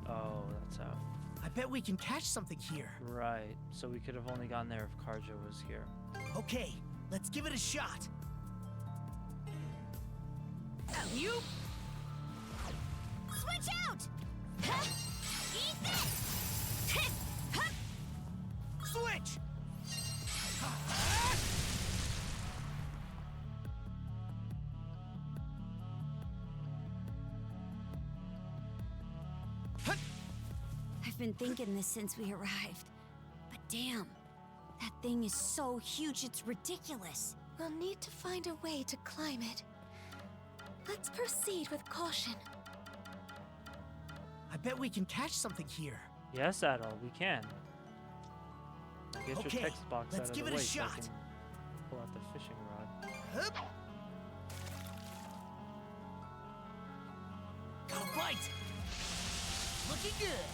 Oh, that's how. I bet we can catch something here. Right. So we could have only gone there if Karja was here. Okay, let's give it a shot. You switch out! Eat this! Switch! I've been thinking this since we arrived. But damn, that thing is so huge it's ridiculous. We'll need to find a way to climb it. Let's proceed with caution. I bet we can catch something here. Yes, Adol, we can. Get Okay, your text box let's out of give the it a way so I shot. can pull out the fishing rod. Hup. Got a bite. Looking good.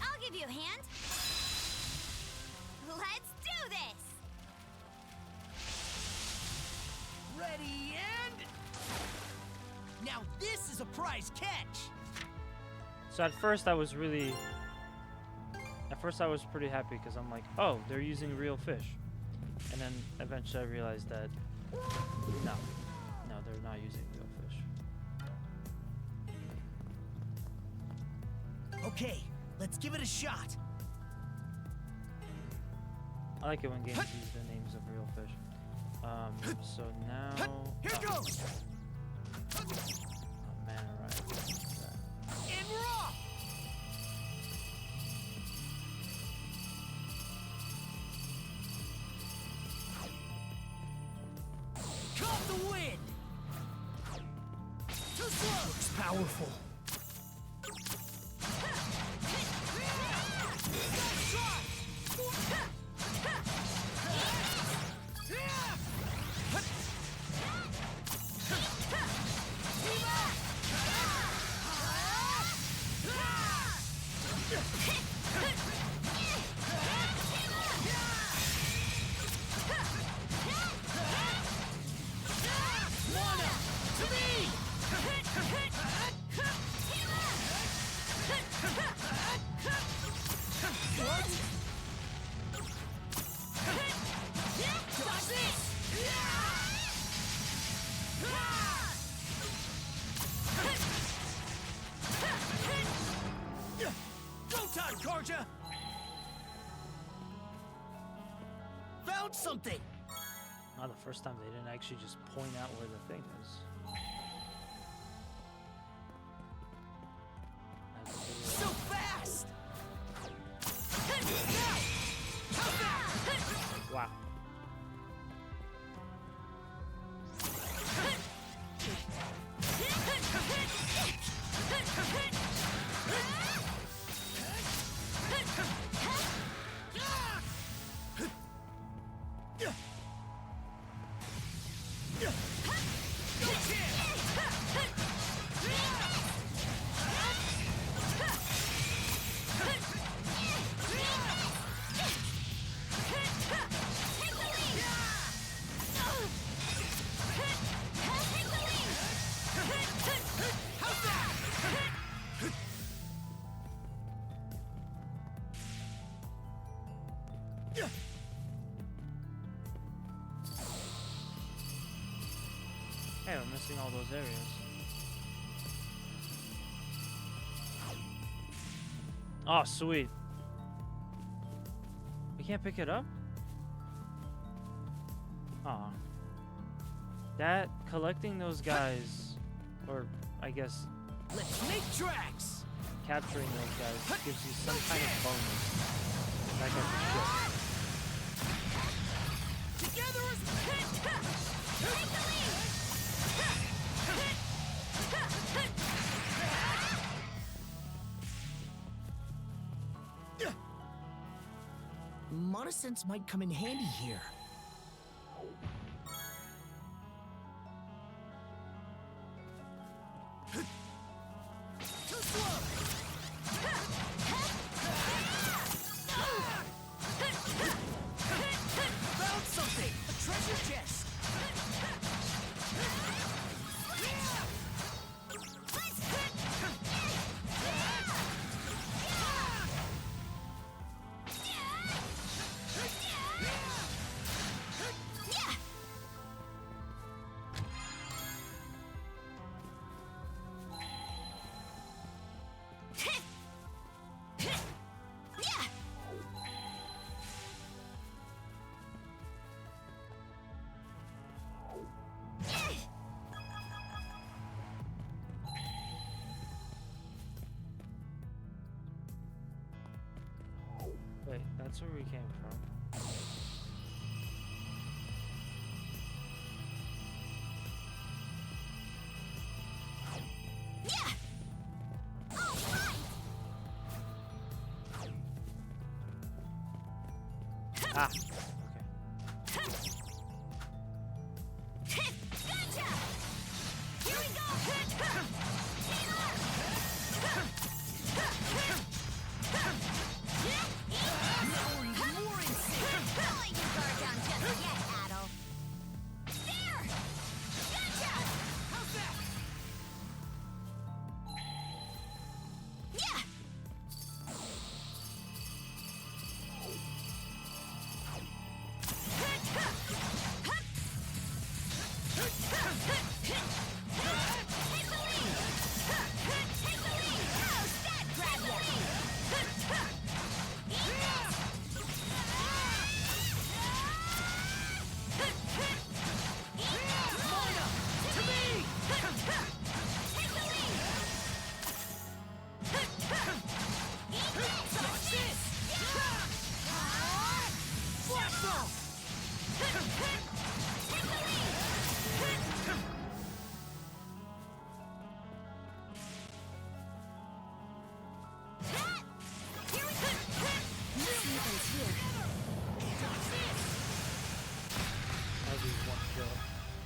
I'll give you a hand. Let's do this! Ready and... Now this is a prize catch! So at first I was pretty happy because I'm like, oh, they're using real fish. And then eventually I realized that, no, they're not using real fish. Okay, let's give it a shot. I like it when games use the names of real fish. So now... Here goes! Oh man, alright. In raw! Caught the wind! Too slow! Looks powerful. Found something! Not the first time they didn't actually just point out where the thing is. So fast! Wow. Hey, we're missing all those areas. Oh, sweet. We can't pick it up? Aw. That, collecting those guys, or I guess... Let's make tracks! Capturing those guys gives you some kind of bonus. That guy's a shit. Together Monosense might come in handy here. Too slow! Found something! A treasure chest! Wait, that's where we came from. Ah, okay.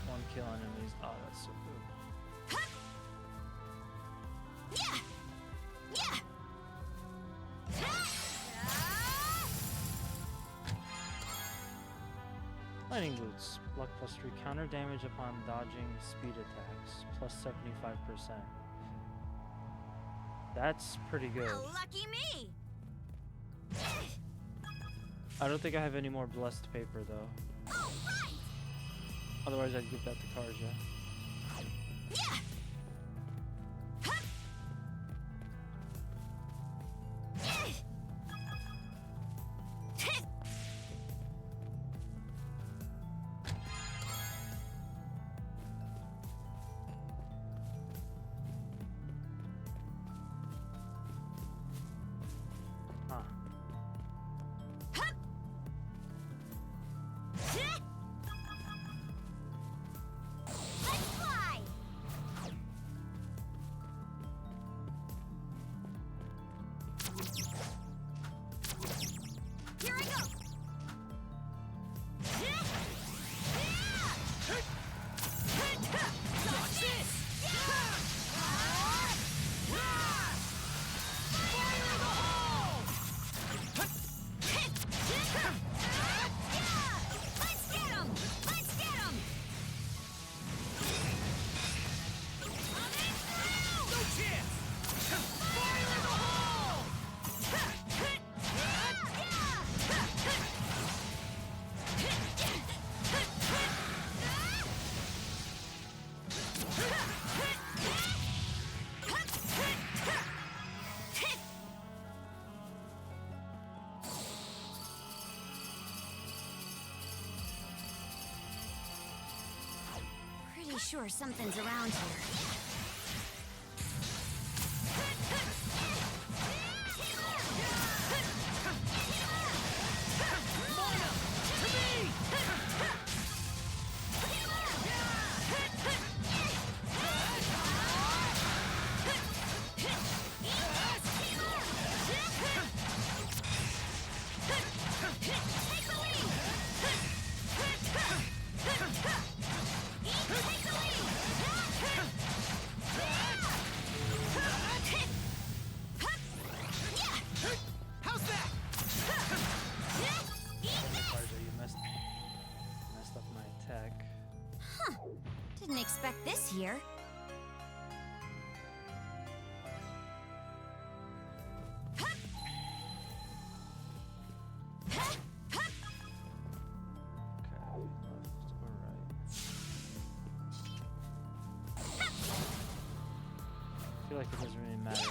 One kill enemies. Oh, that's so good. Lightning boots. Luck plus 3 counter damage upon dodging speed attacks. Plus 75%. That's pretty good. Oh, lucky me! I don't think I have any more blessed paper though. Otherwise I'd give that to Karja. sure something's around here. How's that? You messed up my attack. Huh. Didn't expect this here. I feel like it doesn't really matter.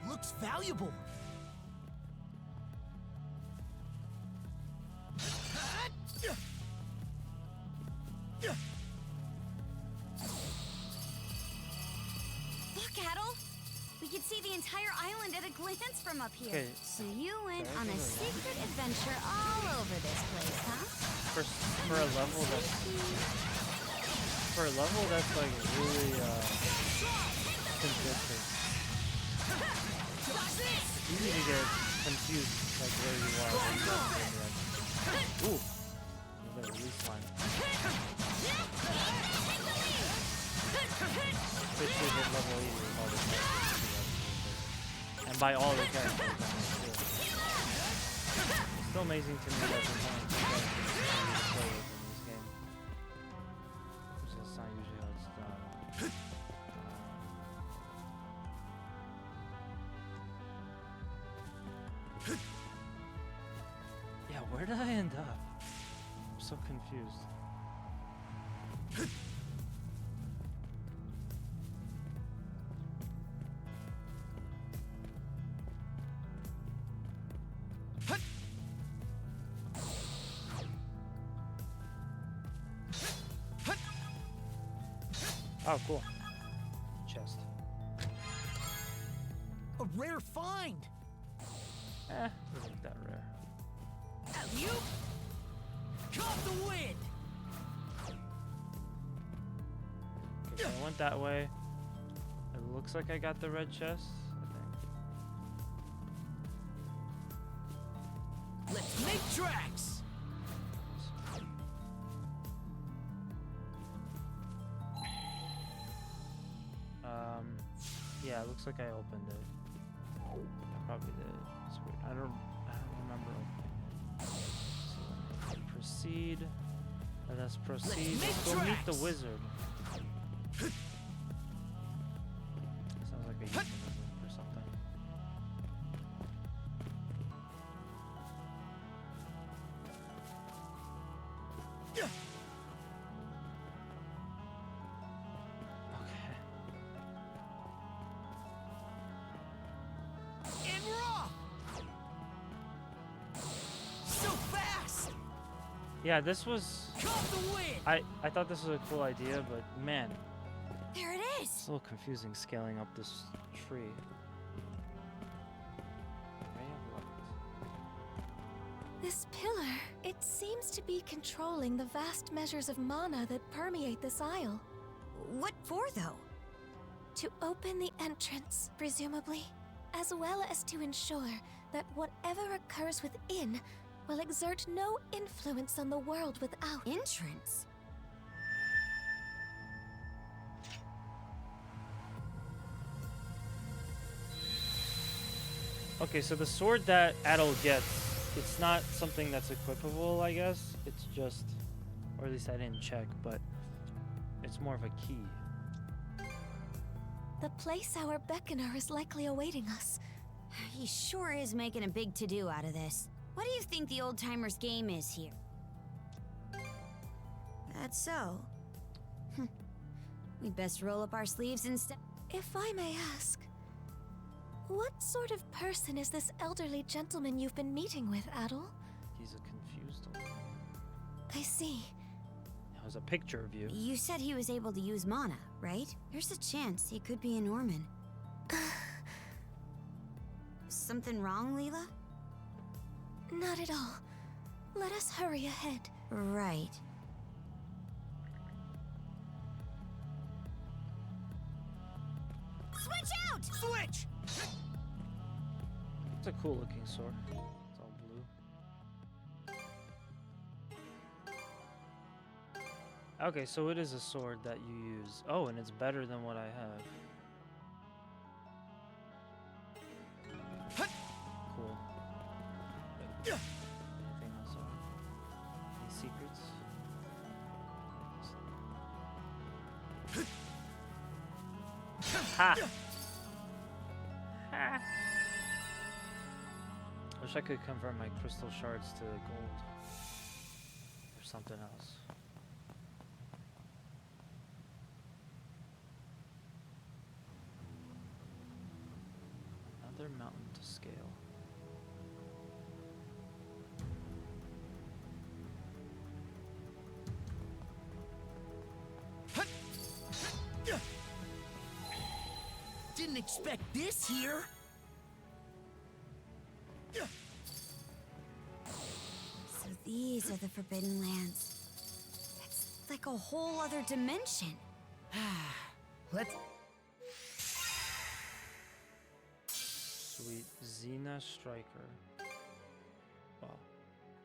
Looks valuable. Look, Adol! We can see the entire island at a glance from up here. Okay. So you went on a secret adventure all over this place, huh? For a level that's like really consistent. You need to get confused like where you are. Ooh. The release line. Officially hit level 80 with all the characters. And by all the characters, too. It's still amazing to me that there's only 2 characters to play with in this game. Which is not usually how it's done. Yeah, where did I end up? I'm so confused. Oh, cool. Chest. A rare find. Isn't that rare? You caught the wind. So I went that way. It looks like I got the red chest, I think. Let's make tracks! Yeah, it looks like I opened it. I probably did. It's weird. I don't remember opening it. So let me proceed. Let us proceed. Let's go meet the wizard. Sounds like a euphemism for something. And we're off! So fast! Yeah, this was... Caught the wind! I thought this was a cool idea, but man, There it is! it's a little confusing scaling up this tree. Ray of Light. This pillar, it seems to be controlling the vast measures of mana that permeate this isle. What for, though? To open the entrance, presumably, as well as to ensure that whatever occurs within will exert no influence on the world without. Entrance? Okay, so the sword that Adol gets, it's not something that's equipable, I guess. It's just, or at least I didn't check, but it's more of a key. The place our beckoner is likely awaiting us. He sure is making a big to-do out of this. What do you think the old-timers' game is here? That's so. We'd best roll up our sleeves instead. If I may ask, what sort of person is this elderly gentleman you've been meeting with, Adol? He's a confused old man. I see. There's a picture of you. You said he was able to use mana, right? There's a chance he could be a Norman. Something wrong, Leela? Not at all. Let us hurry ahead. Right. Switch out! Switch! It's a cool looking sword. It's all blue. Okay, so it is a sword that you use. Oh, and it's better than what I have. Cool. Anything else on? Any secrets? Ha! Ha! Wish I could convert my crystal shards to gold. Or something else. Another mountain to scale. Didn't expect this here. So these are the Forbidden Lands. It's like a whole other dimension. Let's... Sweet. Xena Striker. Wow.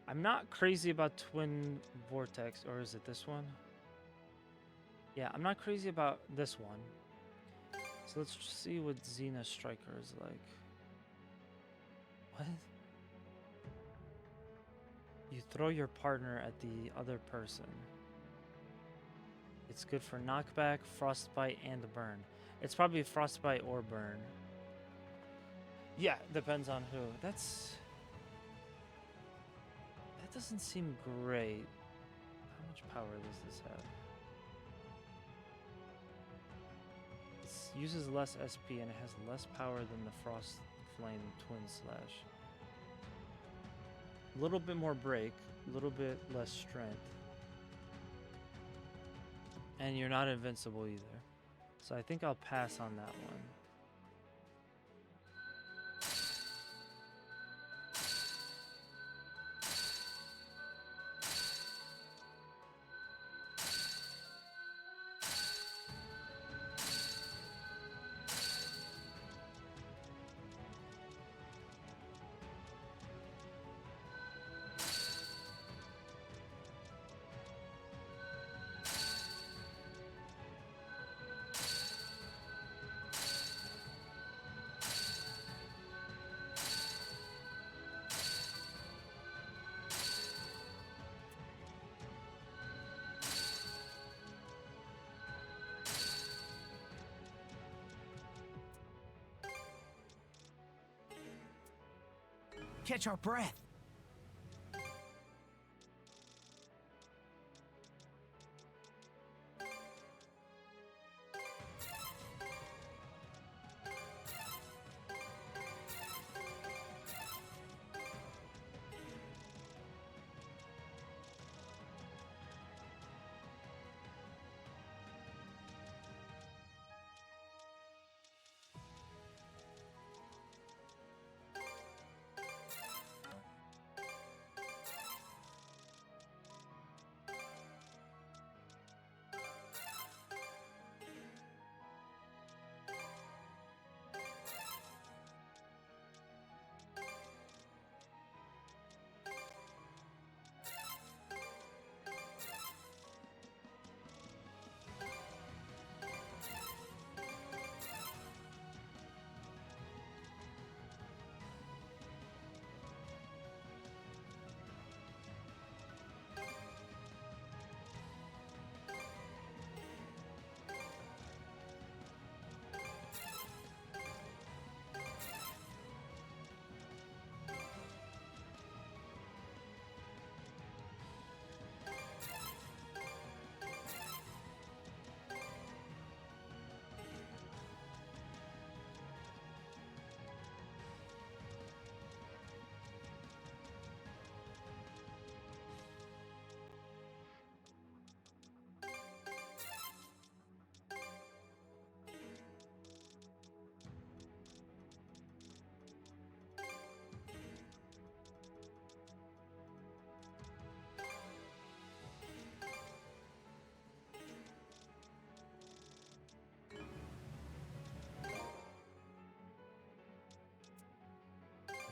I'm not crazy about Twin Vortex, or is it this one? Yeah, I'm not crazy about this one. So let's see what Xena Striker is like. What? You throw your partner at the other person. It's good for knockback, frostbite, and burn. It's probably frostbite or burn. Yeah, depends on who. That doesn't seem great. How much power does this have? It uses less SP and it has less power than the Frost Flame Twin Slash. A little bit more break, a little bit less strength. And you're not invincible either. So I think I'll pass on that one. catch our breath.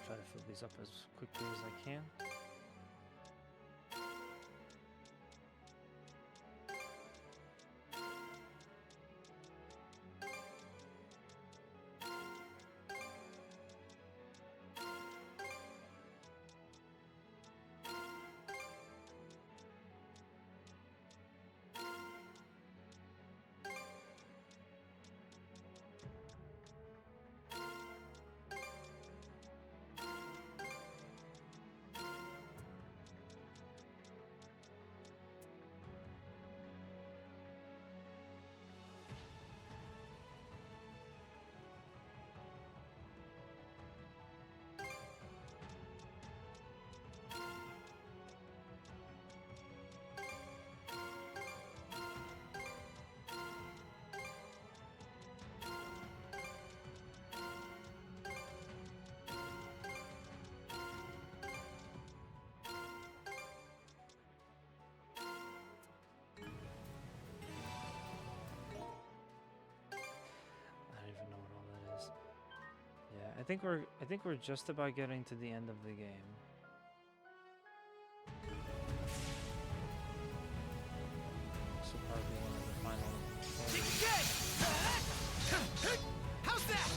Try to fill these up as quickly as I can. I think we're just about getting to the end of the game. This will probably be one of the final. How's that?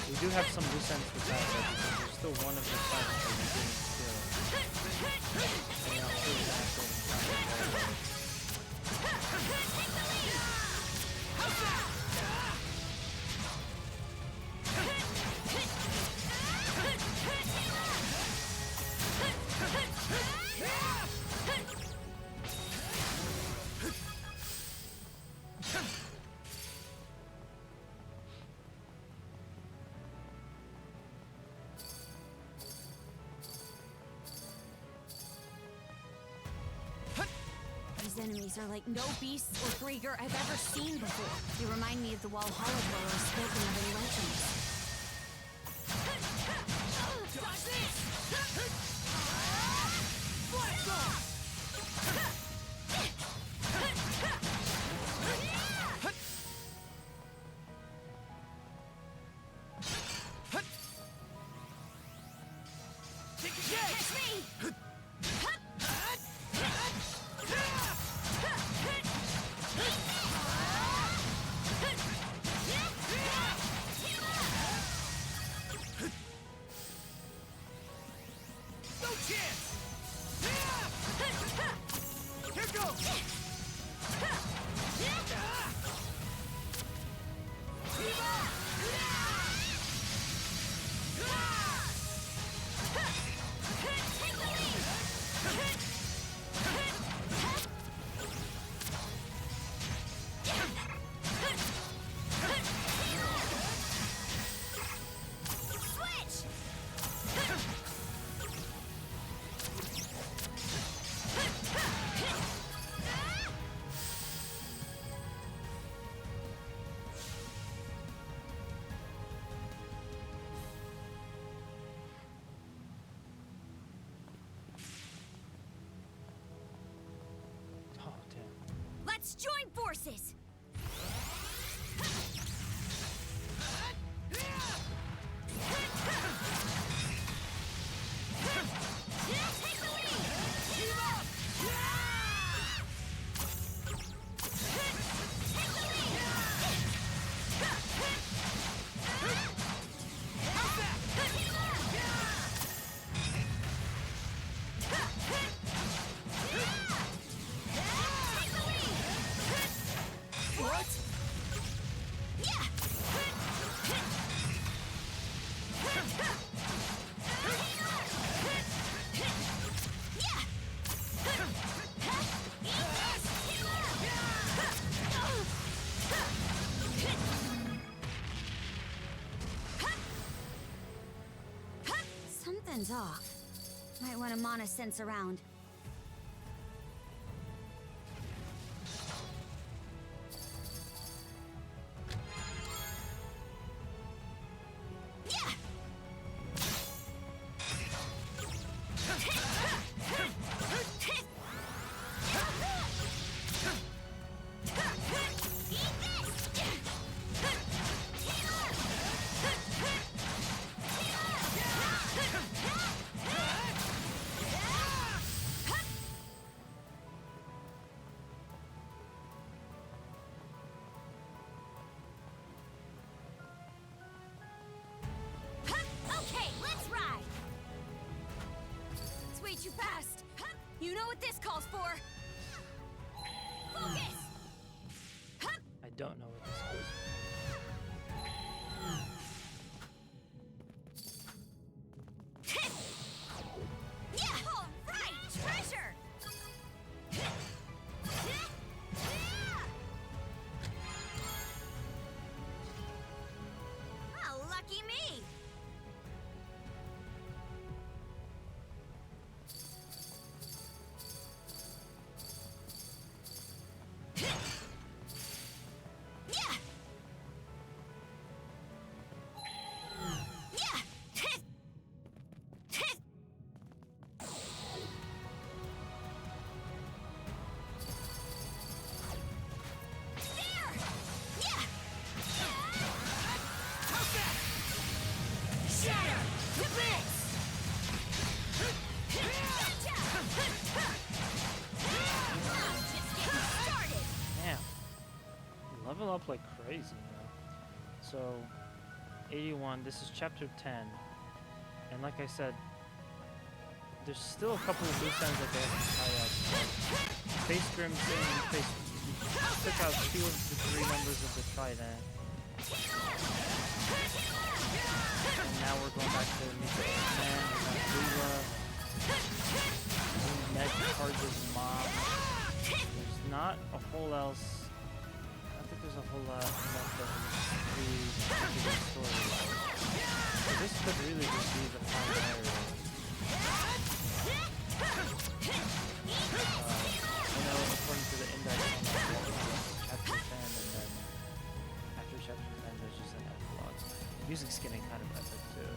We do have some loose ends with that, but there's still one of the fights that we didn't kill. And I'll show you that after the final. How's that? These enemies are like no beasts or Krieger I've ever seen before. They remind me of the Walhalla dwellers spoken of in legends. Dodge this! Blast off! Catch me! Let's join forces! Take the lead! Team up! Take the lead! How's that? Team up! Take the lead! What? Yeah! Something's off. Might want to mana sense around. Okay, let's ride! It's way too fast! You know what this calls for! Focus! I don't know what this is. Yeah! All right! Treasure! Oh, lucky me! Yeah! Yeah! There! Yeah! How's that? Shatter to bits! Gotcha! I'm just getting started! Damn. Level up like crazy now. So, 81, this is chapter 10. And like I said, there's still a couple of loose ends that they have to tie up. Face Crimson, took out 2 of the 3 members of the Trident. And now we're going back to meet the man, we got Leela. Meg charges Mom. There's not a whole else. I don't think there's a whole lot left of the story. So this could really just be the final area. I know according to the index on that, chapter 10, and then after chapter 10 there's just an epilogue. The music's getting kind of epic too.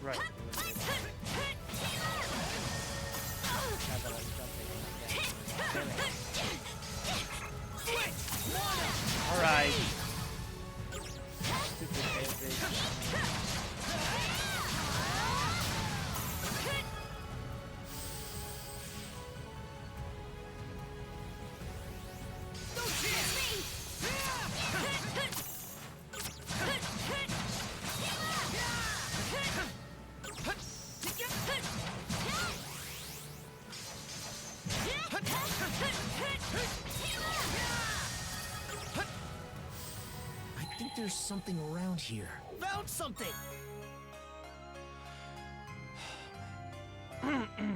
Right. Now that I'm jumping. Alright. Stupid baby. I think there's something around here. Found something! Slowly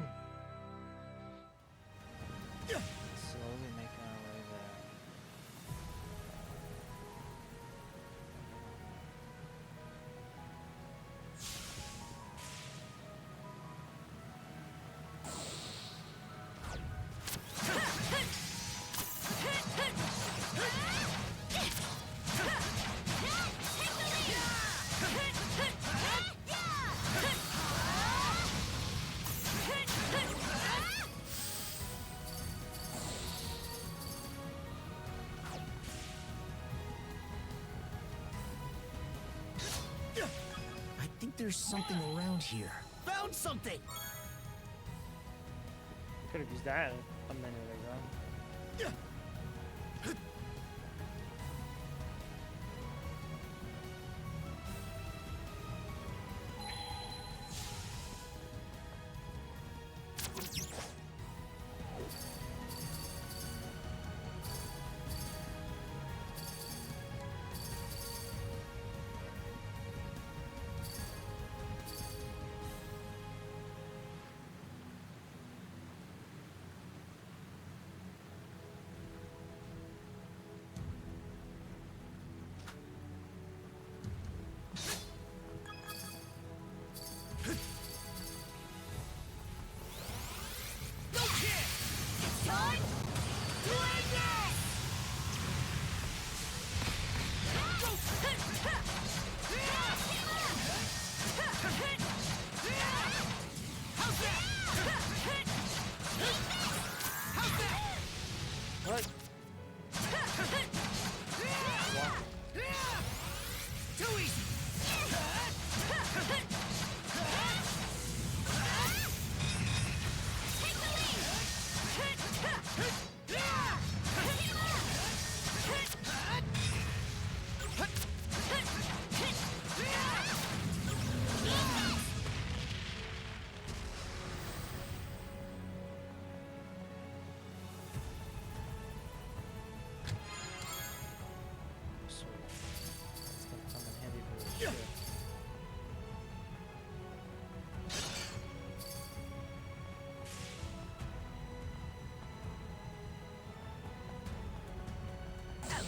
making our way there. I think there's something around here. Found something! Could have used that a minute ago. What? Too easy!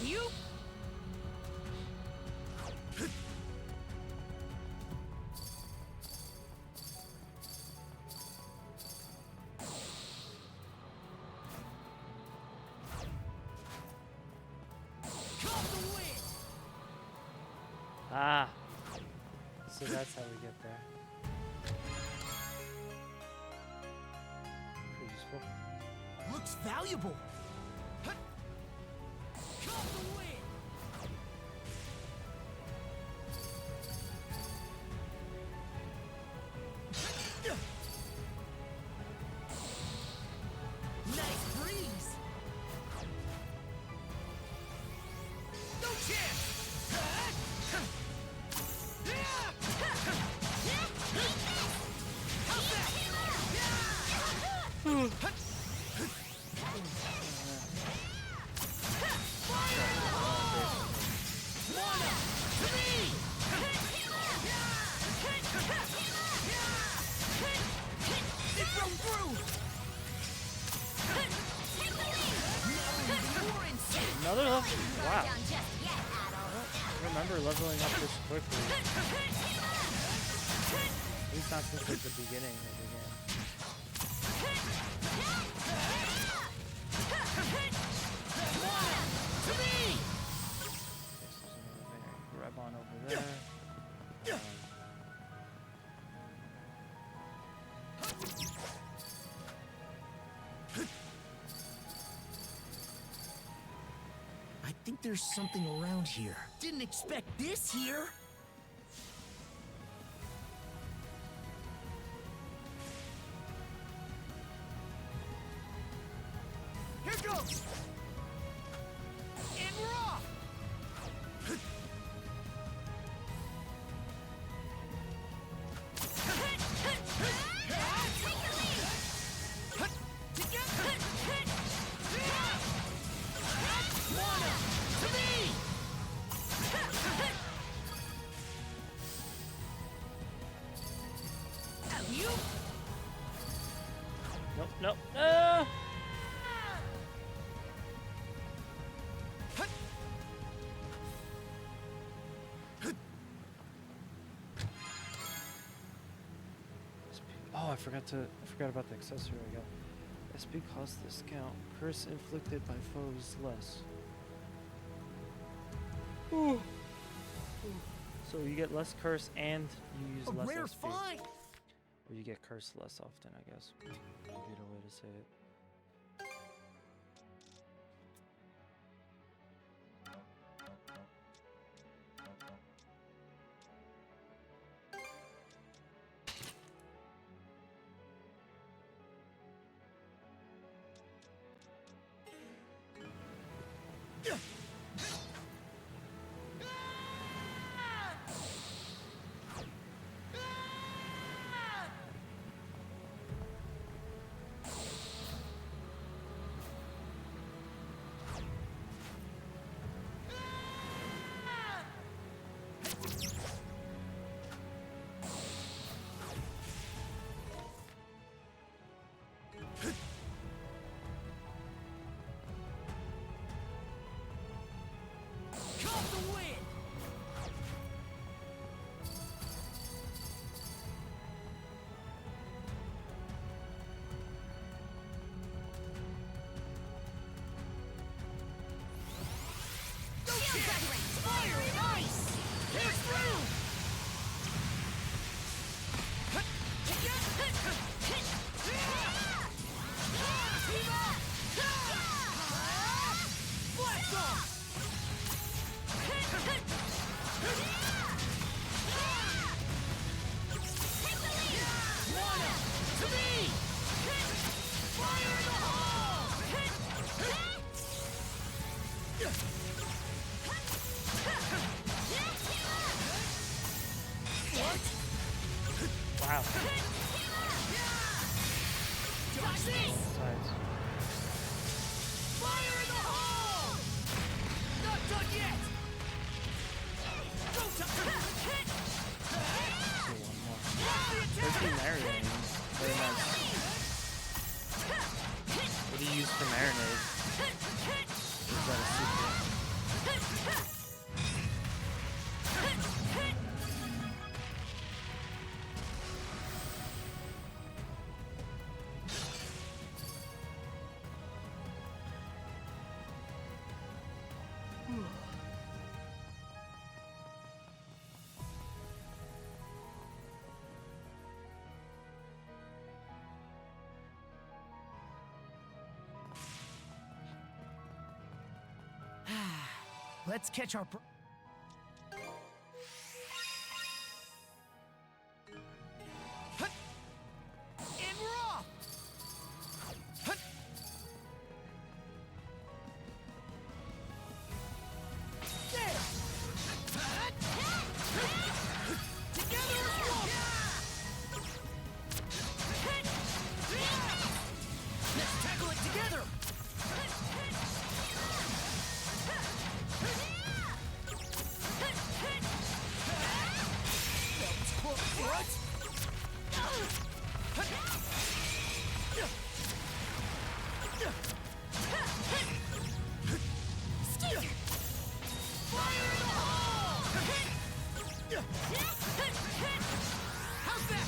You? Ah. So that's how we get there. Pretty useful. Looks valuable. Nice breeze! No chance! Another level? Wow. I don't remember leveling up this quickly. At least not since like, the beginning of the game. Grab on over there. think there's something around here. Didn't expect this here. Here goes! And we're off! Nope, nope. Ah! Oh, I forgot about the accessory I got. SP cost discount. Curse inflicted by foes less. Ooh. So you get less curse and you use less rare SP. find. Or you get cursed less often, I guess. Would be the way to say it. Caught the wind! No chance! Fire and ice! Here's through! Blast off! Wanna! To me! Fire in the hole! What? Wow. Dodge this! Sides. Fire in the hole! Not done yet! Go Where's the marinade? Very nice. What do you use for marinade? Is that a secret? Let's catch our... And we're off! There! Together as one! Let's tackle it together! What? Fire in the hole! How's that?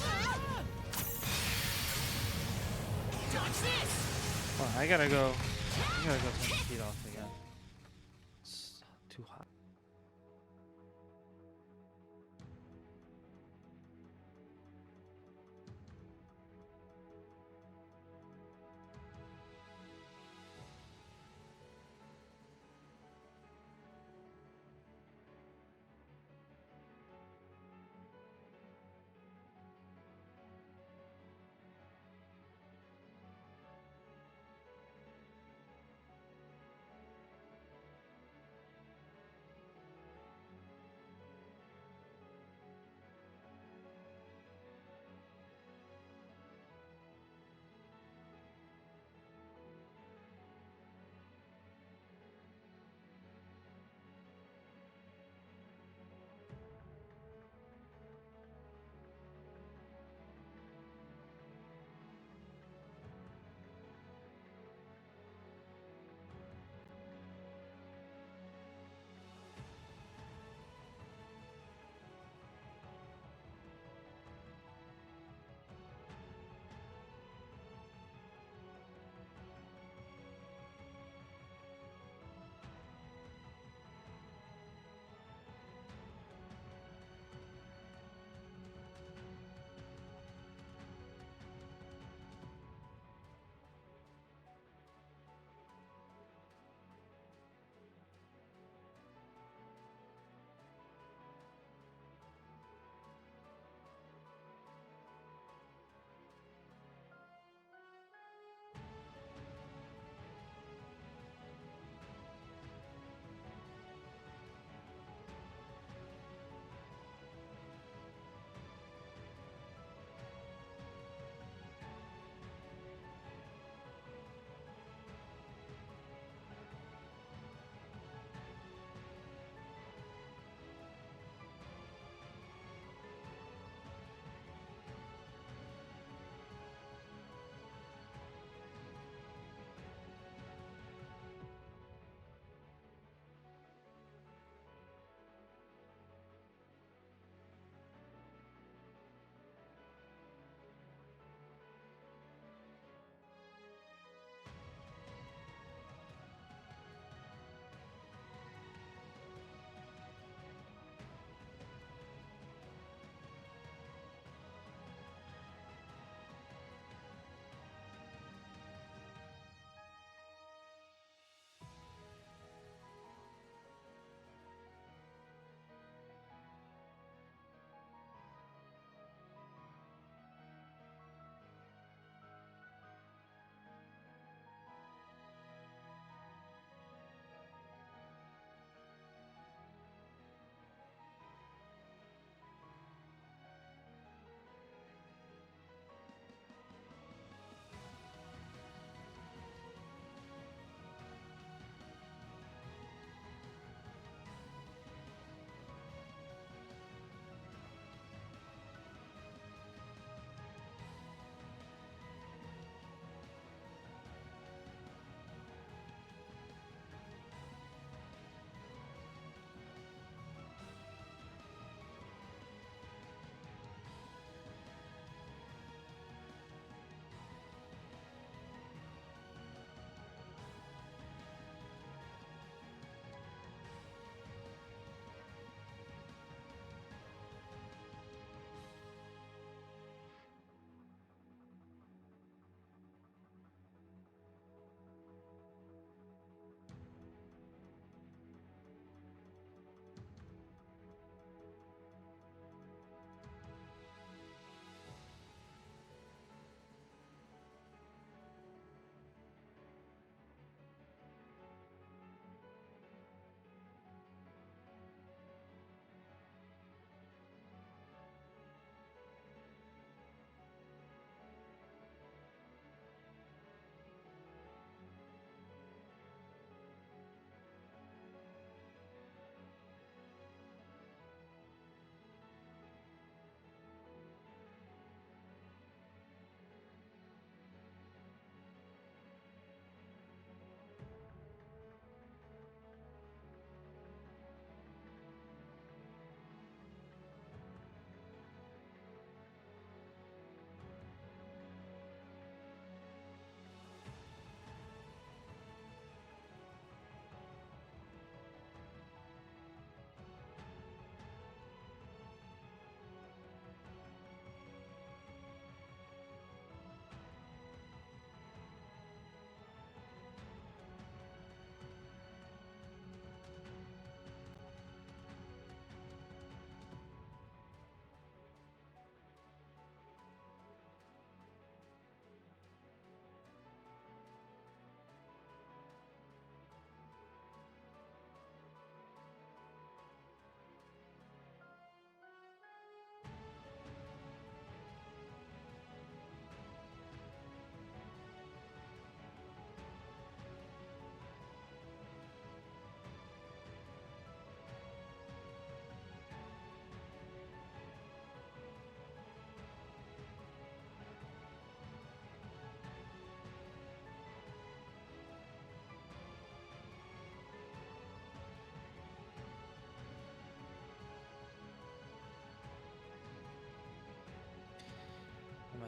Dodge this! Well, I gotta go turn the heat off again. It's too hot.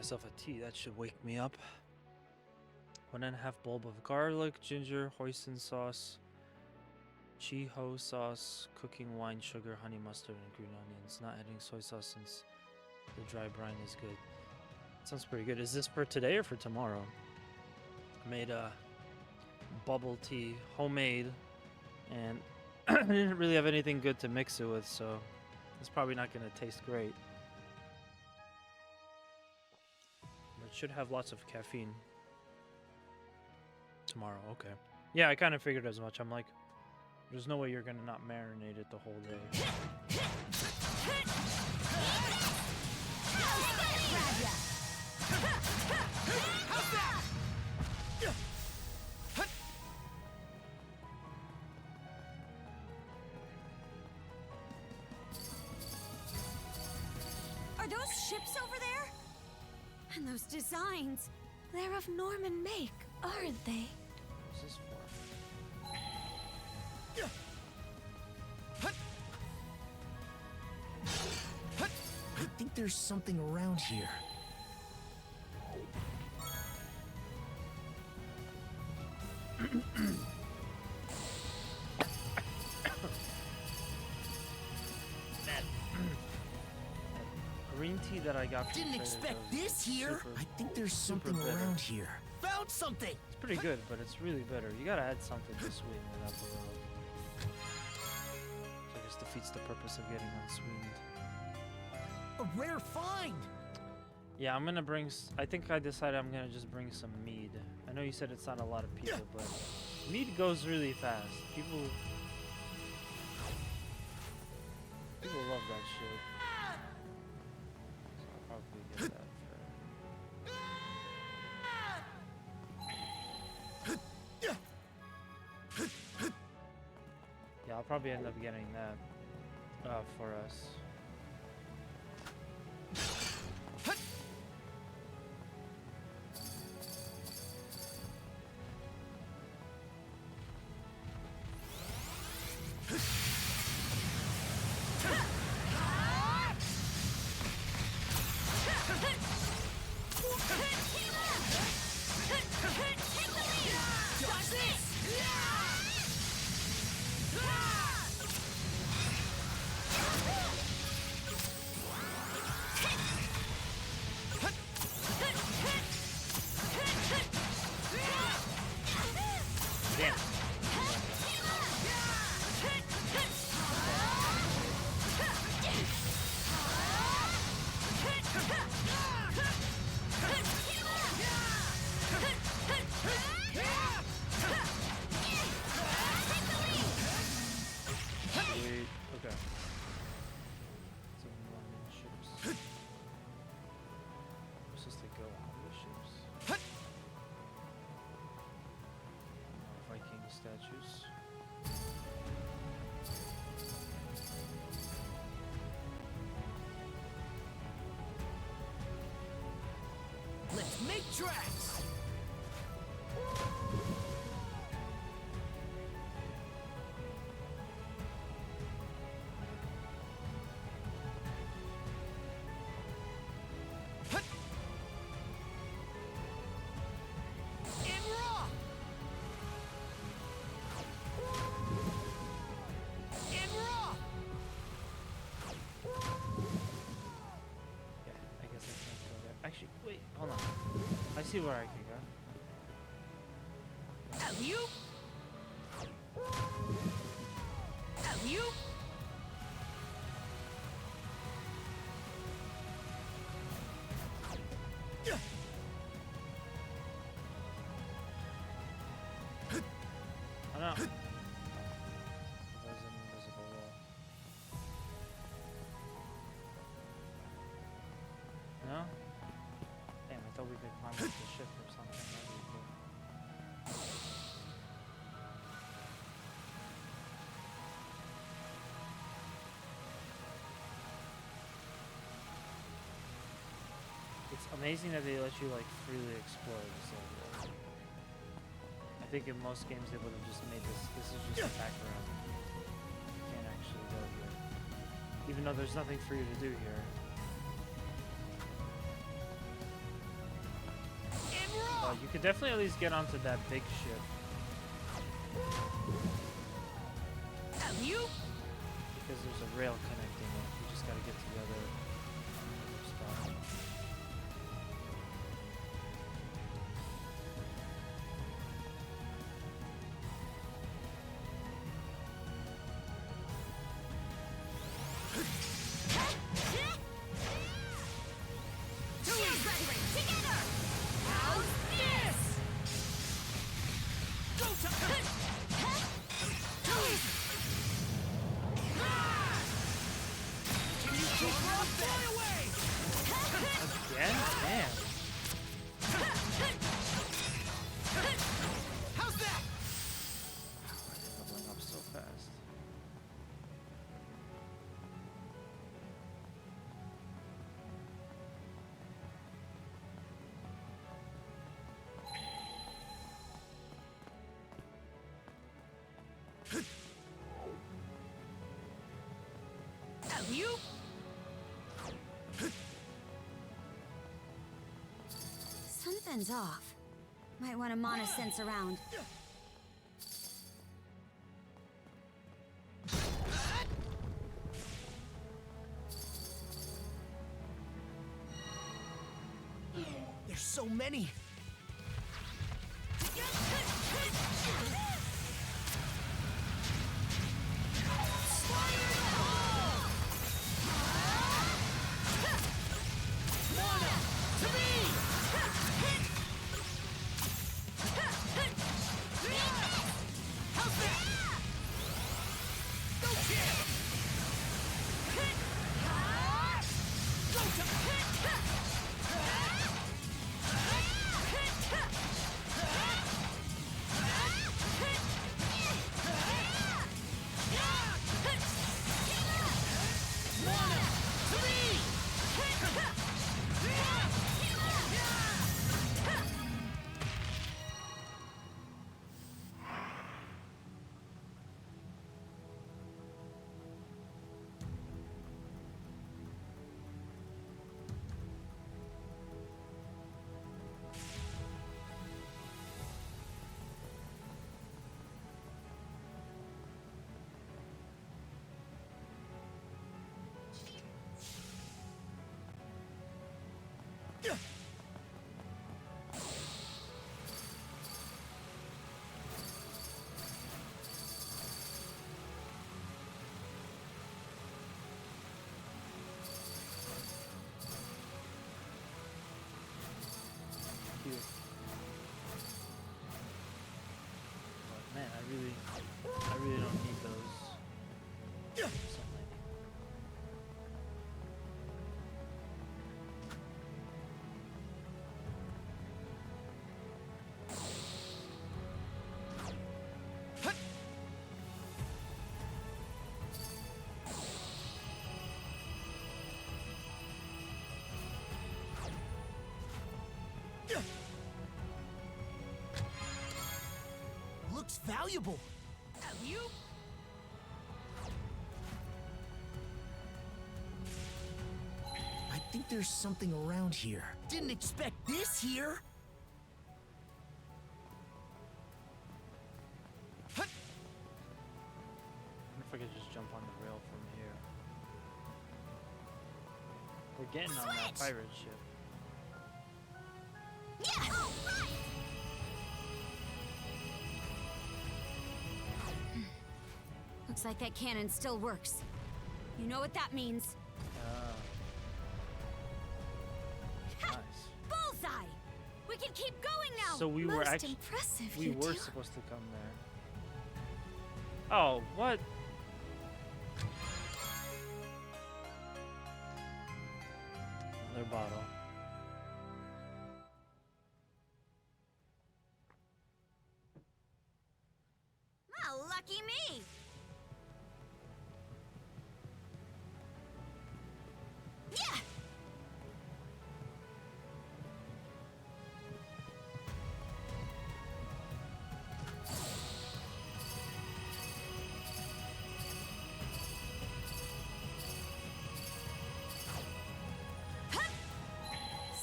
myself a tea. That should wake me up. 1.5 bulb of garlic, ginger, hoisin sauce, chiho sauce, cooking wine, sugar, honey mustard, and green onions. Not adding soy sauce since the dry brine is good. Sounds pretty good. Is this for today or for tomorrow? I made a bubble tea, homemade, and I didn't really have anything good to mix it with, so it's probably not going to taste great. But it should have lots of caffeine. Tomorrow, okay. Yeah, I kind of figured as much. I'm like, there's no way you're going to not marinate it the whole day. Are those ships over there? And those designs? They're of Norman make, aren't they? What's this for? I think there's something around here. That green tea that I got from Didn't Trader expect Joe's this is here. super- I think there's super something bitter. around here. Found something. It's pretty good, but it's really bitter. You gotta add something to sweeten it up a little. So I guess defeats the purpose of getting unsweetened. A rare find. Yeah, I'm gonna bring. I think I decided I'm gonna just bring some mead. I know you said it's not a lot of people, but mead goes really fast. People love that shit. So I'll probably get that for. Yeah, I'll probably end up getting that for us. Statues. Let's make tracks. Actually, wait, hold on. I see where I can go. Alley-oop! Alley-oop! Oh no. There's an invisible wall. No? Damn, I thought we could climb up the ship or something. That'd be cool. It's amazing that they let you like freely explore this area. I think in most games they would have just made this. This is just a background. You can't actually go here, even though there's nothing for you to do here. You could definitely at least get onto that big ship. You? Because there's a rail connecting it. You just gotta get to the other spot. Again? Damn. How's that? Leveling up so fast. You? Something's off. Might want to mana sense around. There's so many. Cute. But man, I really don't need those. So many. Looks valuable. You? I think there's something around here. Didn't expect this here. I wonder if I could just jump on the rail from here. We're getting on that pirate ship. Yeah! Looks like that cannon still works. You know what that means? Nice. Bullseye! We can keep going now! So we were Most actually impressive, we you were two. supposed to come there. Oh, what? Another bottle. Well, lucky me! Yeah!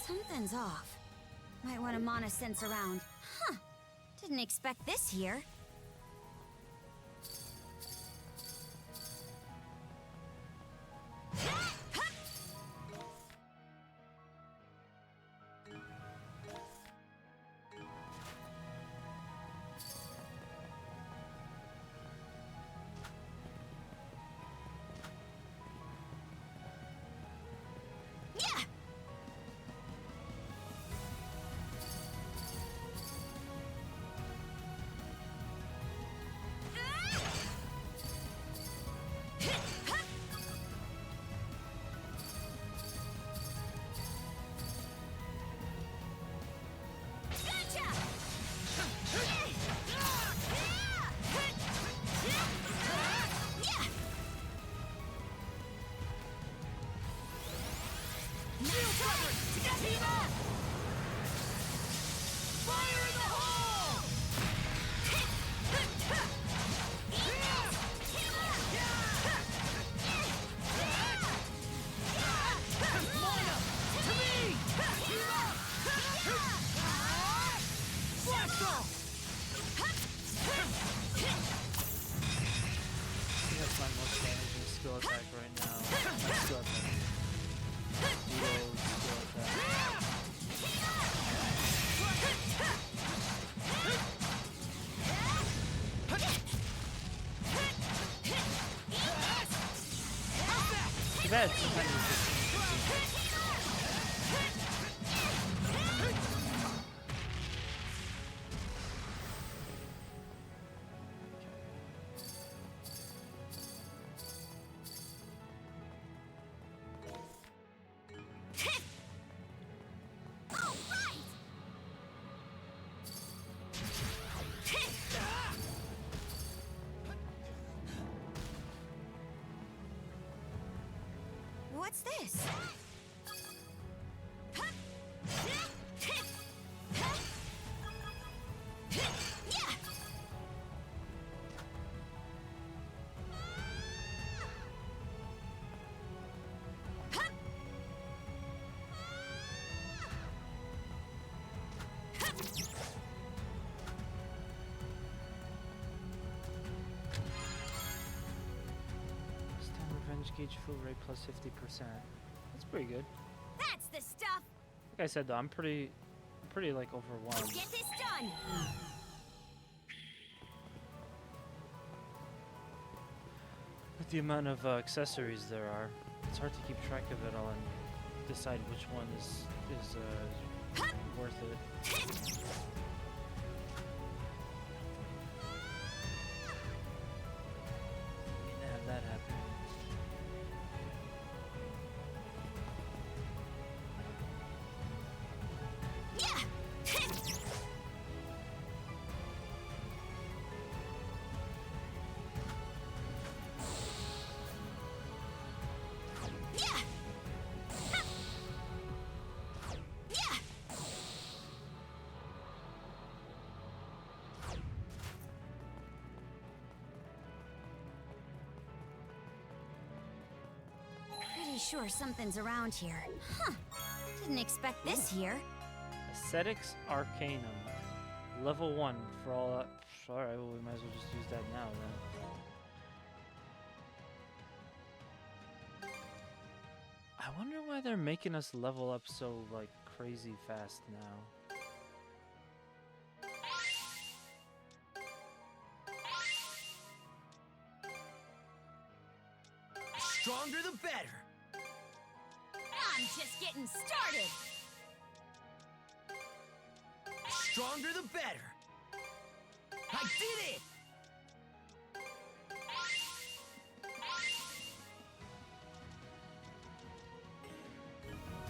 Something's off. Might want to mana sense around. Huh. Didn't expect this here. That's my most damaging skill attack right now. My skill attack. Duo skill attack. Too bad sometimes it's just What's this? revenge gauge fill rate plus 50%. That's pretty good. That's the stuff. Like I said though, I'm pretty like overwhelmed. Get this done. With the amount of accessories there are, it's hard to keep track of it all and decide which one is worth it. Have that happen. Pretty sure something's around here. Huh. Didn't expect this here. Ascetics Arcanum. Level 1 for all that. Alright, well we might as well just use that now then. I wonder why they're making us level up so like crazy fast now. Stronger the better. I'm just getting started. Stronger the better. I did it!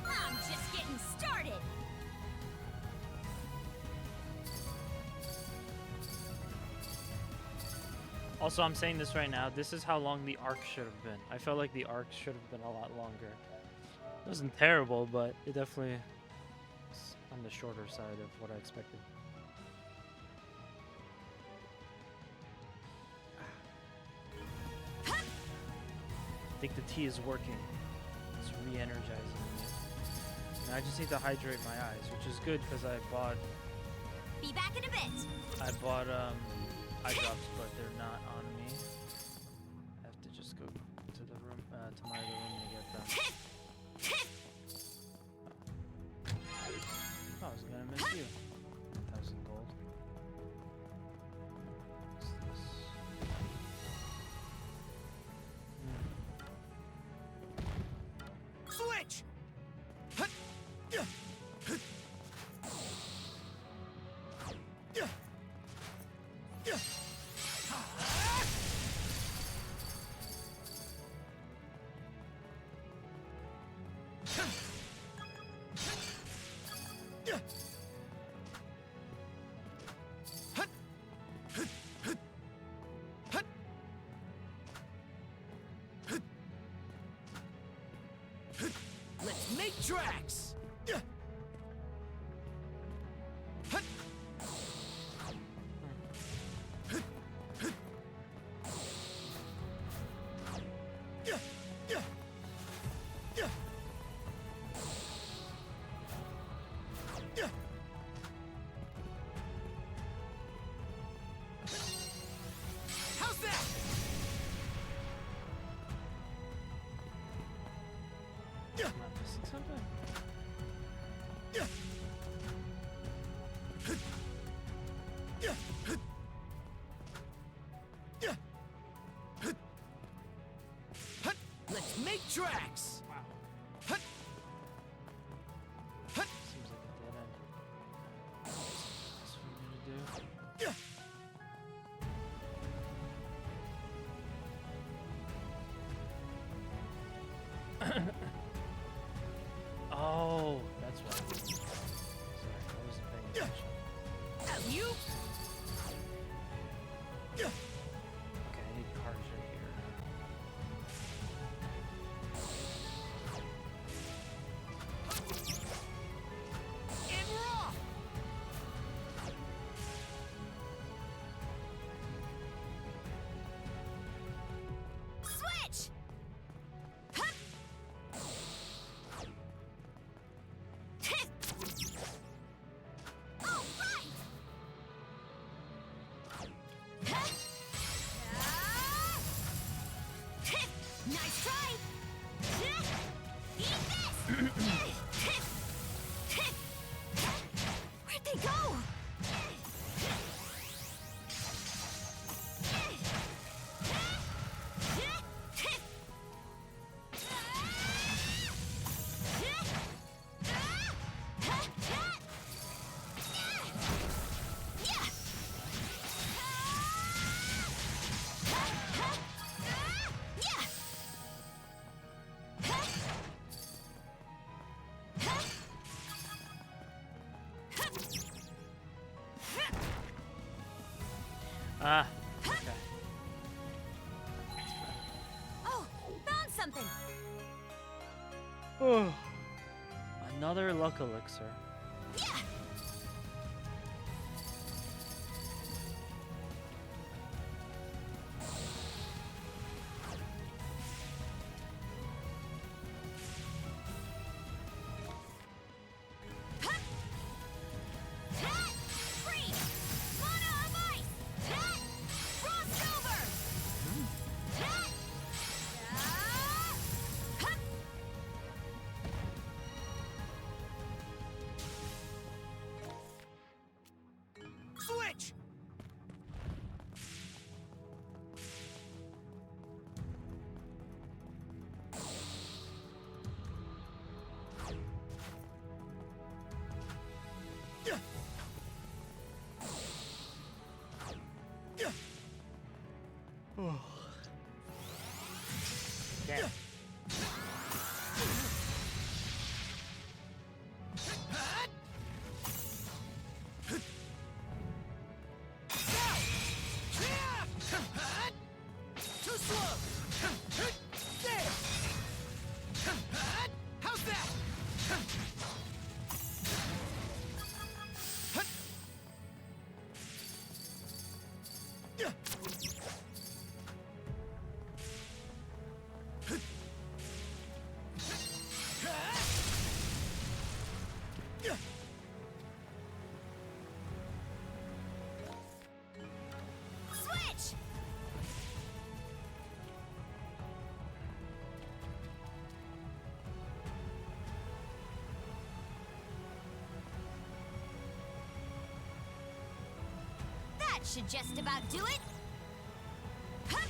I'm just getting started. Also, I'm saying this right now, this is how long the arc should have been. I felt like the arc should have been a lot longer. It wasn't terrible, but it definitely was on the shorter side of what I expected. I think the tea is working. It's re-energizing me. And I just need to hydrate my eyes, which is good because I bought Be back in a bit. eye drops, but they're not on me. I have to just go to the room, to my other room to get them. Oh, I was gonna miss you. 1,000 gold. What's this? Switch! Let's make tracks! How's that? Am I missing something? Let's make tracks! Wow. Seems like a dead end. What's for me to do? Oh, that's why. Sorry, I wasn't paying attention. You? Okay, I need cards right here. And raw! Switch! All right! Nice try! Eat this! Where'd they go? Ah, okay. Oh, found something. Oh, another luck elixir. Freeze! Mana of ice! Raw silver! should just about do it. Hup.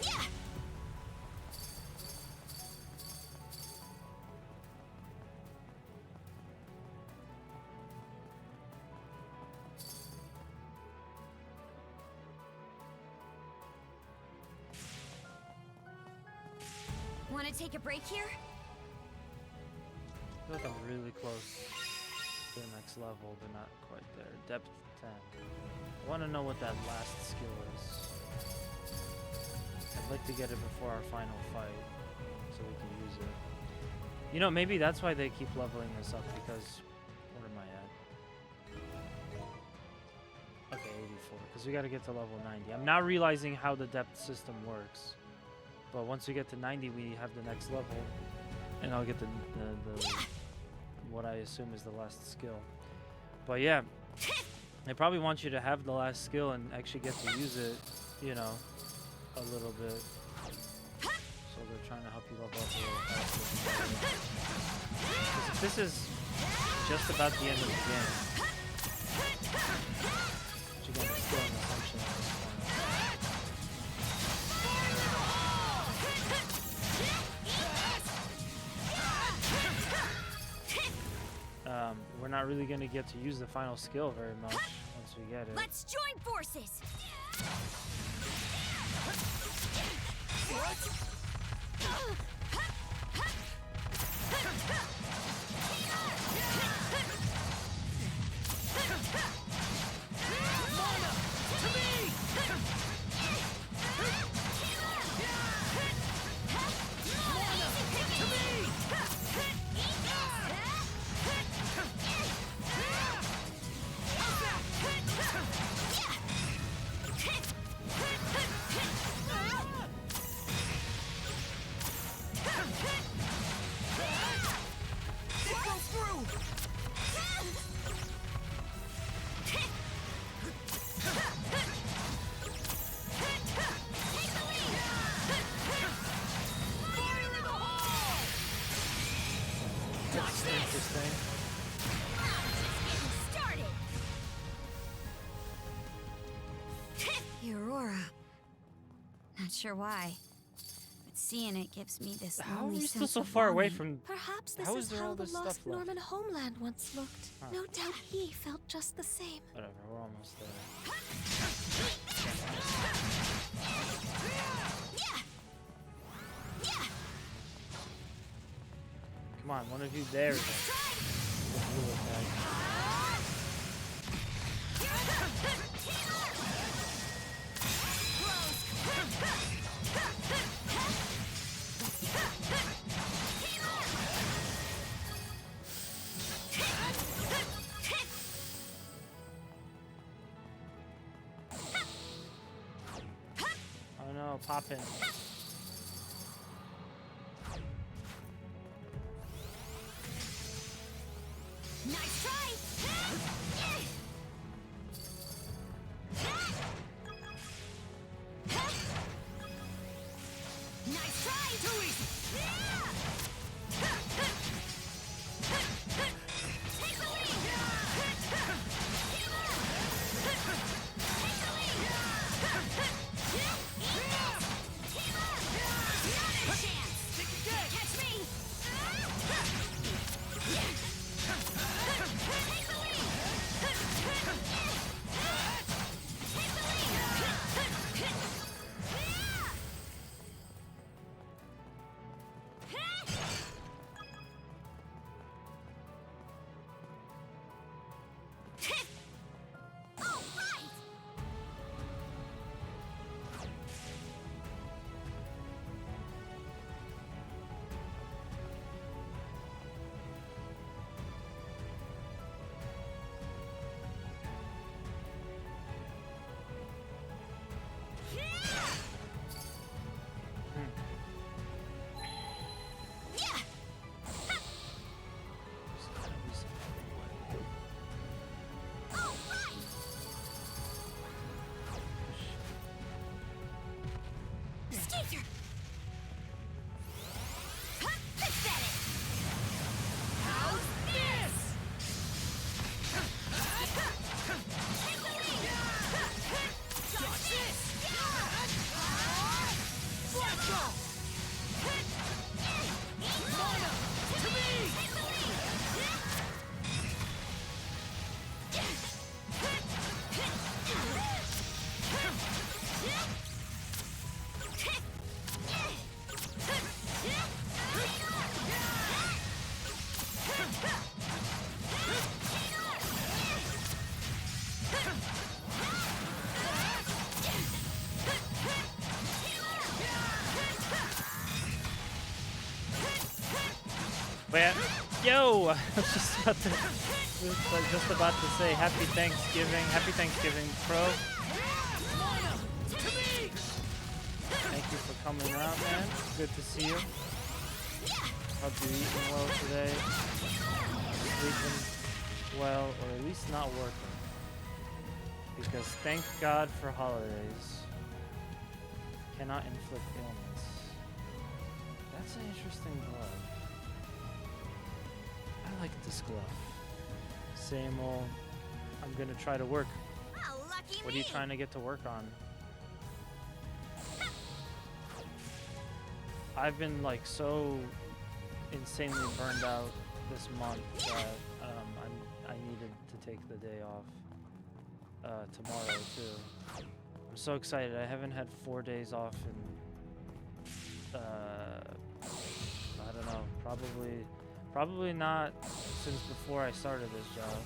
Yeah. Want to take a break here? I feel like I'm really close to the next level, but not quite there. Depth 10. I want to know what that last skill is. I'd like to get it before our final fight, so we can use it. You know, maybe that's why they keep leveling this up, because... Where am I at? Okay, 84, because we got to get to level 90. I'm now realizing how the depth system works. But once we get to 90, we have the next level. And I'll get the what I assume is the last skill. But yeah, they probably want you to have the last skill and actually get to use it, you know, a little bit. So they're trying to help you level up a little faster. Because if this is just about the end of the game, which again is still an assumption at this point. We're not really going to get to use the final skill very much once we get it. Let's join forces. Not sure why, but seeing it gives me this How are lonely we still sense so of far away longing. from... Perhaps this How is there how all the this lost stuff left? Norman homeland once looked. Huh. No doubt he felt just the same. Whatever, we're almost there. Come on, one of you there. The blue attack. Oh no, pop in. Nice try. Nice try. Too easy. Take the lead. But yo, I was just about to say Happy Thanksgiving, Pro. Thank you for coming out, man. Good to see you. Hope you're eating well today. Sleeping well, or at least not working. Because thank God for holidays. Cannot inflict illness. That's an interesting glove. I like this glove. Same old. I'm gonna try to work. Oh, lucky What are you trying to get to work on? I've been like so insanely burned out this month that I needed to take the day off tomorrow too. I'm so excited. I haven't had 4 days off in I don't know, probably not since before I started this job.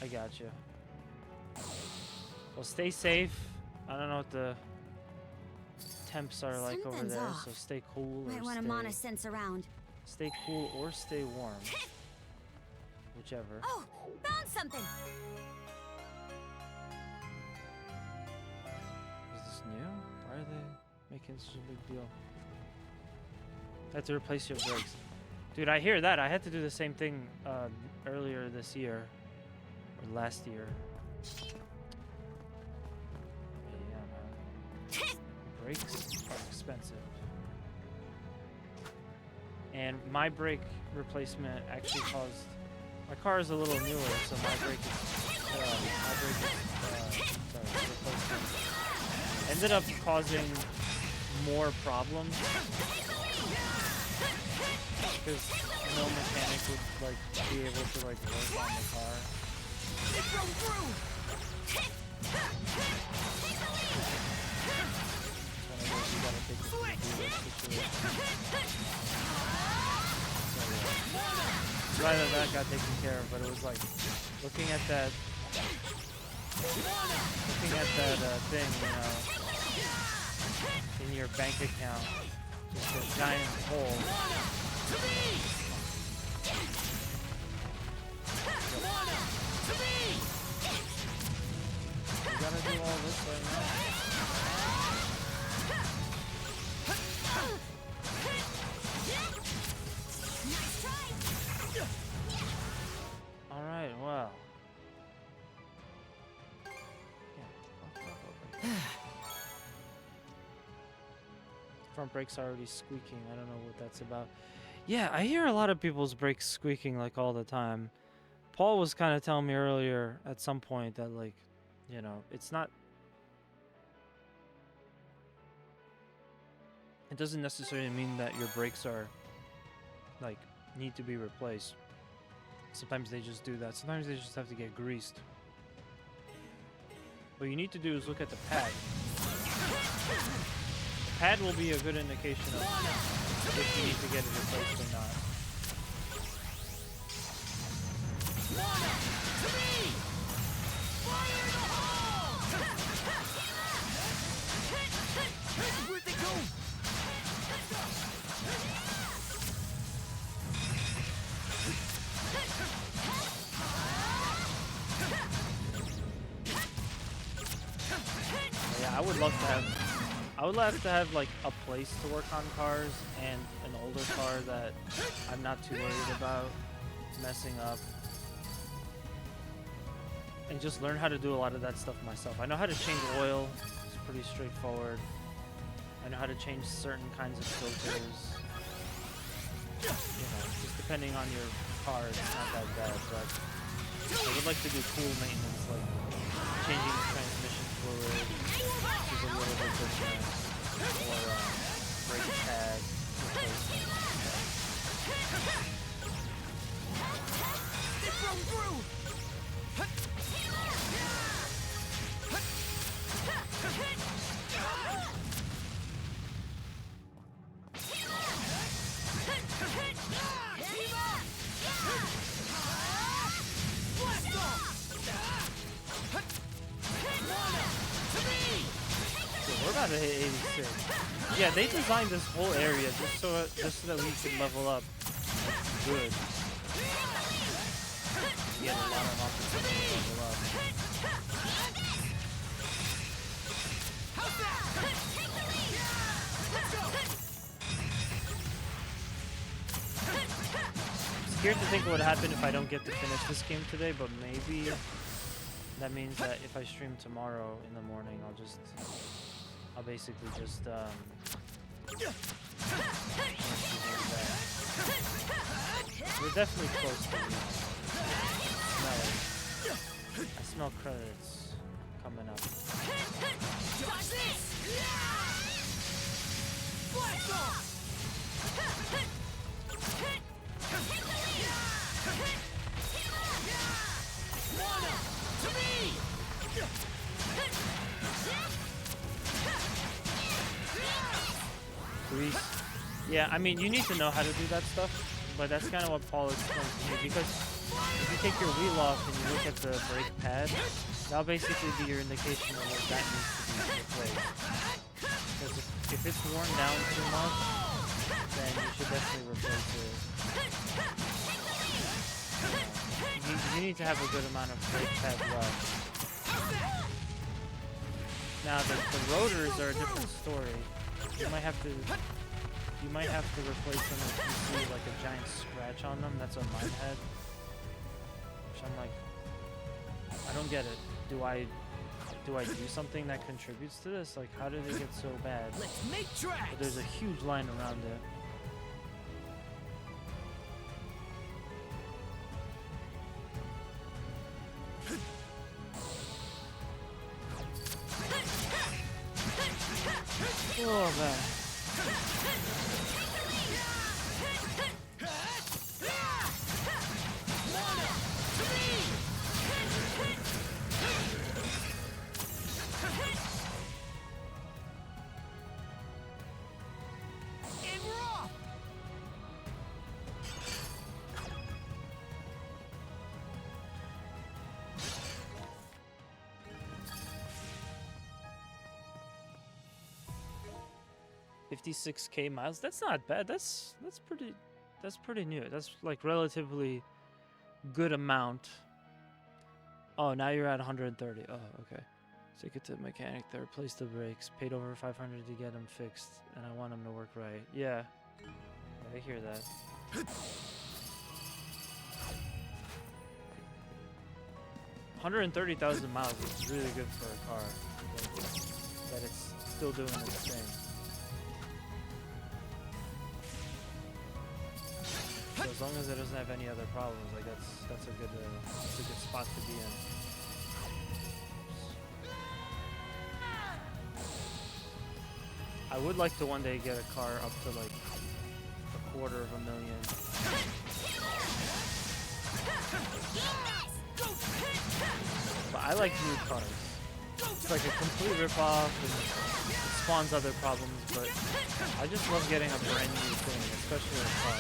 I got you. Well, stay safe. I don't know what the temps are like over Something's there, off. so stay cool Might want to mana sense around. stay cool or stay warm. Whichever. Oh, found something. Is this new? Why are they making such a big deal? I have to replace your brakes. Dude, I hear that. I had to do the same thing earlier this year. Or last year. Yeah, man. Brakes are expensive. And my brake replacement actually caused... My car is a little newer, so my brake replacement ended up causing more problems because no mechanic would like be able to like work on the car. It broke through. It's one of those you gotta take it to the situation. Glad that got taken care of, but it was like looking at that thing, you know, in your bank account, just a giant hole. You gotta do all this right now. Alright, well. Front brakes are already squeaking. I don't know what that's about. Yeah, I hear a lot of people's brakes squeaking like all the time. Paul was kind of telling me earlier at some point that like, you know, it's not... It doesn't necessarily mean that your brakes are like need to be replaced. Sometimes they just do that. Sometimes they just have to get greased. What you need to do is look at the pad. The pad will be a good indication of if you need to get it replaced or not. Where'd they go? Yeah, I would love to have like a place to work on cars and an older car that I'm not too worried about messing up. And just learn how to do a lot of that stuff myself. I know how to change oil. It's pretty straightforward. I know how to change certain kinds of filters. You know, just depending on your car, it's not that bad, but I would like to do cool maintenance, like changing the transmission fluid, which is a little bit different, or brake pad replacement. It broke through. So we're about to hit 86. Yeah, they designed this whole area just so that we could level up like, good. We had a lot of opportunity to level up. I'm scared to think what would happen if I don't get to finish this game today, but maybe that means that if I stream tomorrow in the morning, I'll basically just we're definitely close to it. I smell credits coming up. Watch this! Blast off! Wanna to me! Grease. Yeah, I mean, you need to know how to do that stuff, but that's kind of what Paul explained to me, because if you take your wheel off and you look at the brake pad, that'll basically be your indication of what that needs to be replaced. Because if it's worn down too much, then you should definitely replace it. You need to have a good amount of brake pad left. Now the rotors are a different story. You might have to replace them if you see like a giant scratch on them. That's what mine had. Which I'm like, I don't get it. Do I do something that contributes to this? Like, how did it get so bad? Let's make tracks. But there's a huge line around it. Oh man. And we're off. 56k miles. That's not bad. That's pretty new. That's like relatively good amount. Oh, now you're at 130. Oh, okay. Take it to the mechanic that replaced the brakes. Paid over 500 to get them fixed, and I want them to work right. Yeah, I hear that. $130,000 miles is really good for a car. Like, that it's still doing its thing. So as long as it doesn't have any other problems, like that's a good spot to be in. I would like to one day get a car up to like $250,000. But I like new cars. It's like a complete ripoff and it spawns other problems, but I just love getting a brand new thing, especially a car.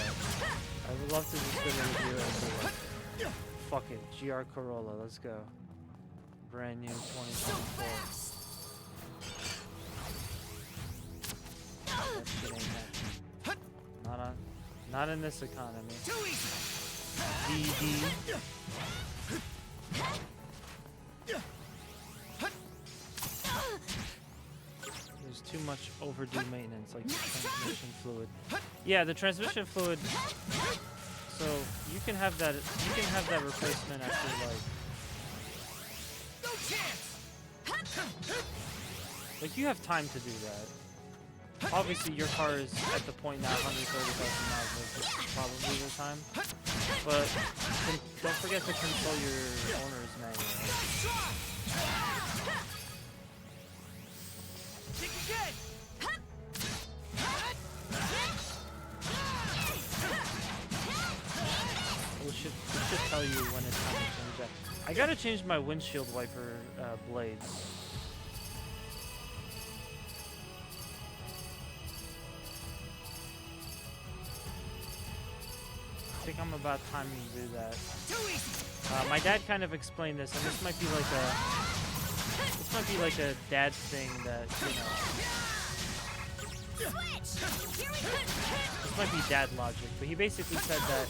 I would love to just get a review and be like, fuck it, GR Corolla, let's go. Brand new 2024. That shit ain't happening. Not in this economy. DD. There's too much overdue maintenance, like the transmission fluid. Yeah, the transmission fluid. So you can have that. You can have that replacement after like you have time to do that. Obviously, your car is at the point now 130,000 miles, which is probably the time. But don't forget to consult your owner's manual. It should tell you when it's time to change that. I gotta change my windshield wiper blades. I think I'm about time to do that. My dad kind of explained this, and this might be like a dad thing that, you know, This might be dad logic, but he basically said that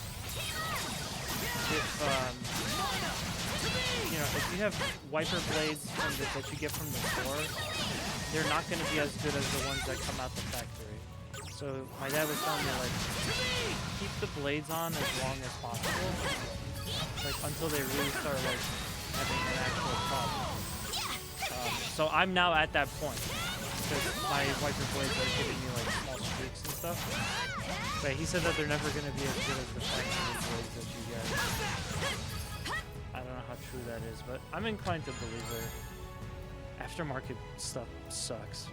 if you know, if you have wiper blades that you get from the store, they're not going to be as good as the ones that come out the factory. So my dad was telling me, like, keep the blades on as long as possible, like until they really start like having an actual problem. So I'm now at that point because my wiper blades are giving me like small streaks and stuff. But he said that they're never going to be as good as the factory blades that you get. I don't know how true that is, but I'm inclined to believe it. Aftermarket stuff sucks.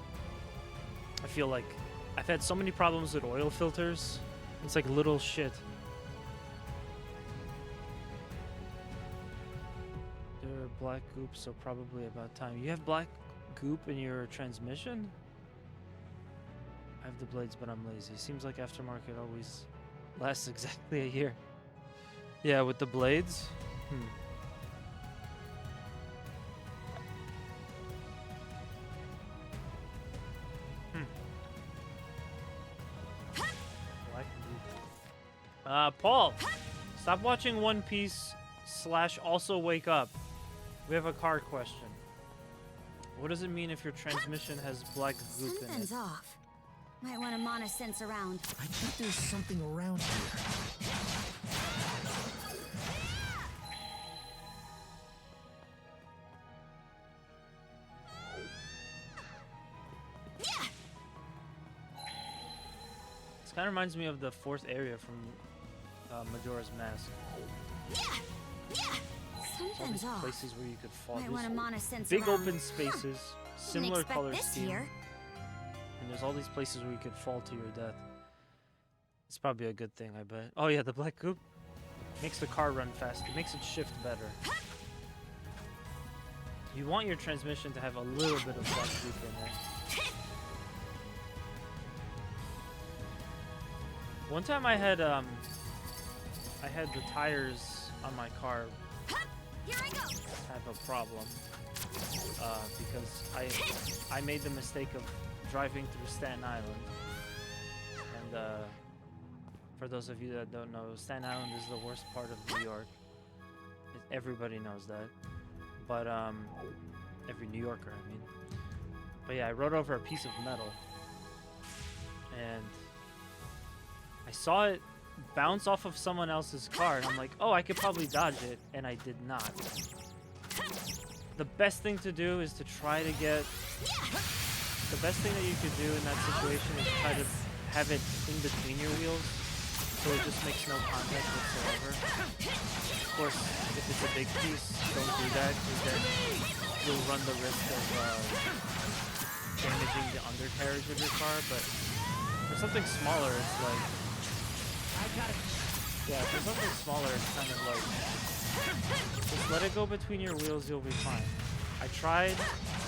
I feel like I've had so many problems with oil filters. It's like little shit. There are black goop, so probably about time. You have black goop in your transmission? I have the blades, but I'm lazy. Seems like aftermarket always lasts exactly a year. Yeah, with the blades? Paul, stop watching One Piece / also wake up. We have a car question. What does it mean if your transmission has black goop in it? Something's off. Might want to mana sense around. I think there's something around here. This kind of reminds me of the 4th area from Majora's Mask. All these Something's places where you could fall. Might want to mana sense Big around. open spaces, similar expect color this scheme. here. And there's all these places where you could fall to your death. It's probably a good thing, I bet. Oh yeah, the black goop makes the car run faster, makes it shift better. You want your transmission to have a little bit of black goop in there. One time I had the tires on my car have a problem because I made the mistake of driving through Staten Island, and for those of you that don't know, Staten Island is the worst part of New York. Everybody knows that, but every New Yorker, I mean. But yeah, I rode over a piece of metal, and I saw it bounce off of someone else's car, and I'm like, oh, I could probably dodge it, and I did not. The best thing to do is to try to get... The best thing that you could do in that situation is try to have it in between your wheels, so it just makes no contact whatsoever. Of course, if it's a big piece, don't do that, because then you'll run the risk of damaging the undercarriage of your car, but for something smaller, it's like... Yeah, for something smaller, it's kind of like... Just let it go between your wheels, you'll be fine. I tried,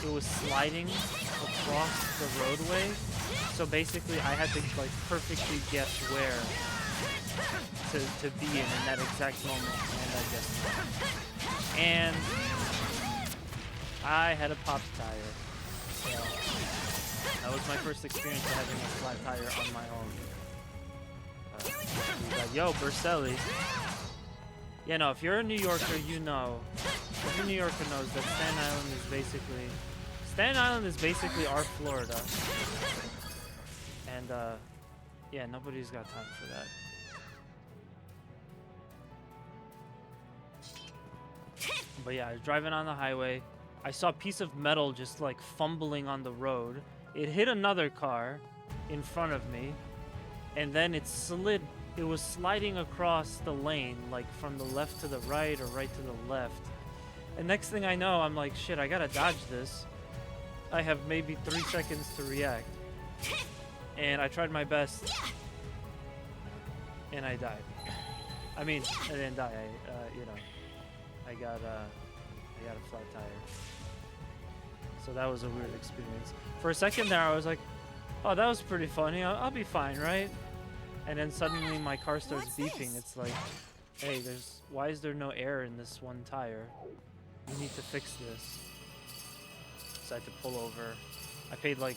it was sliding across the roadway, so basically I had to like perfectly guess where to be in that exact moment, and I guessed wrong. And I had a popped tire. So that was my first experience of having a flat tire on my own. Yo, Berselli. Yeah, no, if you're a New Yorker, you know. Every New Yorker knows that Staten Island is basically our Florida. And, yeah, nobody's got time for that. But yeah, I was driving on the highway. I saw a piece of metal just, like, fumbling on the road. It hit another car in front of me. And then it slid. It was sliding across the lane, like from the left to the right or right to the left. And next thing I know, I'm like, shit, I gotta dodge this. I have maybe 3 seconds to react. And I tried my best. And I died. I mean, I didn't die. I got a flat tire. So that was a weird experience. For a second there, I was like, oh, that was pretty funny. I'll be fine, right? And then suddenly my car starts beeping. It's like, hey, why is there no air in this one tire? You need to fix this. So I had to pull over. I paid like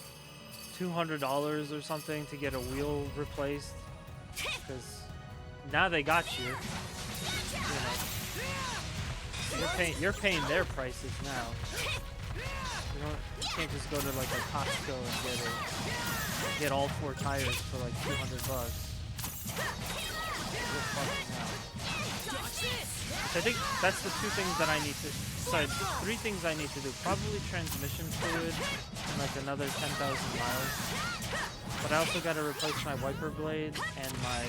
$200 or something to get a wheel replaced, because now they got you. You know, you're paying their prices now. You can't just go to like a Costco and get all 4 tires for like $200. You're fucking out. So I think that's the 2 things that I need to. Sorry, 3 things I need to do. Probably transmission fluid and like another 10,000 miles. But I also got to replace my wiper blade and my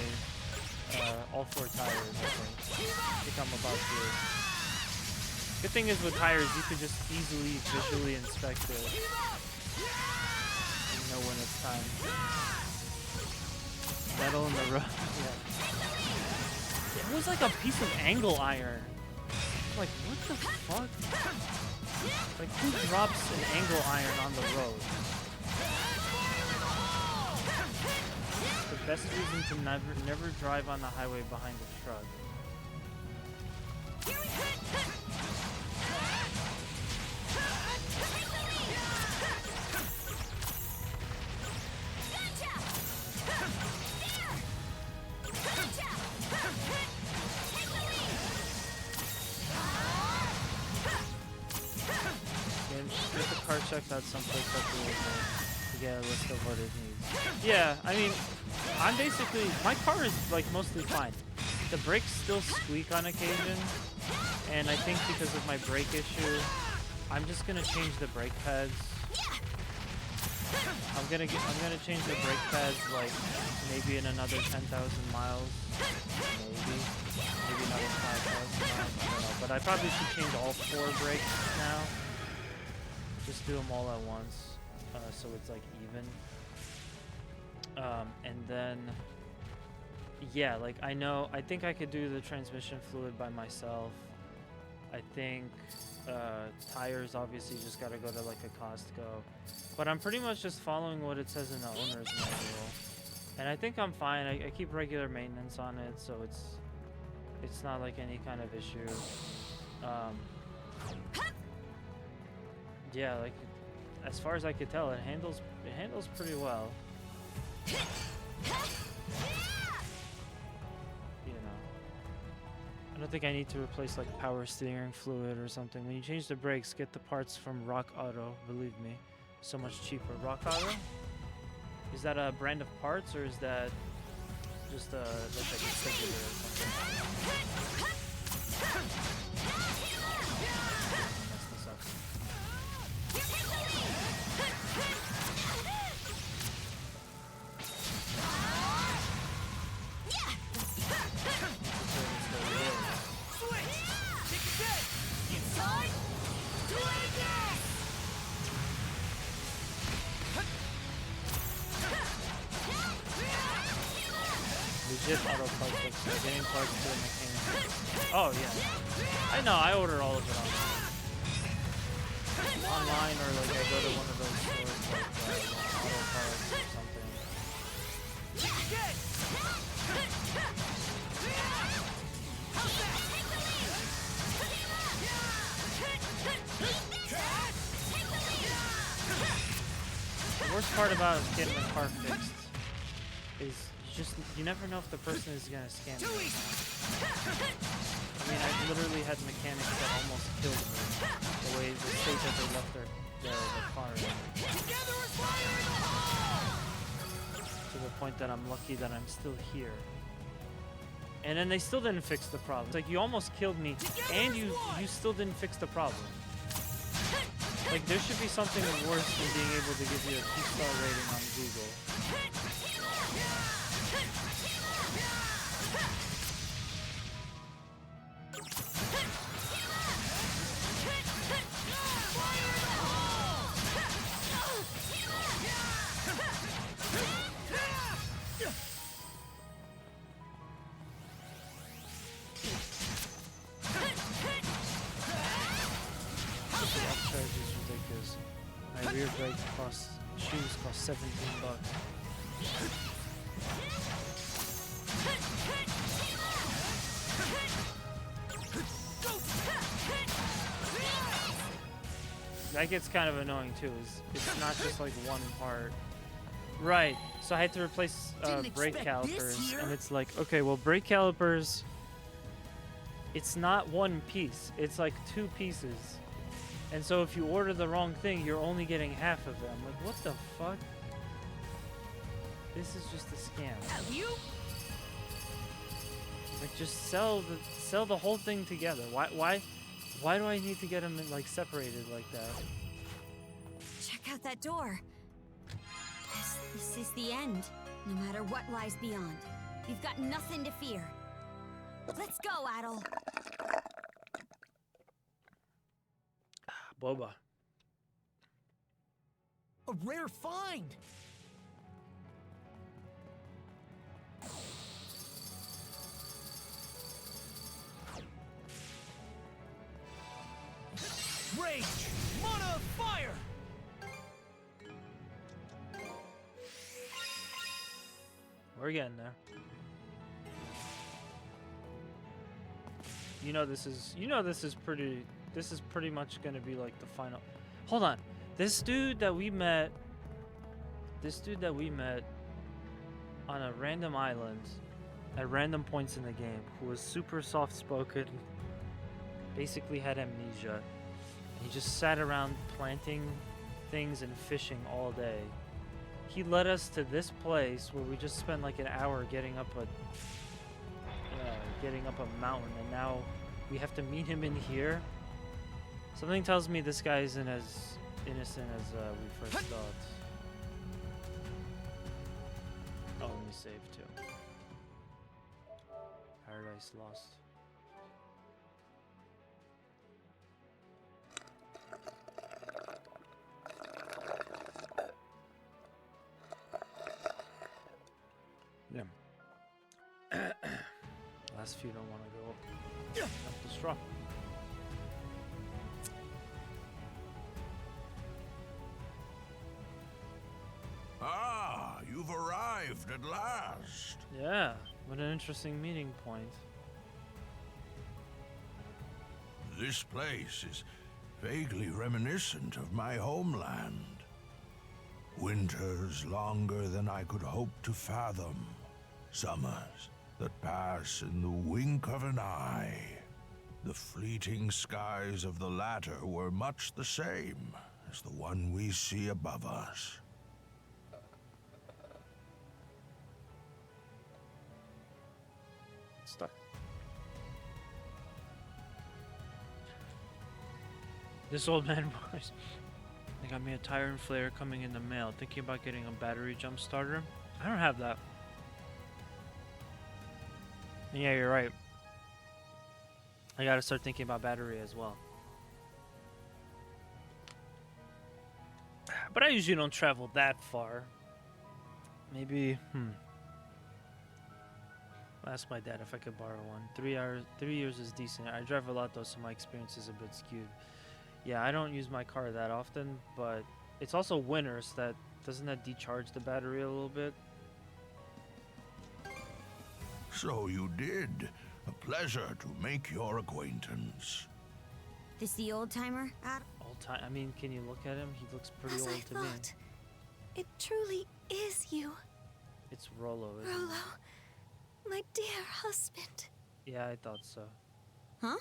all 4 tires. I think I'm about to. Good thing is with tires, you could just easily visually inspect it and know when it's time. Metal in the road. Yeah. It was like a piece of angle iron. I'm like, what the fuck? Like, who drops an angle iron on the road? The best reason to never drive on the highway behind a truck. Get the car checked out someplace up here to get a list of what it needs. Yeah, I mean, I'm basically, my car is like mostly fine. The brakes still squeak on occasion, and I think because of my brake issue, I'm just gonna change the brake pads. I'm gonna change the brake pads like maybe in another 10,000 miles, maybe another 5,000 miles. I don't know, but I probably should change all 4 brakes now. Just do them all at once, so it's like even. And then, yeah, like I think I could do the transmission fluid by myself. I think tires, obviously, just gotta go to like a Costco. But I'm pretty much just following what it says in the owner's manual. And I think I'm fine. I keep regular maintenance on it, so it's not like any kind of issue. Yeah, like as far as I could tell, it handles pretty well. You know, I don't think I need to replace like power steering fluid or something. When you change the brakes, get the parts from Rock Auto. Believe me, so much cheaper. Rock Auto? Is that a brand of parts, or is that just like a distributor or something? Legit auto parts, like getting parts to the mechanic. Oh yeah, I know. I order all of it online, or like I go to one of those stores like auto parts or something. The worst part about getting the car fixed is you never know if the person is gonna scam you. I mean, I've literally had mechanics that almost killed me. The state that they left their car in. To the point that I'm lucky that I'm still here. And then they still didn't fix the problem. It's like, you almost killed me, and you still didn't fix the problem. Like, there should be something worse than being able to give you a 2-star rating on Google. Rear brake shoes cost $17. That gets kind of annoying too. It's not just like one part. Right. So I had to replace brake calipers, and it's like, okay, well, brake calipers. It's not one piece. It's like two pieces. And so if you order the wrong thing, you're only getting half of them. Like, what the fuck? This is just a scam. Like, just sell the whole thing together. Why do I need to get them like separated like that? Check out that door. This is the end. No matter what lies beyond, you've got nothing to fear. Let's go, Adol. Boba. A rare find. Rage! Mana of fire! We're getting there. You know this is pretty much gonna be like the final. Hold on. This dude that we met on a random island at random points in the game, who was super soft spoken, basically had amnesia. He just sat around planting things and fishing all day. He led us to this place where we just spent like an hour getting up a mountain, and now we have to meet him in here. Something tells me this guy isn't as innocent as we first thought. Oh, let me save too. Paradise Lost. Yeah. Last few don't want to go up the straw. Ah, you've arrived at last. Yeah, what an interesting meeting point. This place is vaguely reminiscent of my homeland. Winters longer than I could hope to fathom. Summers that pass in the wink of an eye. The fleeting skies of the latter were much the same as the one we see above us. Stuck. This old man voice. They got me a tire inflator coming in the mail. Thinking about getting a battery jump starter. I don't have that. Yeah, you're right. I gotta start thinking about battery as well. But I usually don't travel that far. Maybe, I'll ask my dad if I could borrow one. 3 years is decent. I drive a lot though, so my experience is a bit skewed. Yeah, I don't use my car that often, but it's also winter, so doesn't that decharge the battery a little bit? So you did. A pleasure to make your acquaintance. This the old-timer? Old-time? I mean, can you look at him? He looks pretty As old I to me. thought, it truly is you. It's Rollo, isn't Rollo, it? my dear husband. Yeah, I thought so. Huh?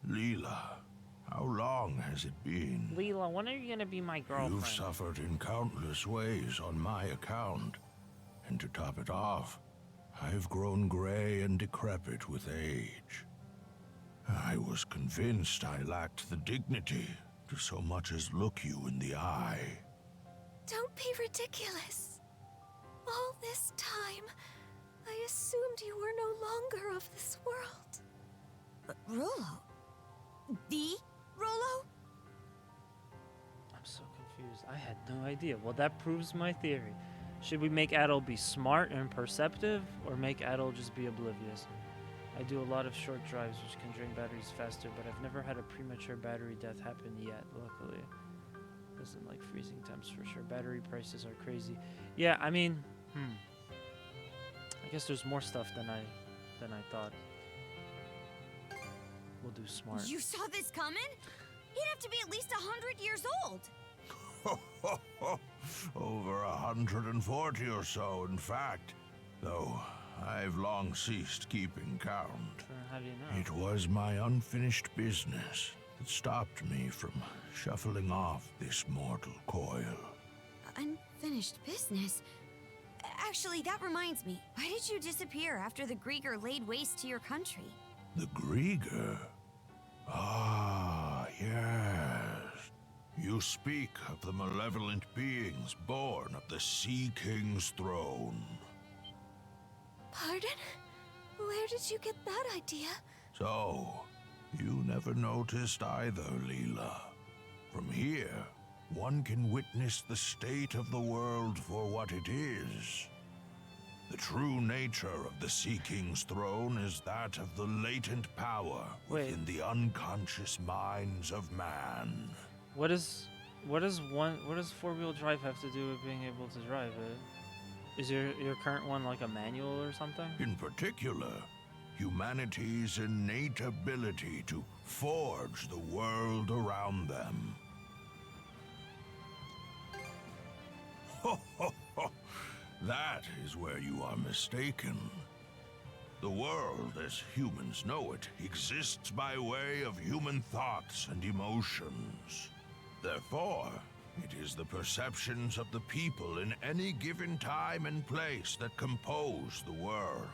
Leela, how long has it been? Leela, when are you gonna be my girlfriend? You've suffered in countless ways on my account. And to top it off, I've grown gray and decrepit with age. I was convinced I lacked the dignity to so much as look you in the eye. Don't be ridiculous. All this time, I assumed you were no longer of this world. Rollo? The Rollo? I'm so confused. I had no idea. Well, that proves my theory. Should we make Adol be smart and perceptive, or make Adol just be oblivious? I do a lot of short drives which can drain batteries faster, but I've never had a premature battery death happen yet, luckily. Doesn't like freezing temps for sure. Battery prices are crazy. Yeah, I mean, I guess there's more stuff than I thought. We'll do smart. You saw this coming? He'd have to be at least 100 years old. Over 140 or so, in fact. Though I've long ceased keeping count. How do you know? It was my unfinished business that stopped me from shuffling off this mortal coil. Unfinished business? Actually, that reminds me. Why did you disappear after the Grieger laid waste to your country? The Grieger? Ah, yes. You speak of the malevolent beings born of the Sea King's throne. Pardon? Where did you get that idea? So, you never noticed either, Leela. From here, one can witness the state of the world for what it is. The true nature of the Sea King's throne is that of the latent power within the unconscious minds of man. What does four-wheel drive have to do with being able to drive it? Is your current one like a manual or something? In particular, humanity's innate ability to forge the world around them. Ho, ho, ho. That is where you are mistaken. The world, as humans know it, exists by way of human thoughts and emotions. Therefore, it is the perceptions of the people in any given time and place that compose the world.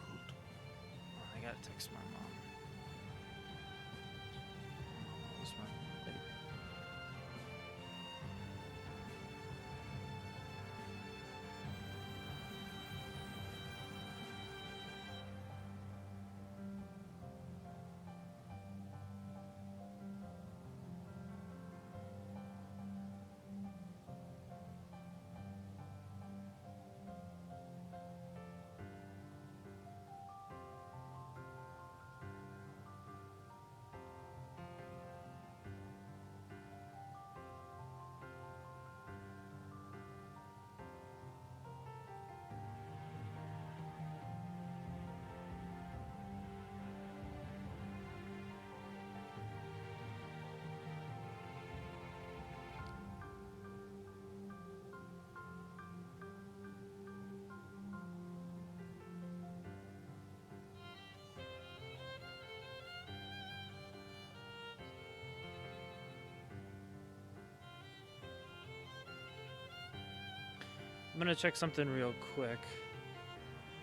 I gotta text my mom. Where's my baby? I'm gonna check something real quick.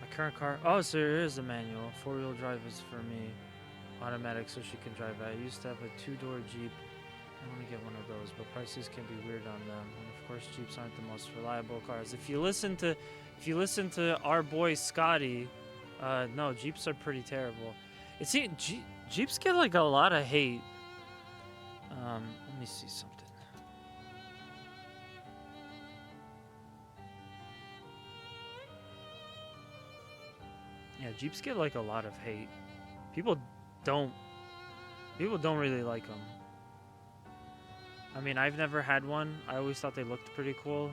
My current car. Oh, so there is a manual. Four-wheel drive is for me. Automatic, so she can drive that. I used to have a two-door Jeep. I want to get one of those, but prices can be weird on them. And of course, Jeeps aren't the most reliable cars. If you listen to our boy Scotty, no, Jeeps are pretty terrible. It seems Jeeps get like a lot of hate. Let me see something. Yeah, Jeeps get like a lot of hate. People don't really like them. I mean, I've never had one. I always thought they looked pretty cool.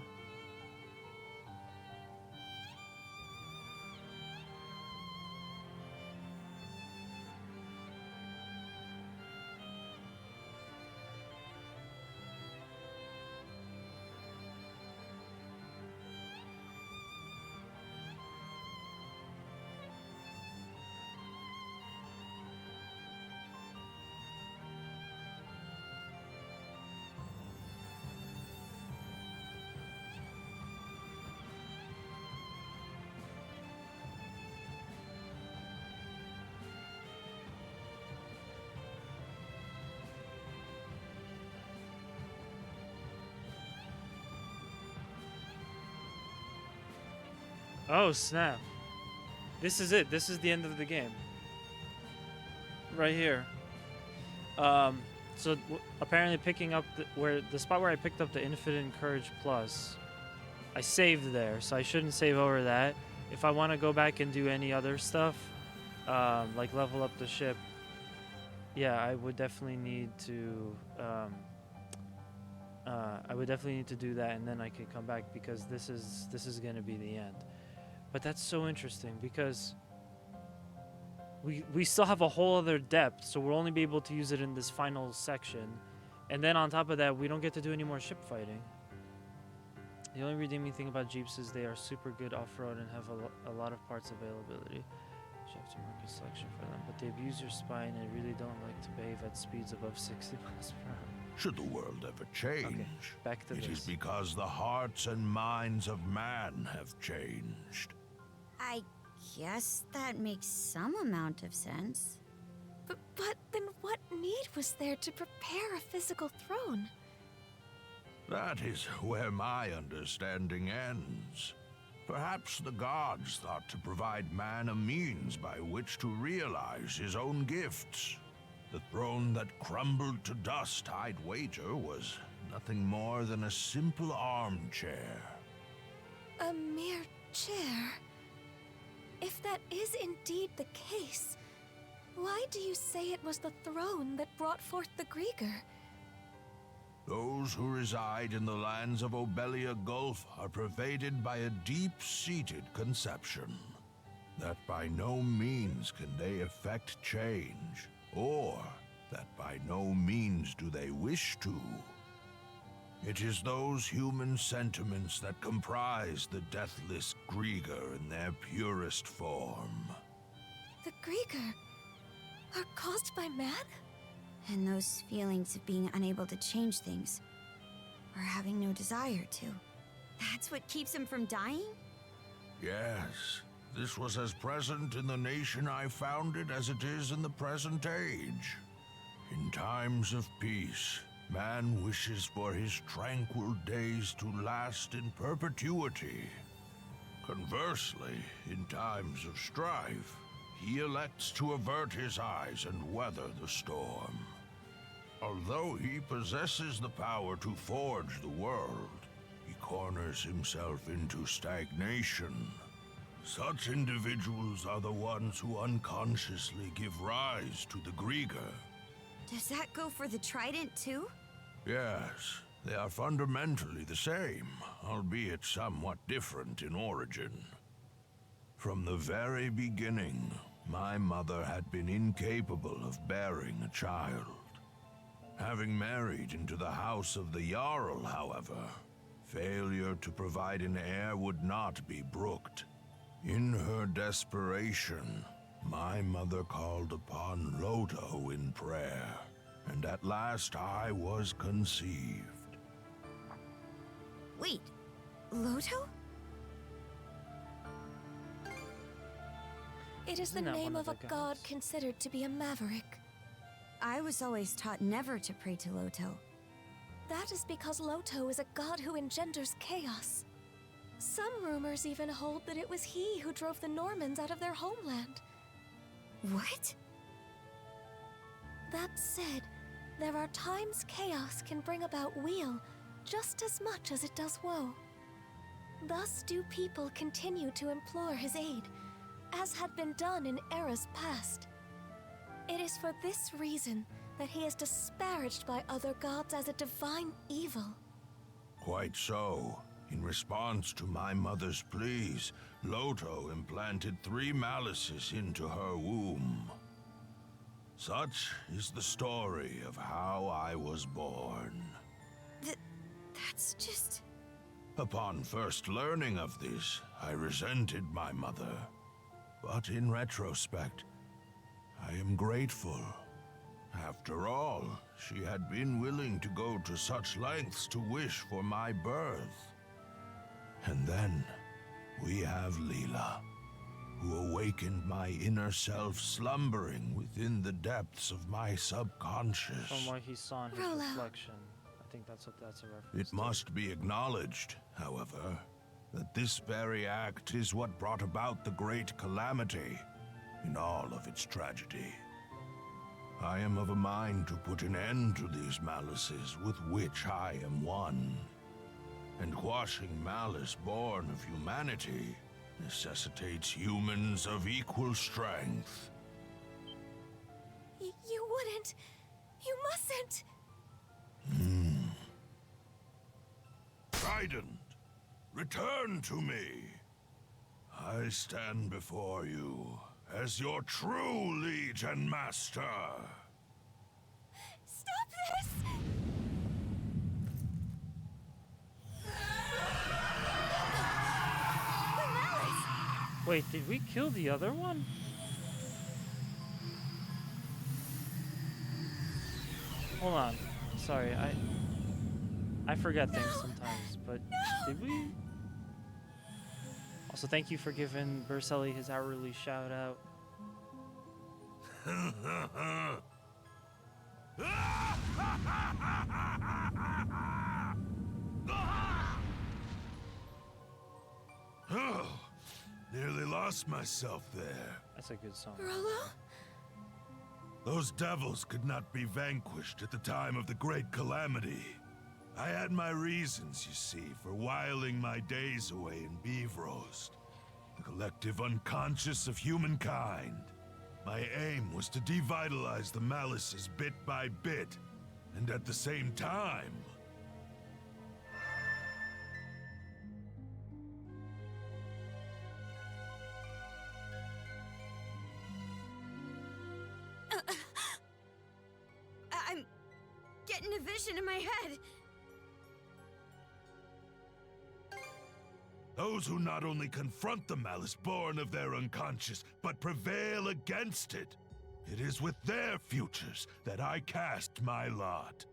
Oh, snap. This is it. This is the end of the game. Right here. So apparently picking up the spot where I picked up the Infinite Courage Plus, I saved there, so I shouldn't save over that. If I want to go back and do any other stuff, like level up the ship, yeah, I would definitely need to do that, and then I can come back, because this is gonna be the end. But that's so interesting, because we still have a whole other depth, so we'll only be able to use it in this final section, and then on top of that, we don't get to do any more ship fighting. The only redeeming thing about Jeeps is they are super good off-road and have a lot of parts availability. You have to mark a selection for them, but they abuse your spine and really don't like to behave at speeds above 60 miles per hour. Should the world ever change, back to it this. is because the hearts and minds of man have changed. I guess that makes some amount of sense. But then what need was there to prepare a physical throne? That is where my understanding ends. Perhaps the gods thought to provide man a means by which to realize his own gifts. The throne that crumbled to dust, I'd wager, was nothing more than a simple armchair. A mere chair? If that is indeed the case, why do you say it was the throne that brought forth the Grieger? Those who reside in the lands of Obelia Gulf are pervaded by a deep-seated conception that by no means can they effect change, or that by no means do they wish to. It is those human sentiments that comprise the deathless Grieger in their purest form. The Grieger are caused by man? And those feelings of being unable to change things, or having no desire to. That's what keeps him from dying? Yes, this was as present in the nation I founded as it is in the present age. In times of peace, man wishes for his tranquil days to last in perpetuity. Conversely, in times of strife, he elects to avert his eyes and weather the storm. Although he possesses the power to forge the world, he corners himself into stagnation. Such individuals are the ones who unconsciously give rise to the Grieger. Does that go for the Trident too? Yes, they are fundamentally the same, albeit somewhat different in origin. From the very beginning, my mother had been incapable of bearing a child. Having married into the house of the Jarl, however, failure to provide an heir would not be brooked. In her desperation, my mother called upon Loto in prayer, and at last I was conceived. Wait, Loto? It is the Isn't that name one of of a the god gods? considered to be a maverick. I was always taught never to pray to Loto. That is because Loto is a god who engenders chaos. Some rumors even hold that it was he who drove the Normans out of their homeland. What? That said, there are times chaos can bring about weal just as much as it does woe. Thus do people continue to implore his aid, as had been done in eras past. It is for this reason that he is disparaged by other gods as a divine evil. Quite so. In response to my mother's pleas, Loto implanted 3 malices into her womb. Such is the story of how I was born. That's just... Upon first learning of this, I resented my mother. But in retrospect, I am grateful. After all, she had been willing to go to such lengths to wish for my birth. And then, we have Leela, who awakened my inner self slumbering within the depths of my subconscious. From what he saw in his Rolo. reflection. I think that's what that's a reference It to. must be acknowledged, however, that this very act is what brought about the great calamity in all of its tragedy. I am of a mind to put an end to these malices with which I am one. And quashing malice born of humanity necessitates humans of equal strength. You wouldn't. You mustn't. Trident, return to me. I stand before you as your true liege and master. Stop this! Wait, did we kill the other one? Hold on. Sorry, I forget things sometimes, but did we? Also, thank you for giving Berselli his hourly shout out. Oh, nearly lost myself there. That's a good song. Rollo? Those devils could not be vanquished at the time of the Great Calamity. I had my reasons, you see, for whiling my days away in Beevrost. The collective unconscious of humankind. My aim was to devitalize the malices bit by bit, and at the same time... I'm getting a vision in my head. Those who not only confront the malice born of their unconscious, but prevail against it. It is with their futures that I cast my lot.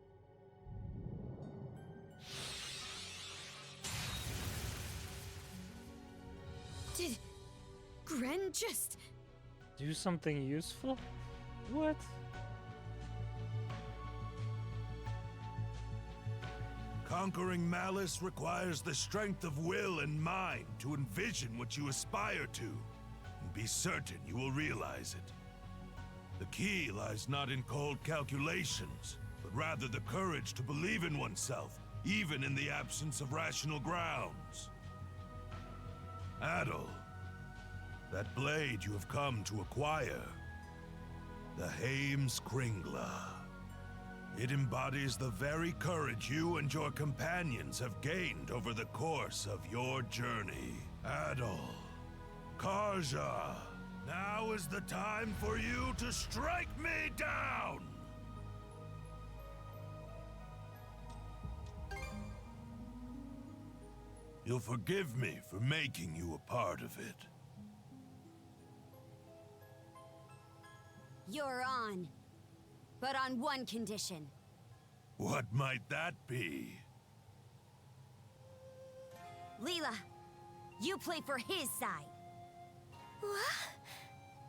Did Gren just... Do something useful? What? Conquering malice requires the strength of will and mind to envision what you aspire to, and be certain you will realize it. The key lies not in cold calculations, but rather the courage to believe in oneself, even in the absence of rational grounds. Adol, that blade you have come to acquire, the Haim's Kringla. It embodies the very courage you and your companions have gained over the course of your journey. Adol, Karja, now is the time for you to strike me down! You'll forgive me for making you a part of it. You're on. But on one condition. What might that be? Leela, you play for his side. What?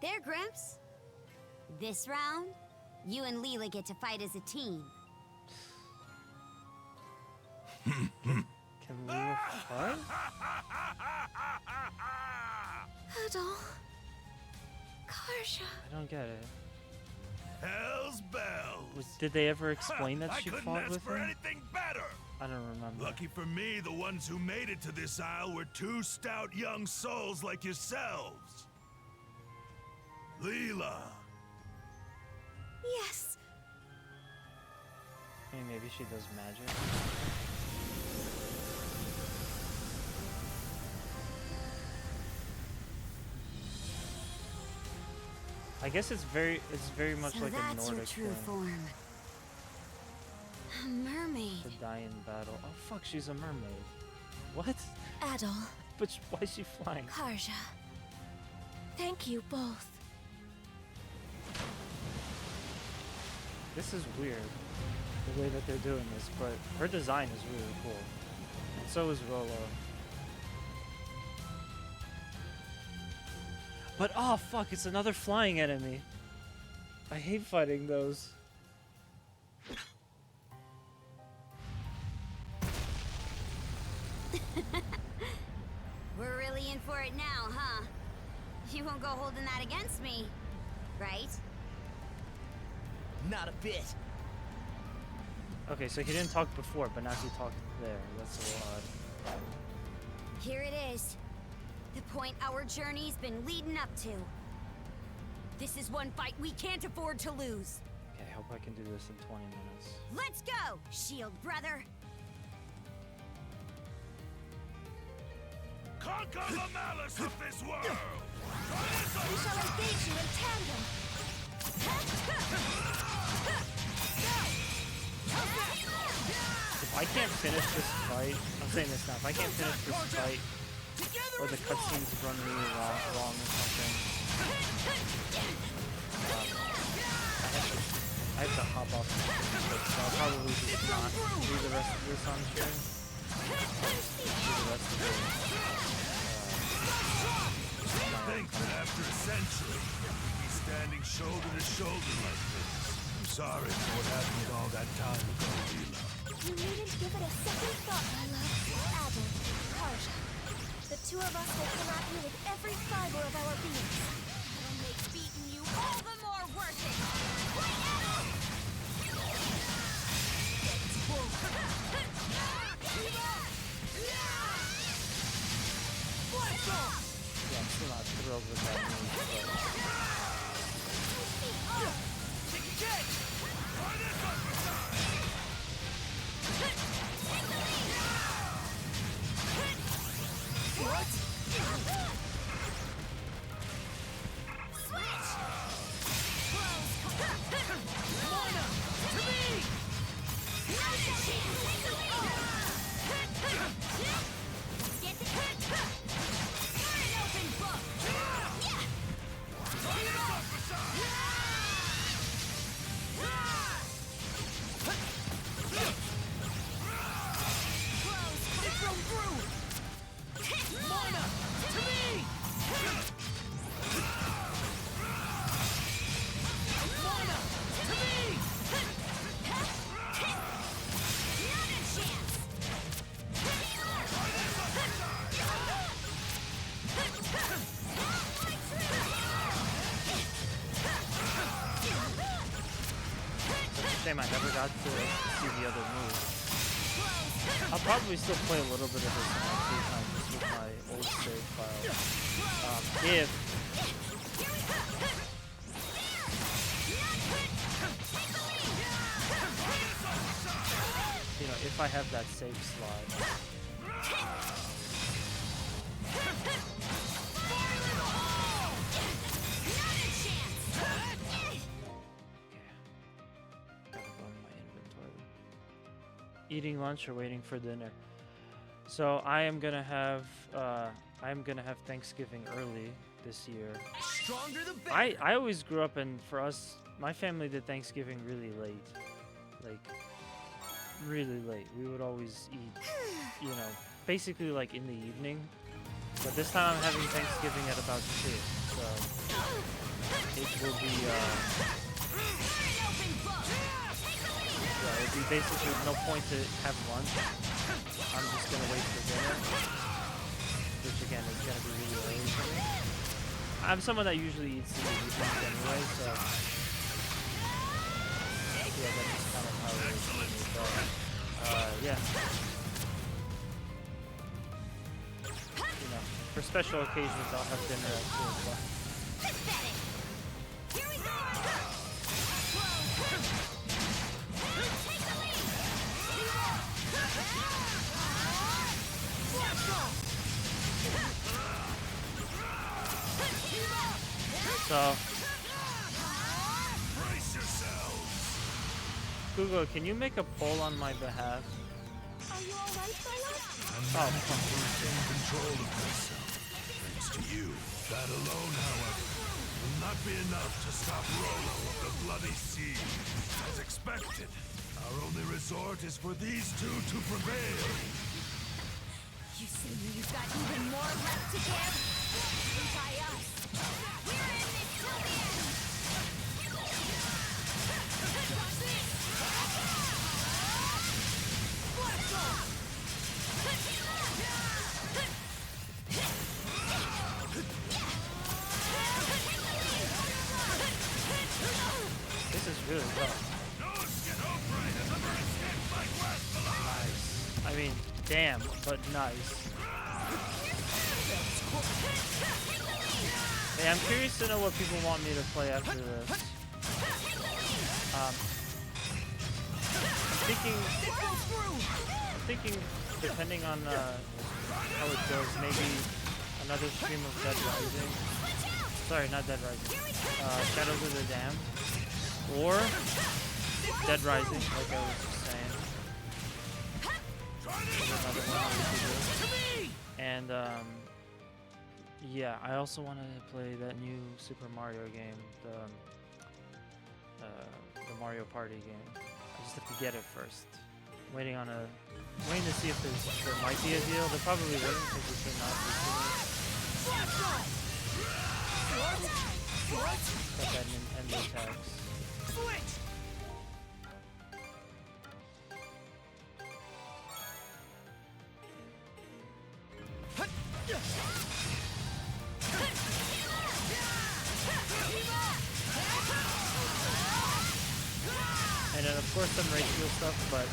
There, Grimps. This round, you and Leela get to fight as a team. Can Leela fight? Adol. Karja. I don't get it. Hell's bells! Did they ever explain that she I couldn't fought ask with for him? anything better! I don't remember. Lucky for me, the ones who made it to this isle were two stout young souls like yourselves. Leela. Yes. Hey, maybe she does magic. I guess it's very much So like a that's your Nordic true thing. form. A mermaid. To die in battle. Oh fuck, she's a mermaid. What? Adol. But why is she flying? Karja. Thank you both. This is weird, the way that they're doing this, but her design is really cool. And so is Rollo. But oh fuck, it's another flying enemy. I hate fighting those. We're really in for it now, huh? You won't go holding that against me, right? Not a bit. Okay, so he didn't talk before, but now he talked there. That's a little odd. Here it is. The point our journey's been leading up to. This is one fight we can't afford to lose. Okay, I hope I can do this in 20 minutes. Let's go, Shield brother. Conquer the malice of this world! We shall engage you in tandem. If I can't finish this fight, I'm saying this now, if I can't finish this fight or the cutscenes run really long or something. I have to hop off, so I'll probably just not do the rest of this on stream. Do the rest of it. Think that after a century, we'd be standing shoulder to shoulder like this. I'm sorry for what happened with all that time ago, Leela. You needn't give it a second thought, my love. Adel, Karja. The two of us will come at you with every fiber of our beings. That'll make beating you all the more worth it! Right, Adel? Yeah, I'm still not thrilled with that move, Shame I never got to see the other move. I'll probably still play a little bit of this in my free time just with my old save file. If you know, if I have that save slot. Eating lunch or waiting for dinner. So I am gonna have Thanksgiving early this year. Stronger the better. I always grew up, and for us, my family did Thanksgiving really late, like really late. We would always eat, you know, basically like in the evening. But this time I'm having Thanksgiving at about 2, so it will be. Yeah, it'd be basically no point to have lunch. I'm just gonna wait for dinner, which again is gonna be really early for me. I'm someone that usually eats in the evenings anyway, so yeah, that's just kind of how it is for me. But yeah, you know, for special occasions I'll have dinner at 2 o'clock. Here we go! So, Google, can you make a poll on my behalf? Are you alright, I'm not in control of myself. Thanks to you. That alone, however, will not be enough to stop Rolo of the Bloody Sea. As expected, our only resort is for these two to prevail. You see, you've got even more left to give? Try us. We're in this till the end! This is really tough. Nice. I mean, damn, but nice. Hey, I'm curious to know what people want me to play after this. I'm thinking, depending on how it goes, maybe another stream of Dead Rising. Sorry, not Dead Rising. Shadows of the Dam. Or Dead Rising, like I was just saying. There's another one we could do. And Yeah, I also want to play that new Super Mario game, the Mario Party game. I just have to get it first. Waiting to see if there might be a deal. There probably wouldn't because it's been not recently. Got that Nintendo tax. Switch! And then of course some ratio stuff, but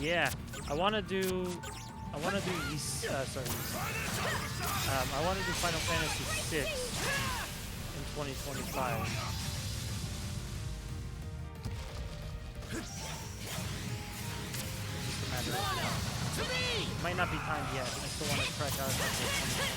yeah, I want to do I want to do Final Fantasy VI in 2025. Just a matter of time. Might not be timed yet. I still want to crack out until 2024.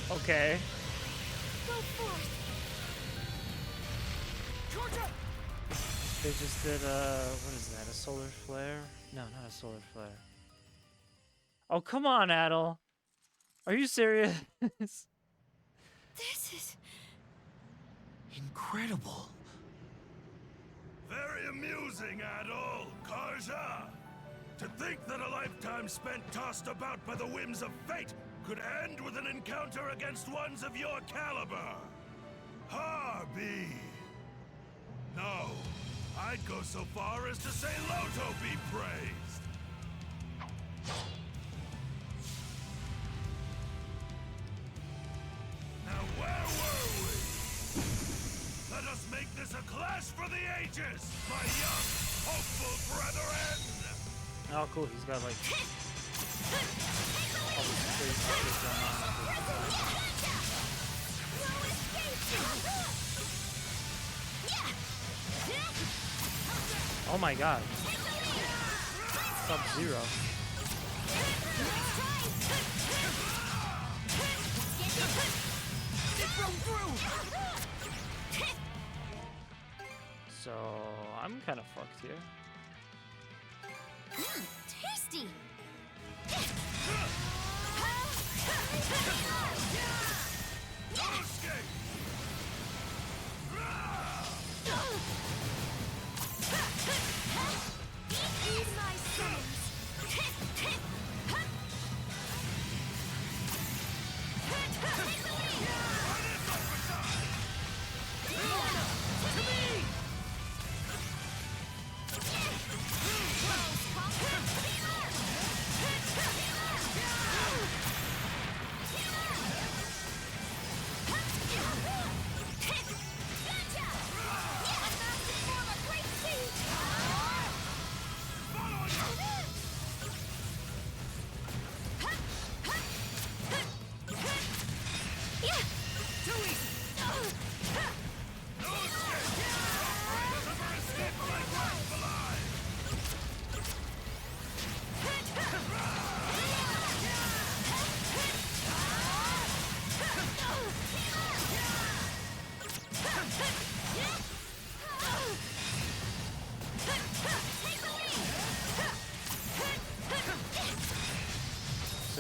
Okay. Go forth. They just did what is that? A solar flare? No, not a solar flare. Oh, come on, Adel. Are you serious? This is incredible. Very amusing, Adol, Karja. To think that a lifetime spent tossed about by the whims of fate could end with an encounter against ones of your caliber. Harbi. No, I'd go so far as to say Loto be praised. Now where were we? Let us make this a clash for the ages, my young, hopeful brethren! Oh, cool. He's got like all this crazy shit going on. Oh my god. Sub-Zero. So, I'm kind of fucked here. Tasty! No escape! Eat my summons!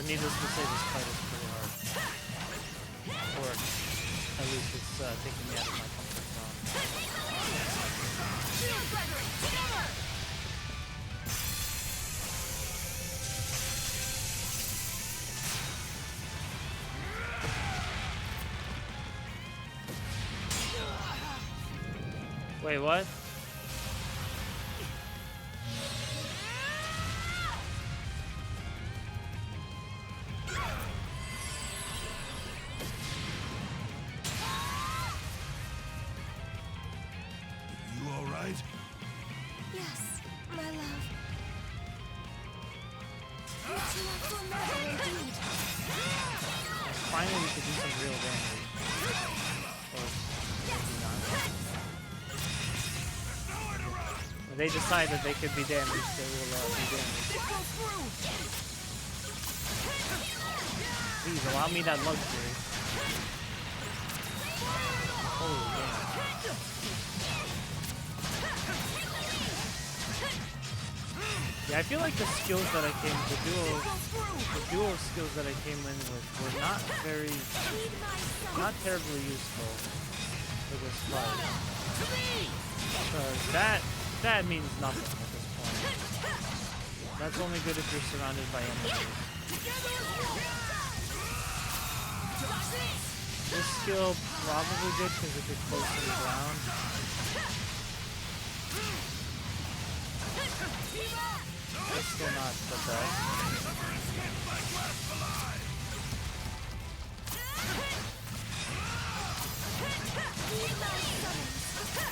needless to say, this fight is pretty hard. Or at least it's taking me out of my comfort zone. Wait, what? You all right? Yes, my love. You two are formidable indeed. Finally, we could do some real damage. Or maybe not. When they decide that they could be damaged, they will be damaged. Please allow me that luxury. Holy damn. Yeah, I feel like the skills that I came, the dual skills that I came in with were not terribly useful for this fight. Because that means nothing at this point. That's only good if you're surrounded by enemies. This skill probably good because if you're close to the ground. It's still not the best.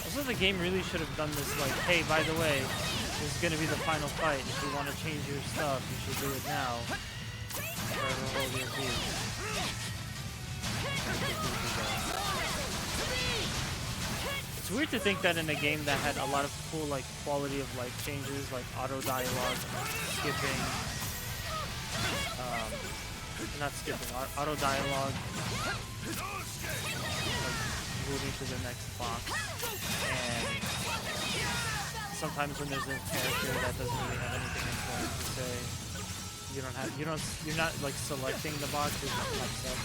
Also, the game really should have done this like, hey, by the way, this is going to be the final fight. If you want to change your stuff, you should do it now. Forever hold your peace. It's weird to think that in a game that had a lot of cool like quality of life changes, like auto dialogue, skipping, not skipping, auto dialogue, like moving to the next box, and sometimes when there's a character that doesn't really have anything important to say, you're not like selecting the box, it just pops up.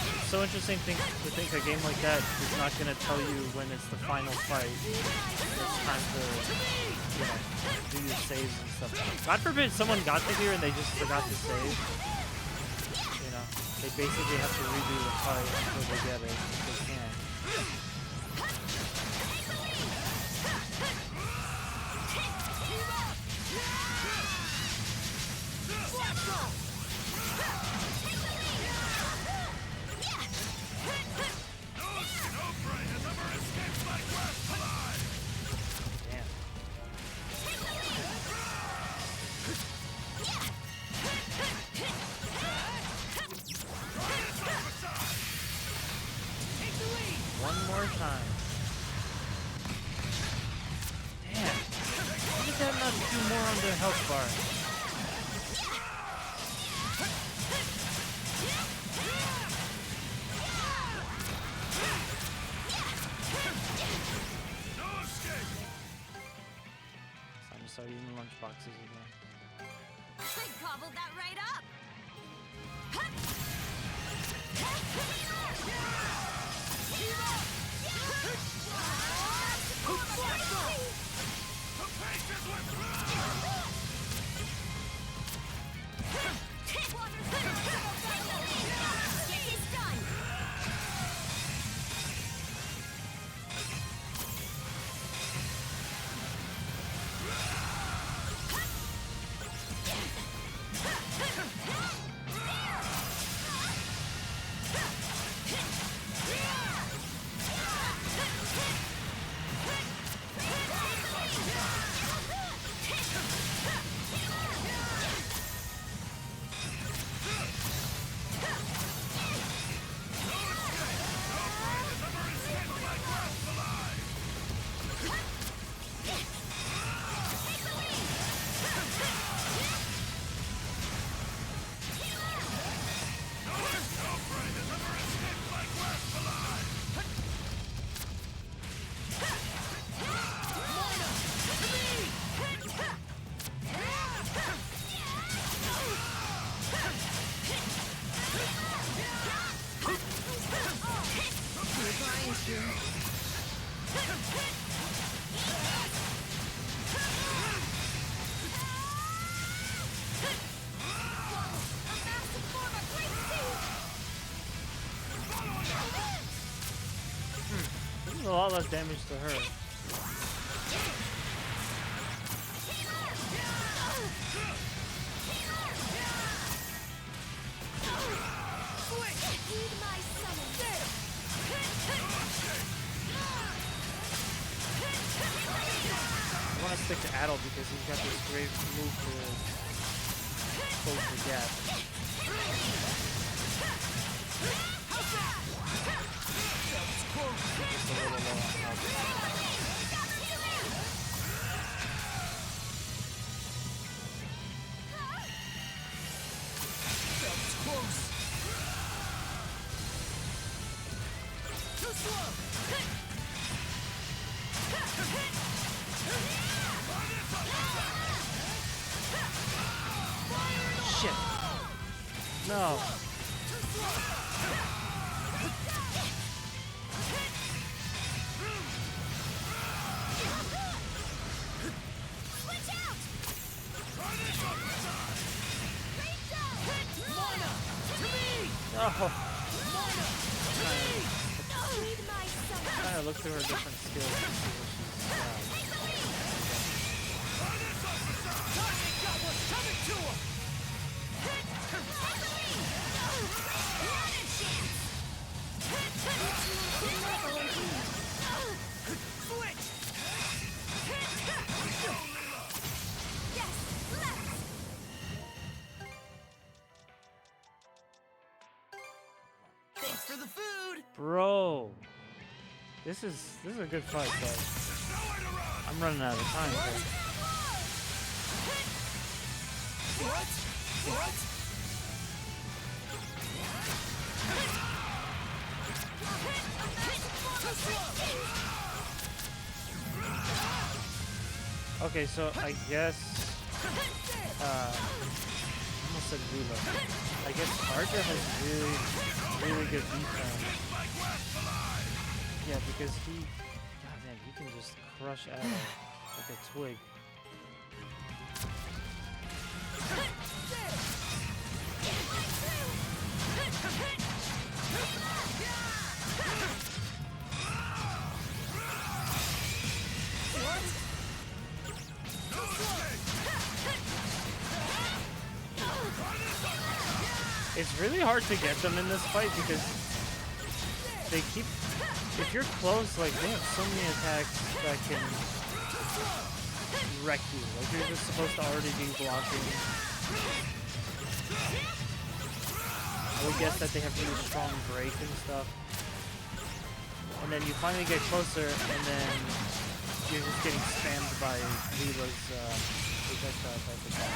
It's so interesting to think a game like that is not going to tell you when it's the final fight. It's time to, do your saves and stuff. God forbid someone got to here and they just forgot to save. They basically have to redo the fight until they get it, if they can. One more time. Damn. Why did that not do more on their health bar? Time to start eating lunch boxes again. I gobbled that right up. a lot less damage to her. I want to stick to Adel because he's got this great move to close the gap. Just a little low on health. Shit. No. Oh. Trying to look through her different skills and see what Thanks for the food. Bro, this is a good fight, but I'm running out of time here. What? Okay, so I guess I almost said Lula. I guess Archer has really good defense. Yeah, because God man, he can just crush Adel like a twig. It's really hard to get them in this fight because they keep, if you're close, like they have so many attacks that can wreck you. Like you're just supposed to already be blocking. I would guess that they have really strong break and stuff. And then you finally get closer and then you're just getting spammed by Leela's projectile type attack.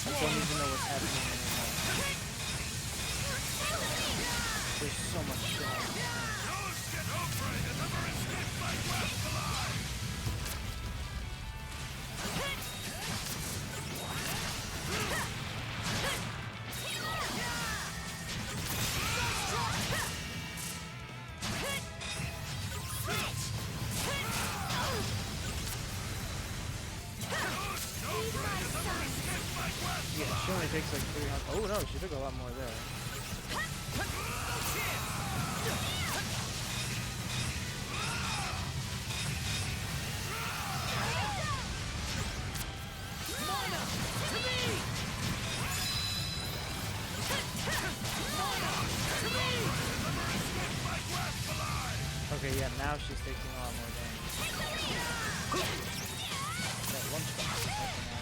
I don't even know what's happening anymore. There's so much shit on this thing. Yeah, she only takes like 300. Oh no, she took a lot more there. Okay, yeah, now she's taking a lot more damage. That one shot is helping out.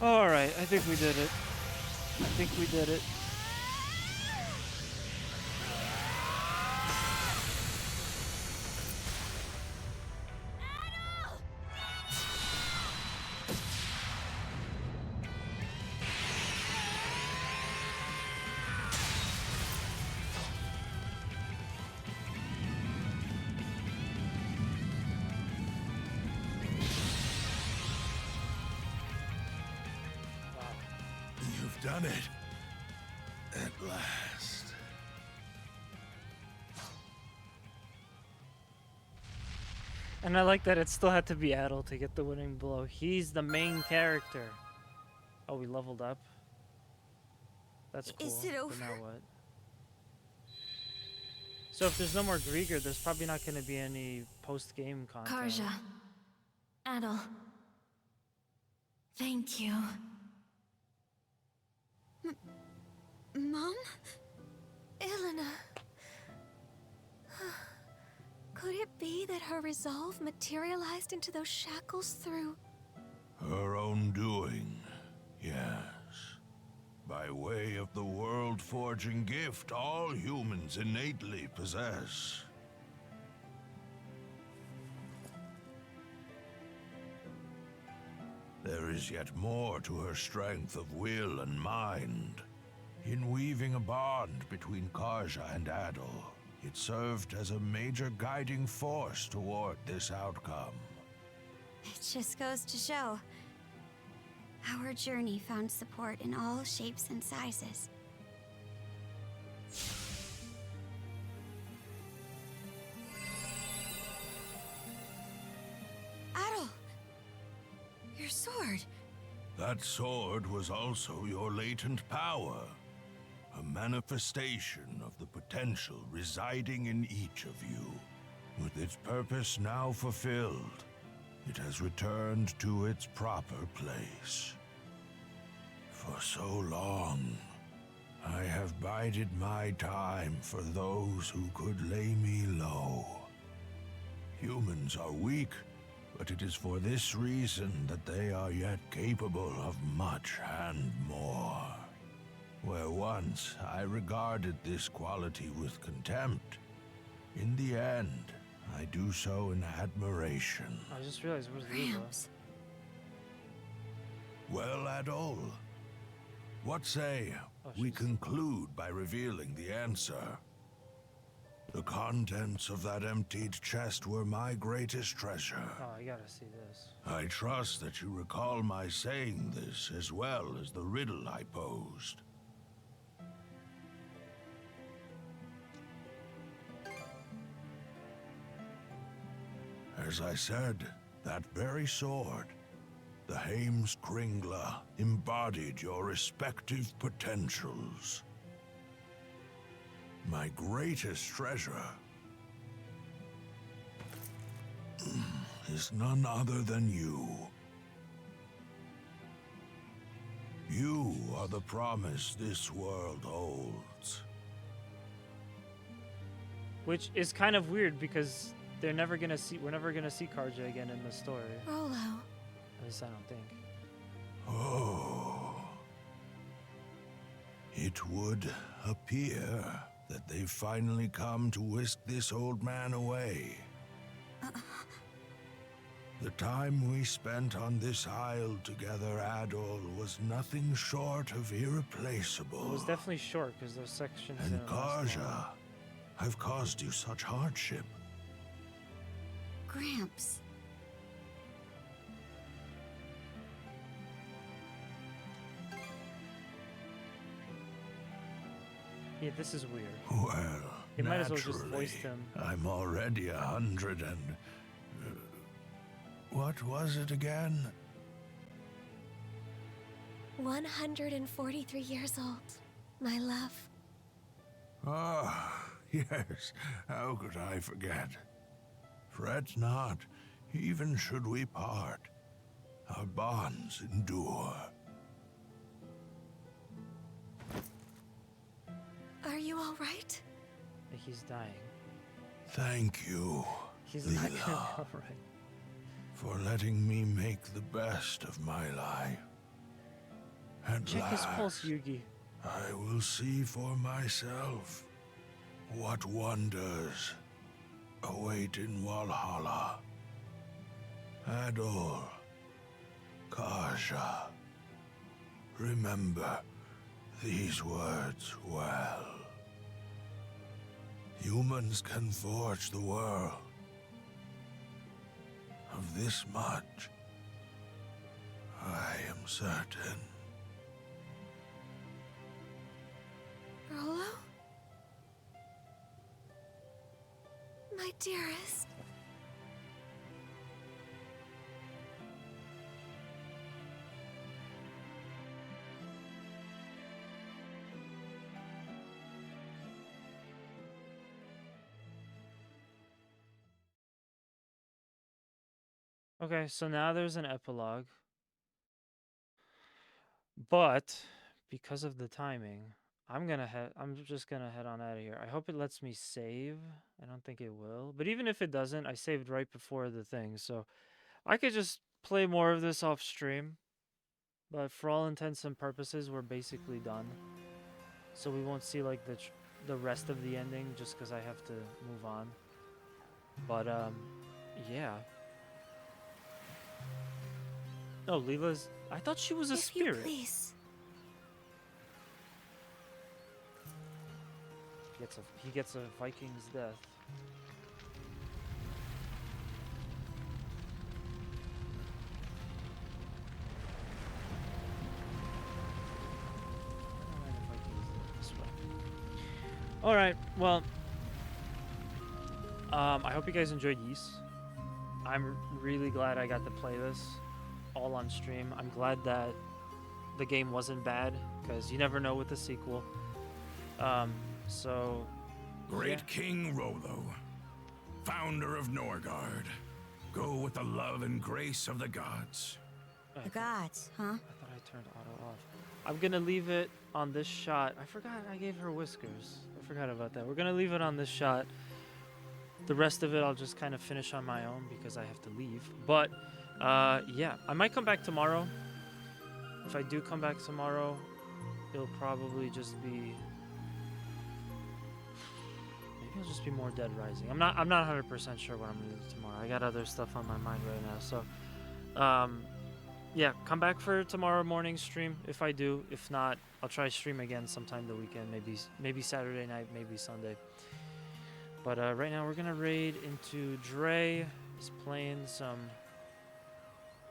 Alright, I think we did it. I think we did it. You've done it. At last. And I like that it still had to be Adol to get the winning blow. He's the main character. Oh, we leveled up. That's cool. Is it over? But now what? So if there's no more Grieger, there's probably not going to be any post-game content. Karja. Adol. Thank you. Mom? Elena. Could it be that her resolve materialized into those shackles through... Her own doing, yes. By way of the world-forging gift all humans innately possess. There is yet more to her strength of will and mind. In weaving a bond between Karja and Adol, it served as a major guiding force toward this outcome. It just goes to show. Our journey found support in all shapes and sizes. Adol! Your sword! That sword was also your latent power. A manifestation of the potential residing in each of you. With its purpose now fulfilled, it has returned to its proper place. For so long, I have bided my time for those who could lay me low. Humans are weak, but it is for this reason that they are yet capable of much and more. Where once I regarded this quality with contempt, in the end, I do so in admiration. I just realized, where's Lila? Well, Adol, what say we conclude by revealing the answer? The contents of that emptied chest were my greatest treasure. Oh, I gotta see this. I trust that you recall my saying this as well as the riddle I posed. As I said, that very sword, the Heimskringla, embodied your respective potentials. My greatest treasure is none other than you. You are the promise this world holds. Which is kind of weird because we're never gonna see Karja again in the story. Rolo. At least I don't think. Oh. It would appear that they've finally come to whisk this old man away. The time we spent on this isle together, Adol, was nothing short of irreplaceable. It was definitely short because those sections. And didn't last long. Karja, I've caused you such hardship. Gramps. Yeah, this is weird. Well, You might as well just voice him. I'm already 100 and... what was it again? 143 years old, my love. Ah, yes. How could I forget? Fret not, even should we part, our bonds endure. Are you all right? He's dying. Thank you, He's not gonna be Leela, alright. for letting me make the best of my life. At Check his pulse, last, Yugi. I will see for myself what wonders await in Valhalla. Adol, Kaja, remember these words well. Humans can forge the world. Of this much, I am certain. Rolo? My dearest. Okay, so now there's an epilogue. But because of the timing, I'm just gonna head on out of here. I hope it lets me save. I don't think it will. But even if it doesn't, I saved right before the thing, so I could just play more of this off stream. But for all intents and purposes, we're basically done. So we won't see like the rest of the ending just because I have to move on. But yeah. Oh, Leela's. I thought she was a spirit. If you please. He gets a Viking's death. All right. Well, I hope you guys enjoyed Ys. I'm really glad I got to play this all on stream. I'm glad that the game wasn't bad, because you never know with the sequel. So... Great King Rolo, founder of Norgard. Go with the love and grace of the gods. The gods, huh? I thought I turned auto off. I'm gonna leave it on this shot. I forgot I gave her whiskers. I forgot about that. We're gonna leave it on this shot. The rest of it I'll just kind of finish on my own because I have to leave. But, yeah. I might come back tomorrow. If I do come back tomorrow, it'll probably just be... Maybe it'll just be more Dead Rising. I'm not 100% sure what I'm gonna do tomorrow. I got other stuff on my mind right now, so... yeah, come back for tomorrow morning stream if I do. If not, I'll try stream again sometime the weekend. Maybe Saturday night, maybe Sunday. But right now we're gonna raid into Dre. He's playing some...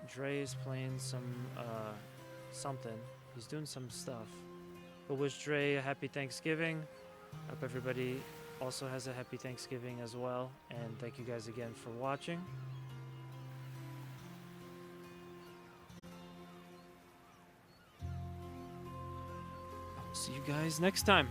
Dre is playing some, something. He's doing some stuff. But wish Dre a happy Thanksgiving. Hope everybody also has a happy Thanksgiving as well. And thank you guys again for watching. I'll see you guys next time.